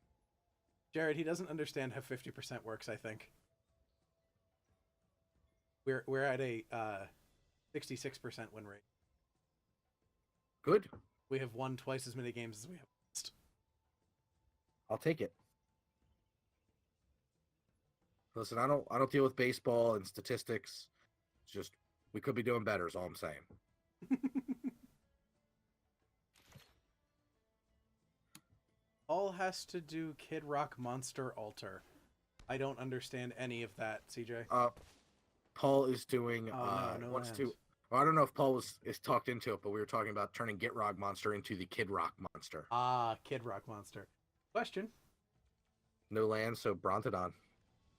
Jared, he doesn't understand how 50% works, I think. We're at a 66% win rate. Good. We have won twice as many games as we have lost. I'll take it. Listen, I don't deal with baseball and statistics. It's just we could be doing better, is all I'm saying. All has to do Kid Rock Monster Altar. I don't understand any of that, CJ. Paul is doing no wants lands. to. Well, I don't know if Paul is talked into it, but we were talking about turning Get Rock Monster into the Kid Rock Monster. Ah, Kid Rock Monster. Question. No land, so Brontodon.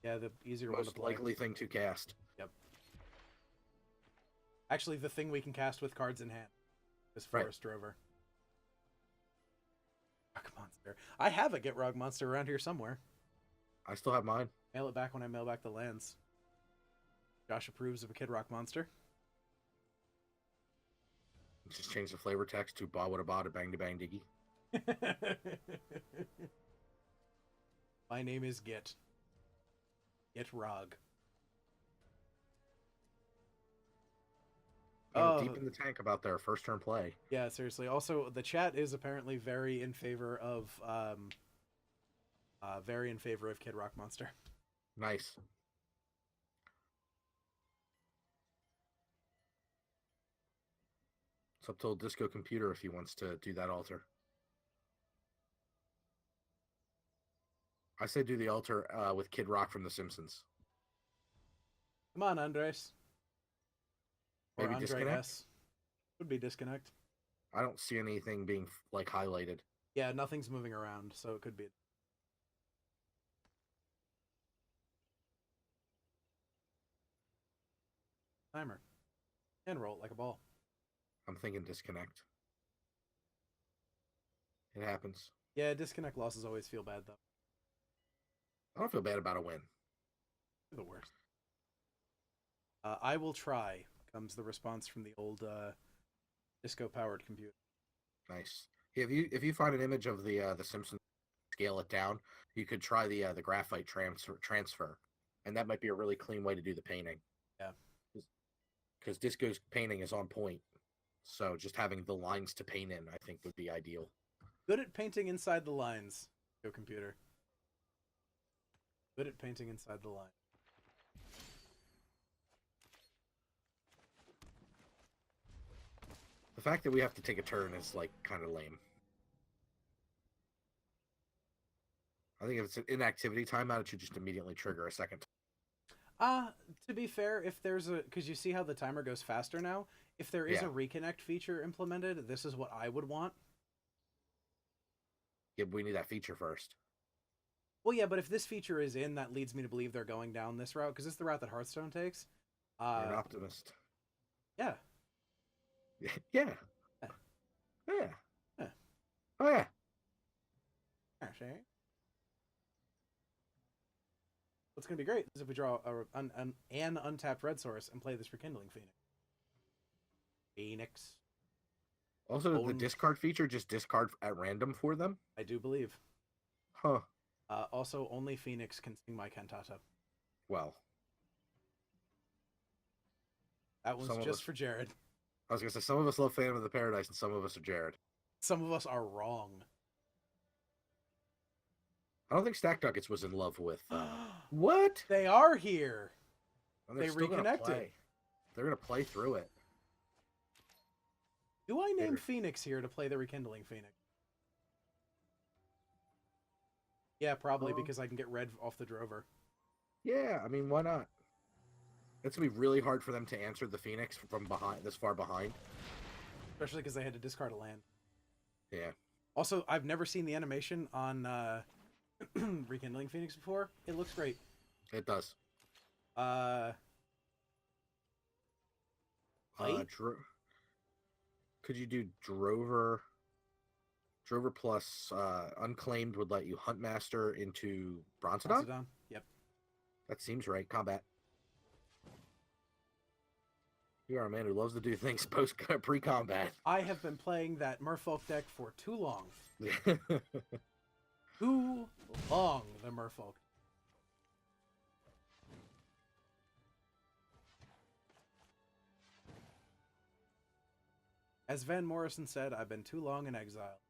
Yeah, the easier one to Most play. likely thing to cast. Yep. Actually, the thing we can cast with cards in hand is Right. Forest Rover. Rock Monster. I have a Get Rock Monster around here somewhere. I still have mine. Mail it back when I mail back the lands. Josh approves of a Kid Rock Monster. Just change the flavor text to Ba Woulda Ba Bang to Bang Diggy. My name is Git. Git Rog. Oh. Deep in the tank about their first turn play. Yeah, seriously. Also, the chat is apparently very in favor of Kid Rock Monster. Nice. It's up to old Disco Computer if he wants to do that altar. I say do the altar with Kid Rock from The Simpsons. Come on, Andres. Or Maybe Andre disconnect? S. Would be disconnect. I don't see anything being like highlighted. Yeah, nothing's moving around, so it could be. Timer. And roll it like a ball. I'm thinking disconnect. It happens. Yeah, disconnect losses always feel bad, though. I don't feel bad about a win. They're the worst. I will try, comes the response from the old disco-powered computer. Nice. If you find an image of the Simpsons, scale it down, you could try the graphite transfer, and that might be a really clean way to do the painting. Yeah. Because Disco's painting is on point, so just having the lines to paint in, I think, would be ideal. Good at painting inside the lines, Go Computer. Good at painting inside the line. The fact that we have to take a turn is like kind of lame. I think if it's an inactivity timeout, it should just immediately trigger a second. To be fair, if there's a, because you see how the timer goes faster now, if there is a reconnect feature implemented, this is what I would want. Yeah, we need that feature first. Well, yeah, but if this feature is in, that leads me to believe they're going down this route, because it's the route that Hearthstone takes. You're an optimist. Yeah. Yeah. Yeah. Yeah. Yeah. Oh, yeah. Actually, what's going to be great is if we draw an untapped red source and play this Rekindling Phoenix. Phoenix. Also, the discard feature just discard at random for them? I do believe. Huh. Also, only Phoenix can sing my cantata. Well. That one's just for Jared. I was going to say, some of us love Phantom of the Paradise and some of us are Jared. Some of us are wrong. I don't think Stack Duckets was in love with... What? They are here. They reconnected. They're going to play through it. Do I name Phoenix here to play the Rekindling Phoenix? Yeah, probably, because I can get red off the Drover. Yeah, I mean, why not? It's going to be really hard for them to answer the Phoenix from behind, this far behind. Especially because they had to discard a land. Yeah. Also, I've never seen the animation on Rekindling Phoenix before. It looks great. It does. Could you do Drover? Drover plus Unclaimed would let you Huntmaster into Bronzodon? Yep. That seems right. Combat. You are a man who loves to do things pre-combat. I have been playing that Merfolk deck for too long. Too long, the Merfolk. As Van Morrison said, I've been too long in exile.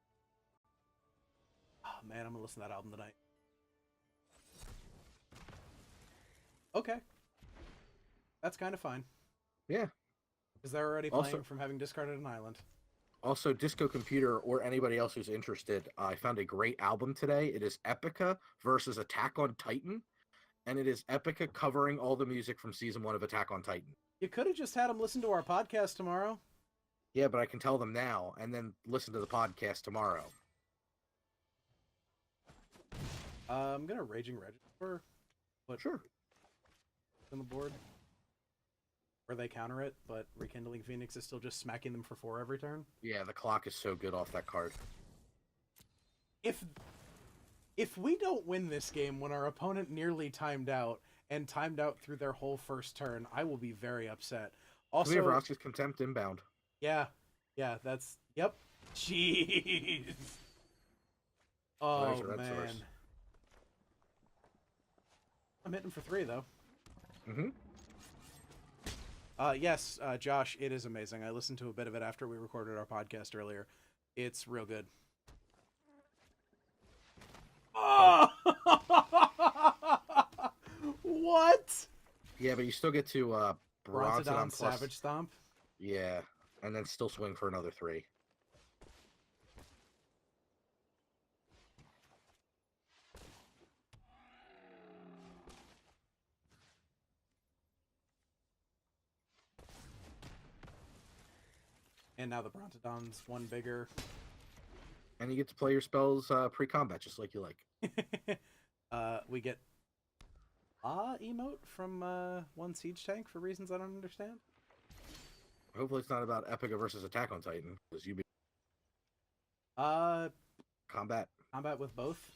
Oh man, I'm gonna listen to that album tonight. Okay. That's kind of fine. Yeah. Because they're already playing from having discarded an island. Also, Disco Computer or anybody else who's interested, I found a great album today. It is Epica versus Attack on Titan. And it is Epica covering all the music from Season 1 of Attack on Titan. You could have just had them listen to our podcast tomorrow. Yeah, but I can tell them now and then listen to the podcast tomorrow. I'm going to Raging Register. Sure. On the board. Where they counter it, but Rekindling Phoenix is still just smacking them for 4 every turn. Yeah, the clock is so good off that card. If we don't win this game when our opponent nearly timed out and timed out through their whole first turn, I will be very upset. Also, we have Ross's Contempt inbound. Yeah, that's yep. Jeez. Oh man. Source. I'm hitting for 3 though. Mm-hmm. Yes, Josh, it is amazing. I listened to a bit of it after we recorded our podcast earlier. It's real good. Oh! What? Yeah, but you still get to Bronzodon Savage Stomp. Yeah, and then still swing for another 3. And now the Bronzodon's one bigger. And you get to play your spells pre-combat, just like you like. We get emote from one Siege Tank for reasons I don't understand. Hopefully it's not about Epica versus Attack on Titan, because you be combat with both.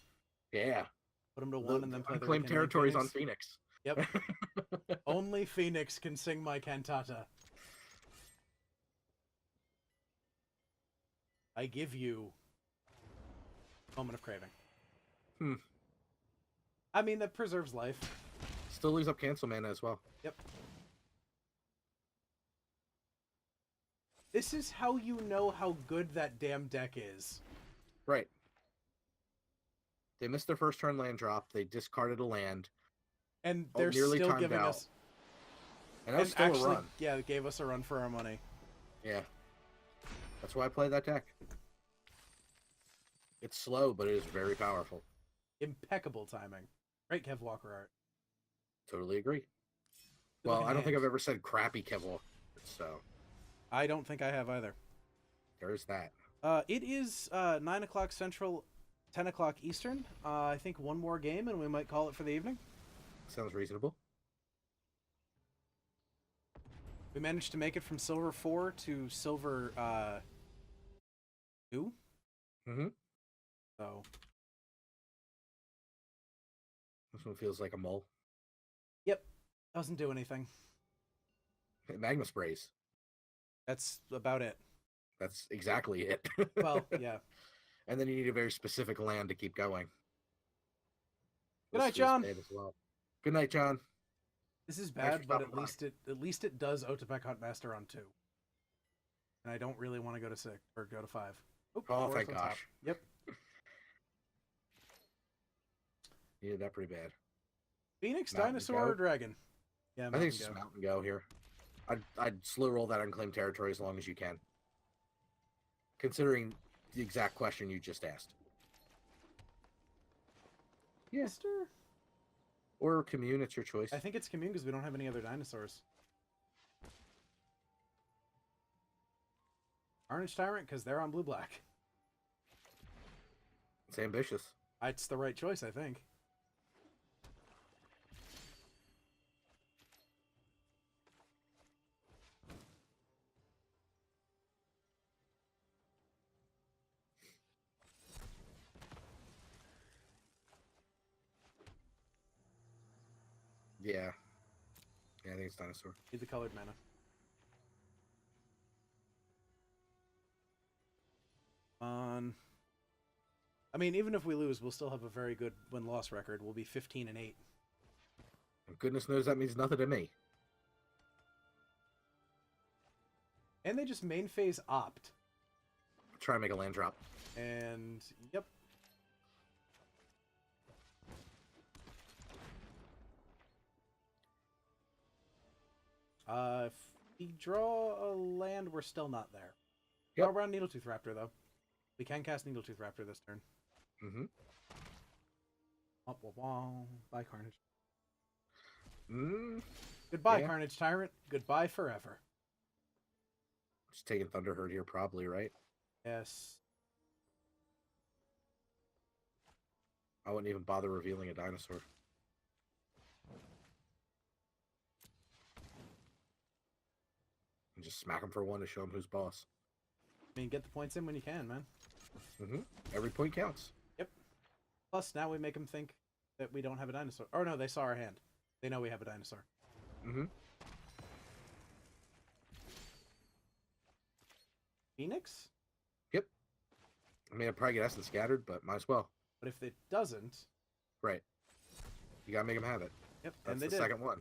Yeah. Put them to 1 and then play the unclaimed territories on Phoenix. Yep. Only Phoenix can sing my cantata. I give you Moment of Craving. I mean, that preserves life. Still leaves up cancel mana as well. Yep. This is how you know how good that damn deck is. Right. They missed their first turn land drop. They discarded a land. And they're still giving us... And that was still a run. Yeah, it gave us a run for our money. Yeah. That's why I play that deck. It's slow, but it is very powerful. Impeccable timing. Great Kev Walker art. Totally agree. Good Well, looking I don't think hand. I've ever said crappy Kevlar, so I don't think I have either. there's that. It is 9 o'clock Central, 10 o'clock Eastern. I think one more game and we might call it for the evening. Sounds reasonable. We managed to make it from Silver 4 to Silver 2. Mm-hmm. So, This one feels like a mole. yep. Doesn't do anything. Magma sprays. That's about it. That's exactly it. Well, yeah. And then you need a very specific land to keep going. Good This night, feels John. bad as well. Good night, John. This is Thanks bad, for but stopping by. at least it does Otepec Huntmaster on 2. And I don't really want to go to 6 or go to 5. Oh, four's thank on top. gosh. Yep. Yeah, that pretty bad. Phoenix, Mountain Dinosaur, Go? or Dragon? Yeah, I Mountain think it's Go. just Mountain Go here. I'd slow roll that unclaimed territory as long as you can. Considering the exact question you just asked. Yeah. Or commune, it's your choice. I think it's Commune because we don't have any other dinosaurs. Carnage Tyrant because they're on blue-black. It's ambitious. It's the right choice, I think. Yeah. Yeah, I think it's dinosaur. Need the colored mana. I mean, even if we lose, we'll still have a very good win-loss record. We'll be 15-8. And goodness knows that means nothing to me. And they just main phase opt. Try and make a land drop. And, yep. If we draw a land, we're still not there. Yep. Oh, we're on Needletooth Raptor, though. We can cast Needletooth Raptor this turn. Mm-hmm. Bye, Carnage. Mm. Goodbye, Yeah. Carnage Tyrant. Goodbye forever. Just taking Thunderherd here, probably, right? Yes. I wouldn't even bother revealing a dinosaur. And just smack him for one to show him who's boss. I mean, get the points in when you can, man. Mm-hmm. Every point counts. Yep. Plus, now we make them think that we don't have a dinosaur. Oh, no, they saw our hand. They know we have a dinosaur. Mm-hmm. Phoenix? Yep. I mean, I'd probably get Essence scattered, but might as well. But if it doesn't... Right. You gotta make him have it. Yep, That's and they the did. second one.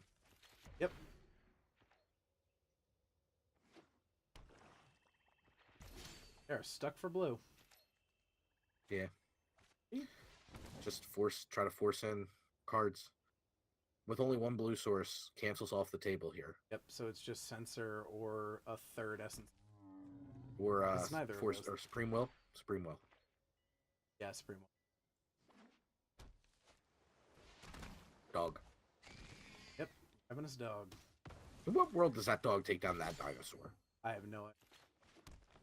Yep. They're stuck for blue. Yeah. Just try to force in cards. With only one blue source, cancels off the table here. Yep, so it's just Censor or a third Essence. Or It's neither of force those. or Supreme Will. Supreme Will. Yeah, Supreme. Dog. Yep, Ravenous Dog. In what world does that dog take down that dinosaur? I have no idea.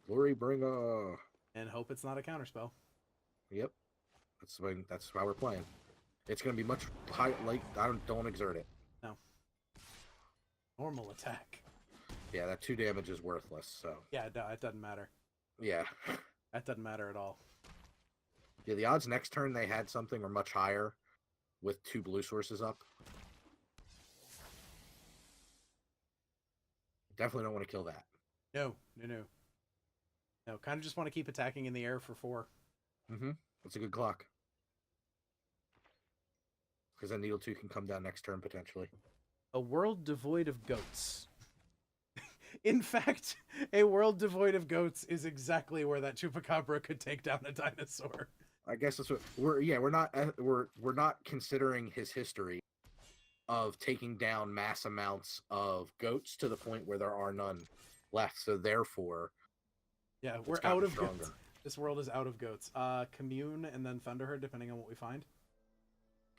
Glory bringer. And hope it's not a counterspell. Yep. That's why we're playing. It's gonna be much high. Like don't exert it. No. Normal attack. Yeah, that 2 damage is worthless. So Yeah, it doesn't matter. yeah, That doesn't matter at all. yeah. The odds next turn they had something are much higher, with 2 blue sources up. Definitely don't want to kill that. No. No, kind of just want to keep attacking in the air for 4. Mm-hmm. That's a good clock. Because then Needle 2 can come down next turn potentially. A world devoid of goats. In fact, a world devoid of goats is exactly where that Chupacabra could take down a dinosaur. I guess that's what we're not considering his history of taking down mass amounts of goats to the point where there are none left. So therefore, Yeah, we're out of goats. This world is out of goats. Commune and then Thunderherd, depending on what we find.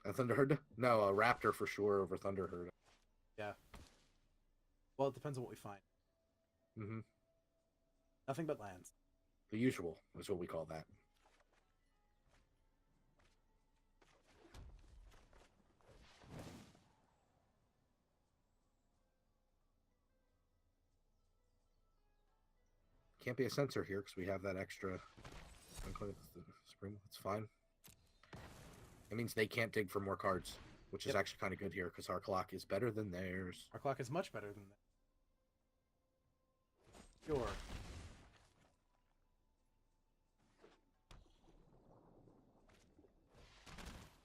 A Thunderherd? No, a Raptor for sure over Thunderherd. Yeah. Well, it depends on what we find. Mm-hmm. Nothing but lands. The usual is what we call that. Can't be a sensor here because we have that extra spring. It's fine. It means they can't dig for more cards, which is actually kind of good here because our clock is better than theirs. Our clock is much better than that. Sure.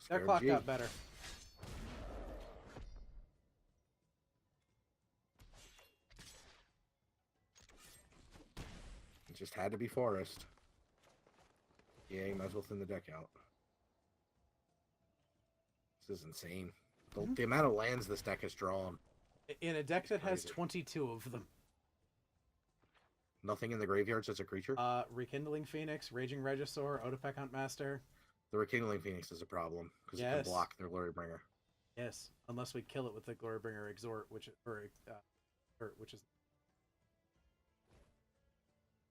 Their clock got better. It just had to be forest. Yeah, you might as well thin the deck out. This is insane. The amount of lands this deck has drawn. In a deck that has 22 of them. Nothing in the graveyards as a creature? Rekindling Phoenix, Raging Regisaur, Otepec Huntmaster. The Rekindling Phoenix is a problem because it can block their Glorybringer. Yes, unless we kill it with the Glorybringer Exhort, which is...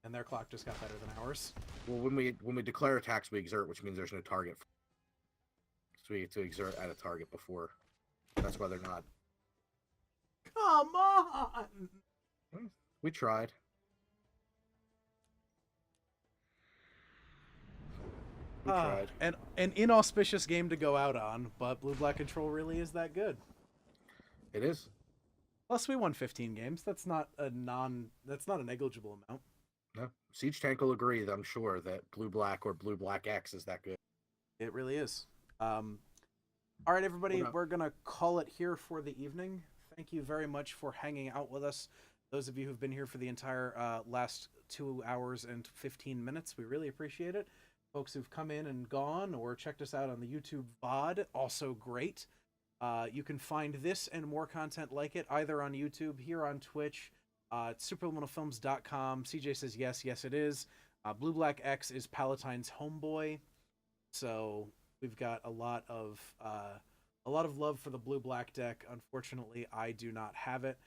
And their clock just got better than ours. Well, when we declare attacks, we exert, which means there's no target. So we have to exert at a target before. That's why they're not. Come on! We tried. We tried. And an inauspicious game to go out on, but Blue-Black Control really is that good. It is. Plus, we won 15 games. That's not a negligible amount. No, Siege Tank will agree, I'm sure, that Blue-Black or Blue-Black X is that good. It really is. All right, everybody, we're going to call it here for the evening. Thank you very much for hanging out with us. Those of you who've been here for the entire last 2 hours and 15 minutes, we really appreciate it. Folks who've come in and gone or checked us out on the YouTube VOD, also great. You can find this and more content like it either on YouTube, here on Twitch, superliminalfilms.com. CJ says yes, yes it is. Blue Black X is Palatine's homeboy, so we've got a lot of love for the Blue Black deck. Unfortunately, I do not have it.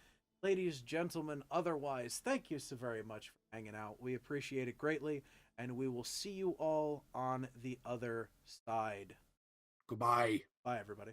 Ladies, gentlemen, otherwise, thank you so very much for hanging out. We appreciate it greatly, and we will see you all on the other side. Goodbye. Bye, everybody.